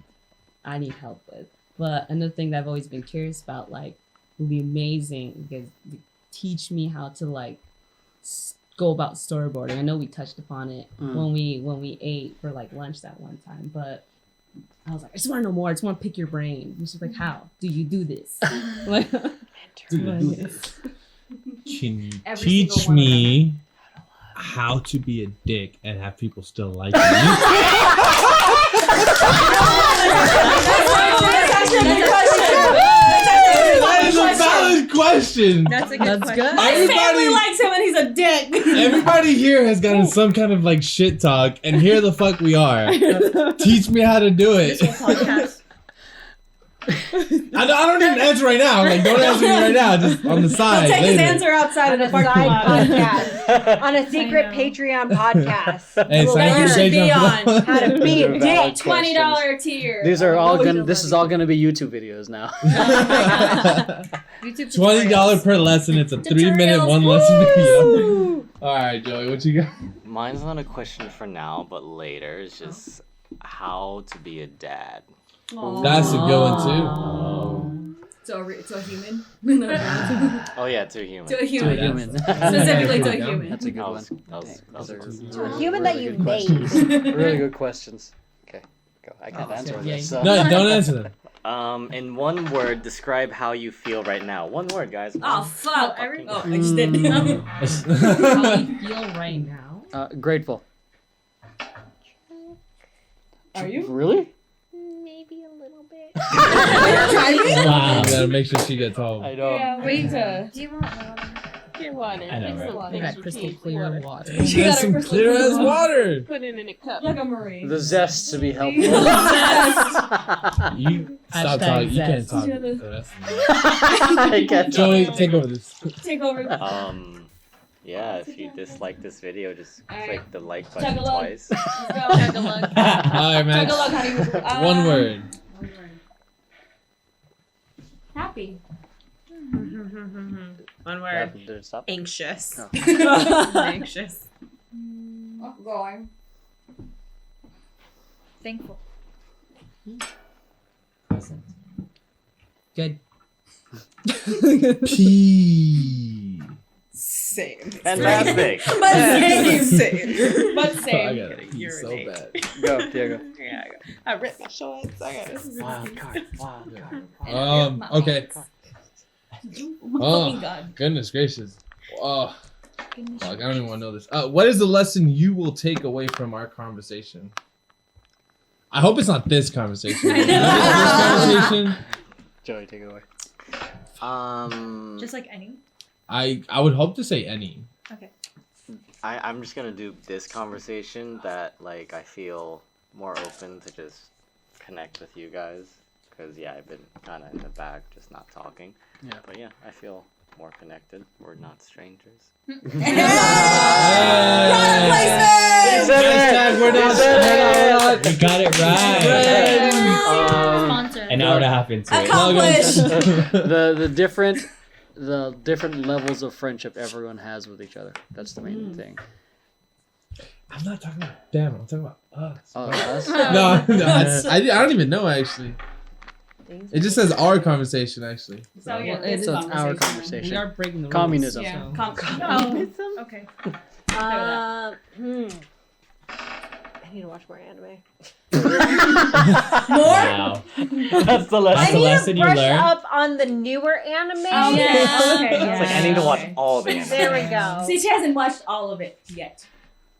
I need help with. But another thing that I've always been curious about, like, would be amazing because you teach me how to like go about storyboarding. I know we touched upon it when we ate for like lunch that one time, but I was like, I just want to know more. I just want to pick your brain. And she's like, how do you do this? Like, Do you do this? Can you Every teach single one of me how to be a dick and have people still like me? That is a valid question. That's a good question. My family Everybody, likes him and he's a dick. everybody here has gotten some kind of like shit talk, and here the fuck we are. Teach me how to do it. I don't need an answer right now. Like, don't answer me right now. Just on the side. He'll take his later. answer outside of the parking Side lot. podcast. On a secret I know. Patreon podcast. Hey, We'll sign up you for should be Patreon. on. how to be a dick. $20 tier. These are all No, gonna. This is all gonna be YouTube videos now. YouTube $20 per lesson. It's a 3-minute Tutorials. one lesson video. All right, Joey, what you got? Mine's not a question for now, but later. It's just how to be a dad. That's a good one too. To a human. Oh yeah, to a human. To a To a human. human. Specifically to a Yeah. human. That's a good That one. was, that was a good To a human that you good made. questions. Really good questions. Okay, go. I can't answer yeah, this. yeah. No, don't answer them. In one word, describe how you feel right now. One word, guys. Oh, fuck. Fucking- Oh, I just did. how you feel right now? Grateful. Are you? Really? Maybe a little bit. Wow, gotta make sure she gets home. I know. Yeah, wait to. Do you want water? Your water. I know, Thanks right? a lot. I Thanks got for crystal tea. clear water. She You has got some a crystal clear as clear water. Put it in a cup. Like a Marie. The zest to be helpful. You stop Hashtag talking. You can't zest. talk. Yeah, the- the rest. I can't. Joey, take over this. Take over. Yeah, if you dislike this video, just Alright. click the like Chug button a lug. twice. Let's go. Chug a lug. All right, man. Chug a lug, honey. One word. Happy. One word. Did it stop? Anxious. Oh. Anxious. Going. Thankful. Present. Good. P. Same. Fantastic. But same. Same. But I same. got it. He's so Urinate. bad. Go, Diego. Yeah, I ripped my shorts. I got it. Wild card. Wild card. Okay. Oh my god. Goodness gracious. Oh, fuck, I don't even want to know this. What is the lesson you will take away from our conversation? I hope it's not this conversation. I know. This conversation. Joey, take it away. Just like any. I would hope to say any. Okay. I'm just gonna do this conversation that like I feel more open to just connect with you guys because yeah I've been kind of in the back just not talking. Yeah. But yeah I feel more connected. We're not strangers. Hashtag we're not strangers. You got it right. Sponsor. An hour and a half into it. Accomplished. the different levels of friendship everyone has with each other. That's the main thing. I'm not talking about them. I'm talking about us. Oh, us? No, I don't even know actually. It just says our conversation actually. So yeah, Well, it is So it's our We conversation. are breaking the rules. Communism. Yeah. So. Oh, okay. I need to watch more anime. Wow. That's the I lesson. the need lesson to you brush learned? up on the newer anime. Oh, yeah. Okay. It's like I need to watch Okay. all the anime. There we go. See, she hasn't watched all of it yet.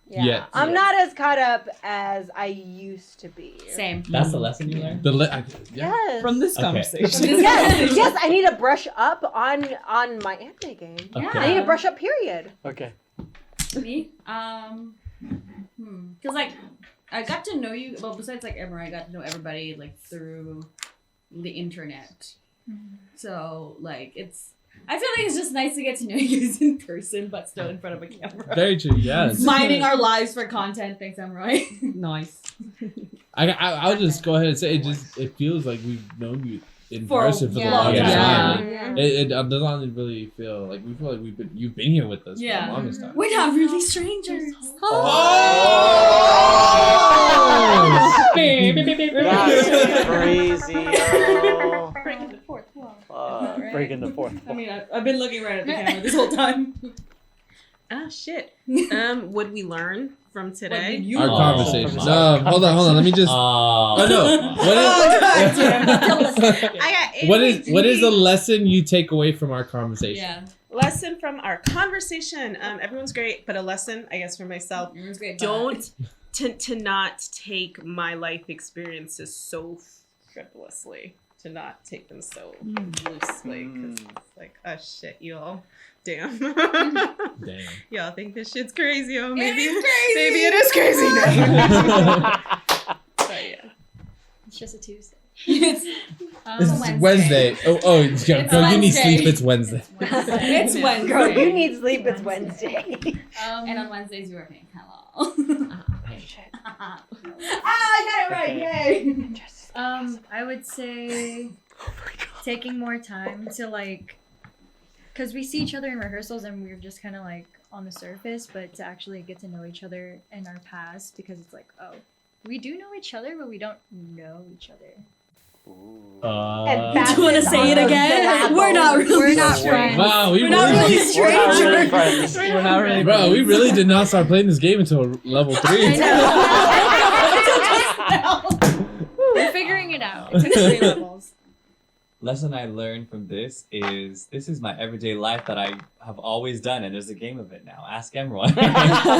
Yeah. Yet. I'm not as caught up as I used to be. Same. That's the lesson you learned? Yeah. Yes. From this Okay. conversation. yes, yes, I need to brush up on my anime game. Okay. I need to brush up. Period. Okay. Me? Because like I got to know you. Well, besides like Emma, I got to know everybody like through the internet. So like I feel like it's just nice to get to know you guys in person, but still in front of a camera. Very true. Yes. Minding our lives for content. Thanks, Emroy. Nice. I'll just go ahead and say it feels like we've known you in For- person for the yeah. longest Yeah. time. Yeah. It doesn't really feel like we feel like you've been here with us for Yeah. the longest time. We're not really strangers. That's crazy, yo. Breaking the fourth wall. Breaking the fourth. I mean, I've been looking right at the camera this whole time. Ah, shit. Would we learn from What today? did you Our Oh. conversation. No, hold on. Let me just. Oh. no. I got What is the lesson you take away from our conversation? Yeah. lesson from our conversation? Everyone's great, but a lesson, I guess, for myself. Everyone's great. Don't to not take my life experiences so frivolously. To not take them so loosely, because it's like, oh shit, y'all, damn, Damn. y'all think this shit's crazy. Oh, maybe Maybe it is crazy now. But yeah, It's just a Tuesday. It's It's Wednesday. Oh, yeah, girl, you need Wednesday. sleep. It's Wednesday. It's Wednesday. Girl, you need sleep. It's Wednesday. And on Wednesdays you are paying. Hello. Shit. I got it right. Yay. I would say taking more time to like, because we see each other in rehearsals and we're just kind of like on the surface, but to actually get to know each other in our past, because it's like, oh, we do know each other, but we don't know each other. And Do you want to say it again? We're not really friends. Wow, We're not really strangers. We're not really Bro, we really did not start playing this game until level 3. We're figuring it out. It took 3 levels. Lesson I learned from this is my everyday life that I have always done, and there's a game of it now. Ask everyone.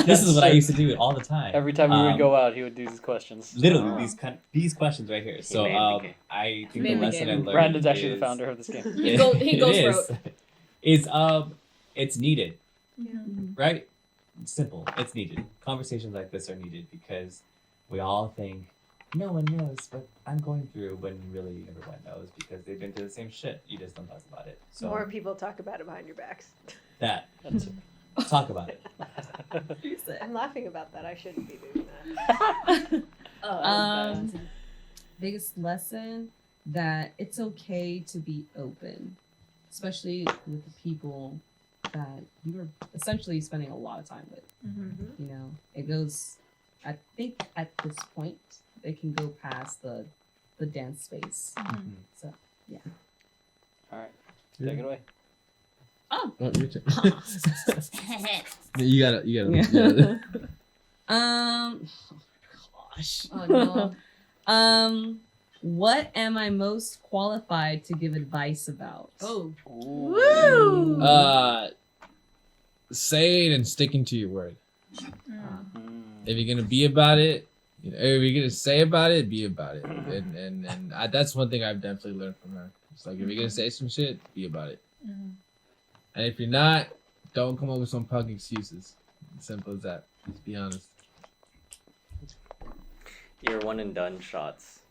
This is what I used to do all the time. Every time we would go out, he would do these questions. Literally, these questions right here. So I think the lesson I learned. Brandon's actually is, the founder of this game. He goes wrote. It's needed. Right? It's simple. It's needed. Conversations like this are needed because we all think no one knows what I'm going through when really everyone knows because they've been through the same shit. You just don't talk about it. So More people talk about it behind your backs. that's talk about it. I'm laughing about that. I shouldn't be doing that. Biggest lesson that it's okay to be open, especially with the people that you are essentially spending a lot of time with. You know, it goes I think at this point they can go past the dance space. So yeah. All right, take it away. Oh, your turn. You gotta. Gosh. Oh no. What am I most qualified to give advice about? Oh. Woo! Say it and sticking to your word. If you're gonna be about it, if you're gonna say about it, be about it. And that's one thing I've definitely learned from her. It's like if you're gonna say some shit, be about it. And if you're not, don't come up with some punk excuses. Simple as that. Just be honest. Your one and done shots.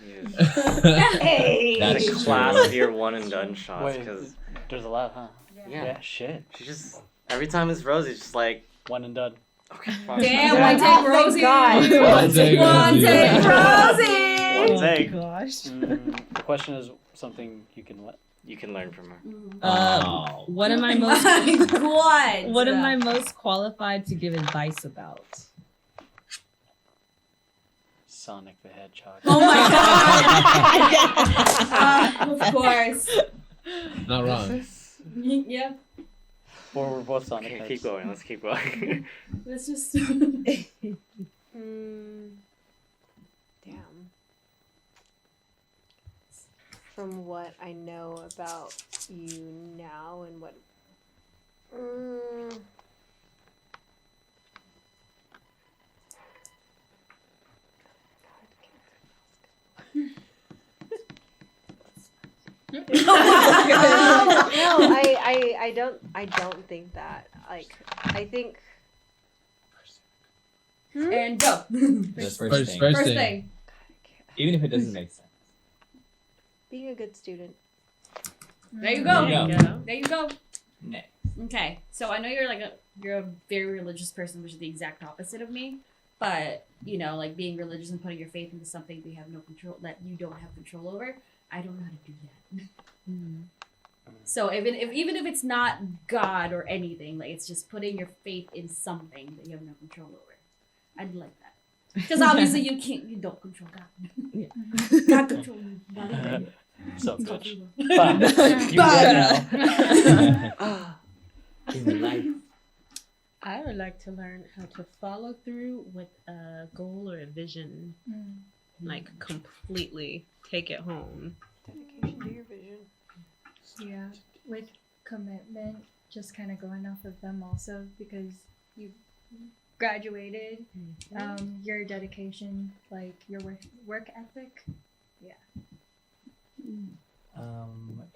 Hey! That's the class of your one and done shots. Wait, Because there's a lot, huh? Yeah. Shit. she just every time it's Rosie, it's just like One and done. okay. Damn, one take Rosie. God. One take Rosie. One take. Gosh. The question is something you can let. You can learn from her. What am I most God. What am I most qualified to give advice about? Sonic the Hedgehog. Oh my God. Of course. Not wrong. Yeah. Or we're both Sonic Okay, heads. keep going. Let's keep going. Let's just. Damn. From what I know about you now and what. No, I don't think that. Like, I think. And go. The first thing. First thing. Even if it doesn't make sense. Being a good student. There you go. There you go. There you go. Next. Okay, so I know you're a very religious person, which is the exact opposite of me. But you know, like being religious and putting your faith into something that you have no control, that you don't have control over. I don't know how to do that. So even if it's not God or anything, like it's just putting your faith in something that you have no control over. I'd like that because obviously you don't control God. Yeah. God control you. not even. So Not bitch. even. Fine. You good now. In life. I would like to learn how to follow through with a goal or a vision. Like completely take it home. Dedication to your vision. Yeah, with commitment, just kind of going off of them also because you graduated, your dedication, like your work ethic. Yeah.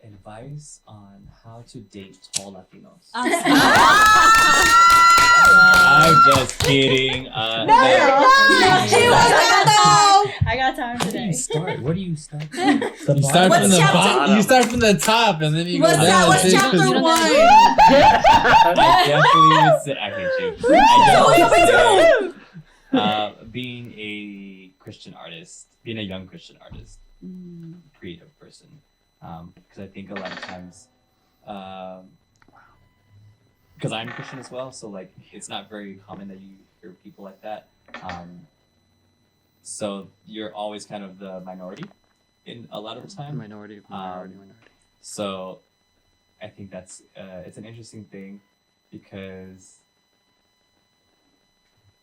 Advice on how to date tall Latinos. Awesome. I'm just kidding. I got time today. Where do you start? You start What's from the chapter bottom. You start from the top, and then you What's go that? down. What's chapter You don't 1? I definitely would say, I hate you. I definitely say, being a Christian artist, being a young Christian artist, creative person, because I think a lot of times, because I'm Christian as well, so like it's not very common that you hear people like that. So you're always kind of the minority in a lot of the time. Minority. So I think that's it's an interesting thing because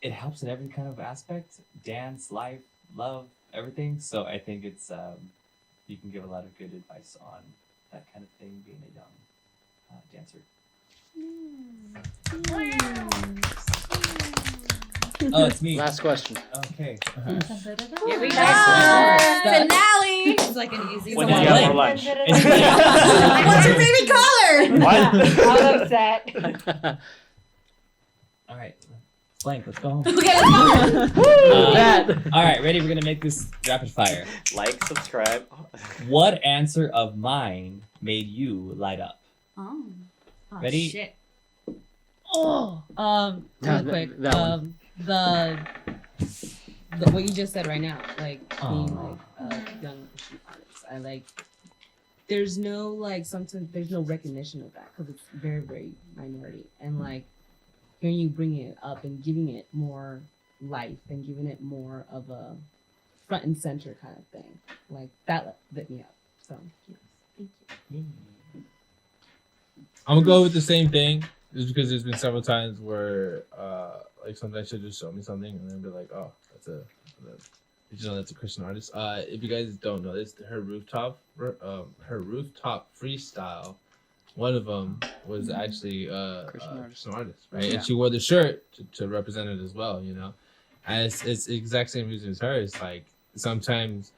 it helps in every kind of aspect: dance, life, love, everything. So I think it's you can give a lot of good advice on that kind of thing, being a young dancer. Oh, it's me. Last question. Okay. Here we go. Nice. Finale. It's like an easy When one. did you have more lunch? What's your favorite color? What? I'm upset. All right. Blank. Let's go home. Okay, let's go. All right, ready? We're gonna make this rapid fire. Like, subscribe. What answer of mine made you light up? Oh. Ready? Shit. Real quick. that one. The what you just said right now, like being like a young Christian artist. I like. There's no like sometimes there's no recognition of that because it's very very minority and like hearing you bringing it up and giving it more life and giving it more of a front and center kind of thing. Like that lit me up. So yes, thank you. I'm gonna go with the same thing, just because there's been several times where like sometimes she'll just show me something and then be like, oh, did you know that's a Christian artist? If you guys don't know this, her rooftop freestyle, one of them was actually Christian artist, right? Yeah. And she wore the shirt to represent it as well, you know. And it's the exact same reason as her. It's like sometimes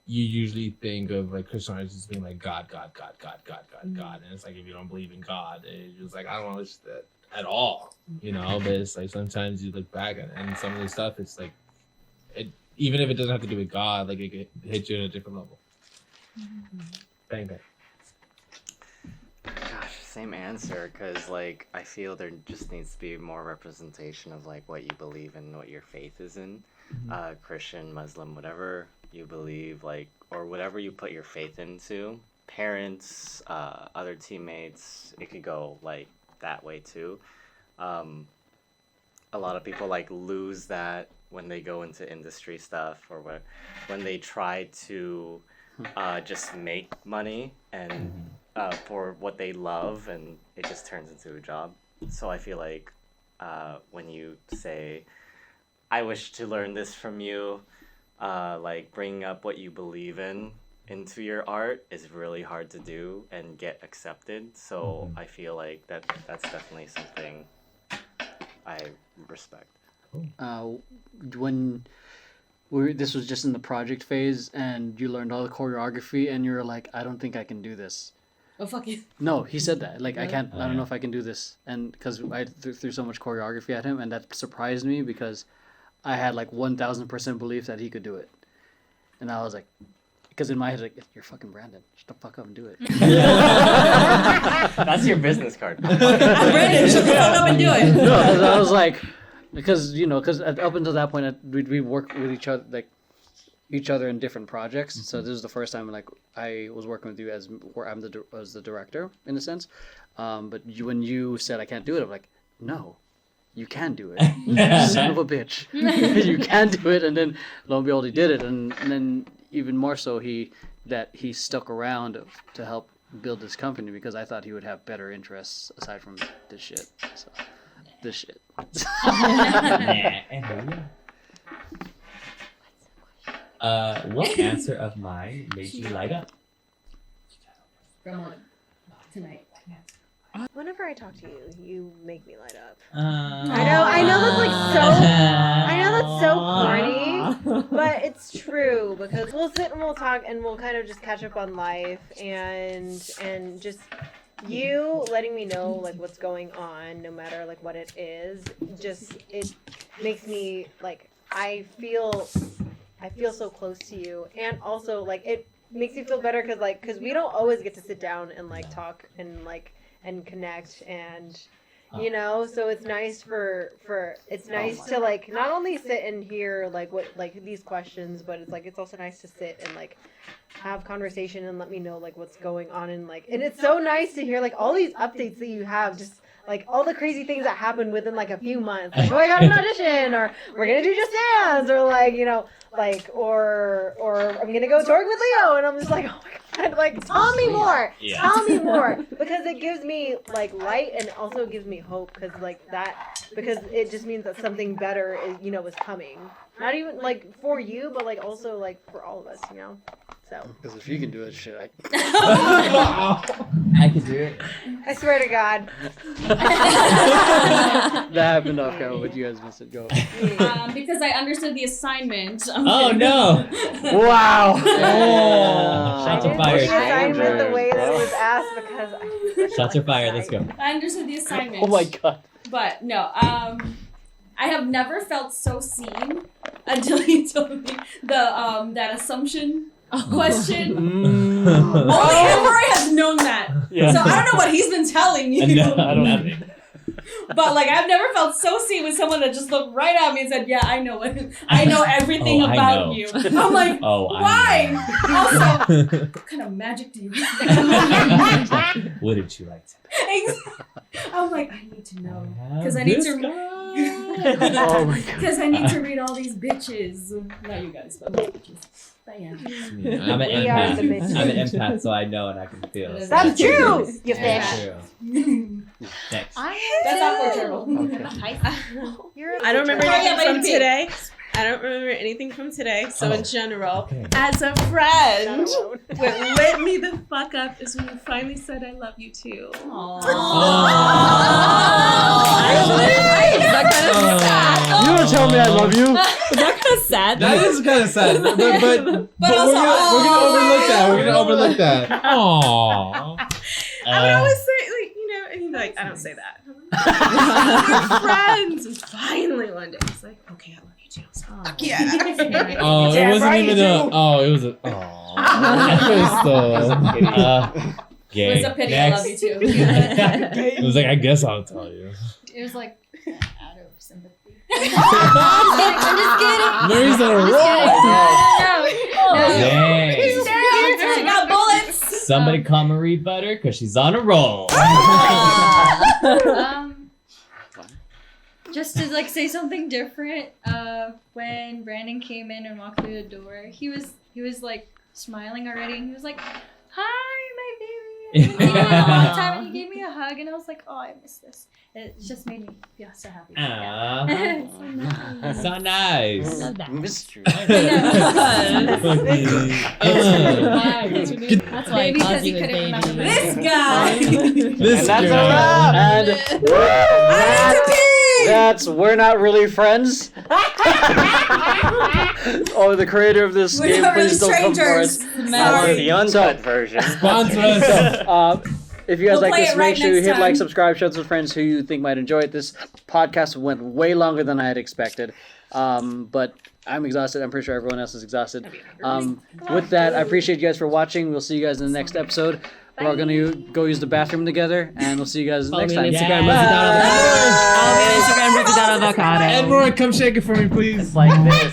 you usually think of like Christian artists as being like God, and it's like if you don't believe in God, it's just like I don't want to listen to that at all, you know. But it's like sometimes you look back at it, and some of the stuff, it's like it. Even if it doesn't have to do with God, like it could hit you at a different level. Bang bang. Gosh, same answer, because like I feel there just needs to be more representation of like what you believe in, what your faith is in. Christian, Muslim, whatever you believe, like, or whatever you put your faith into. Parents, other teammates, it could go like that way too. A lot of people like lose that when they go into industry stuff, or when they try to just make money and for what they love, and it just turns into a job. So I feel like when you say, I wish to learn this from you, like bringing up what you believe in into your art is really hard to do and get accepted. So I feel like that's definitely something I respect. When this was just in the project phase and you learned all the choreography and you were like, I don't think I can do this. Oh, fuck you. No, he said that. Like, Really? I don't know if I can do this. And because I threw so much choreography at him, and that surprised me because I had like 1000% belief that he could do it. And I was like, because in my head, like, you're fucking Brandon. Shut the fuck up and do it. That's your business card. I'm Brandon. Shut the fuck up and do it. No, because I was like, because up until that point, we worked with each other in different projects. So this is the first time like I was working with you as the director in a sense. But when you said I can't do it, I'm like, no, you can do it. Son of a bitch, you can do it. And then lo and behold, he did it. And then even more so, he stuck around to help build this company because I thought he would have better interests aside from this shit. So. This shit. What answer of mine made you light up? From tonight. Whenever I talk to you, you make me light up. I know that's so corny, but it's true because we'll sit and we'll talk and we'll kind of just catch up on life and just you letting me know like what's going on, no matter like what it is, just it makes me like I feel so close to you, and also like it makes me feel better because we don't always get to sit down and like talk and like and connect and you know, so it's nice for it's nice to like not only sit and hear like what like these questions, but it's also nice to sit and like have conversation and let me know like what's going on, and like, and it's so nice to hear like all these updates that you have, just like all the crazy things that happen within like a few months, like, oh, I got an audition, or we're gonna do Just Dance, or like, you know, like or I'm gonna go touring with Leo, and I'm just like, oh my god, like tell me more, tell me more, because it gives me like light and also gives me hope, because it just means that something better is, you know, is coming, not even like for you, but like also like for all of us, you know. So because if you can do it, shit, I can do it. I swear to God. That happened off camera, but you guys must have go. Because I understood the assignment. Oh no! Wow! Shots are fired. The assignment the way that it was asked because Shots are fired. Let's go. I understood the assignment. Oh my god! But no, I have never felt so seen until you told me the that assumption question. Only Emory has known that. Yeah. So I don't know what he's been telling you. No, I don't have it. But like I've never felt so seen with someone that just looked right at me and said, "Yeah, I know everything about you." I'm like, why? Also, what kind of magic do you have? What did you like to? I'm like, I need to know because I This need to. Oh my God. Because I need to read all these bitches. Not you guys, but these bitches. But yeah. I'm an We are the empath. bitches. I'm an empath, so I know and I can feel. So That's true. You That's fish. true. Next. That's awkward turtle. You're I don't remember Oh, yeah, anything from baby. today. I don't remember anything from today. So Oh, in general, okay. as a friend, what lit me the fuck up is when you finally said I love you too. Is that kind of sad? You don't tell me I love you. Is that kind of sad? That is kind of sad, but also, we're gonna overlook that. We're gonna overlook that. Aww. I would always say, like, you know, and he'd be like, I don't say that. We're friends. And finally one day, he's like, okay, I love you too. So, fuck yeah. Oh, it wasn't even a. Oh, it was a. Oh. Gay. It was a pity. I love you too. It was like, I guess I'll tell you. It was like out of sympathy. I'm just kidding. Mary's on a roll. Dang. She got bullets. Somebody call Marie Butter because she's on a roll. Just to like say something different, when Brandon came in and walked through the door, he was like smiling already, and he was like, "Hi, my baby." I haven't seen you in a long time, and he gave me a hug, and I was like, "Oh, I miss this." It just made me feel so happy. Aww. Yeah. So nice. Love that. Mystery. That's why Maybe I called because he you a couldn't baby. remember This guy. This And that's a girl. wrap. And that's We're Not Really Friends. Oh, the creator of this We're game, not really please don't come for us. strangers. Sorry. The uncut version. Sponsor us. If you guys We'll like play this, it right make sure you next hit like, time. subscribe, share with some friends who you think might enjoy it. This podcast went way longer than I had expected. But I'm exhausted. I'm pretty sure everyone else is exhausted. With that, I appreciate you guys for watching. We'll see you guys in the next episode. We're all going to go use the bathroom together, and we'll see you guys Follow next me on time. Instagram, Bye. Follow me on Instagram, And Roy, come shake it for me, please. Like this.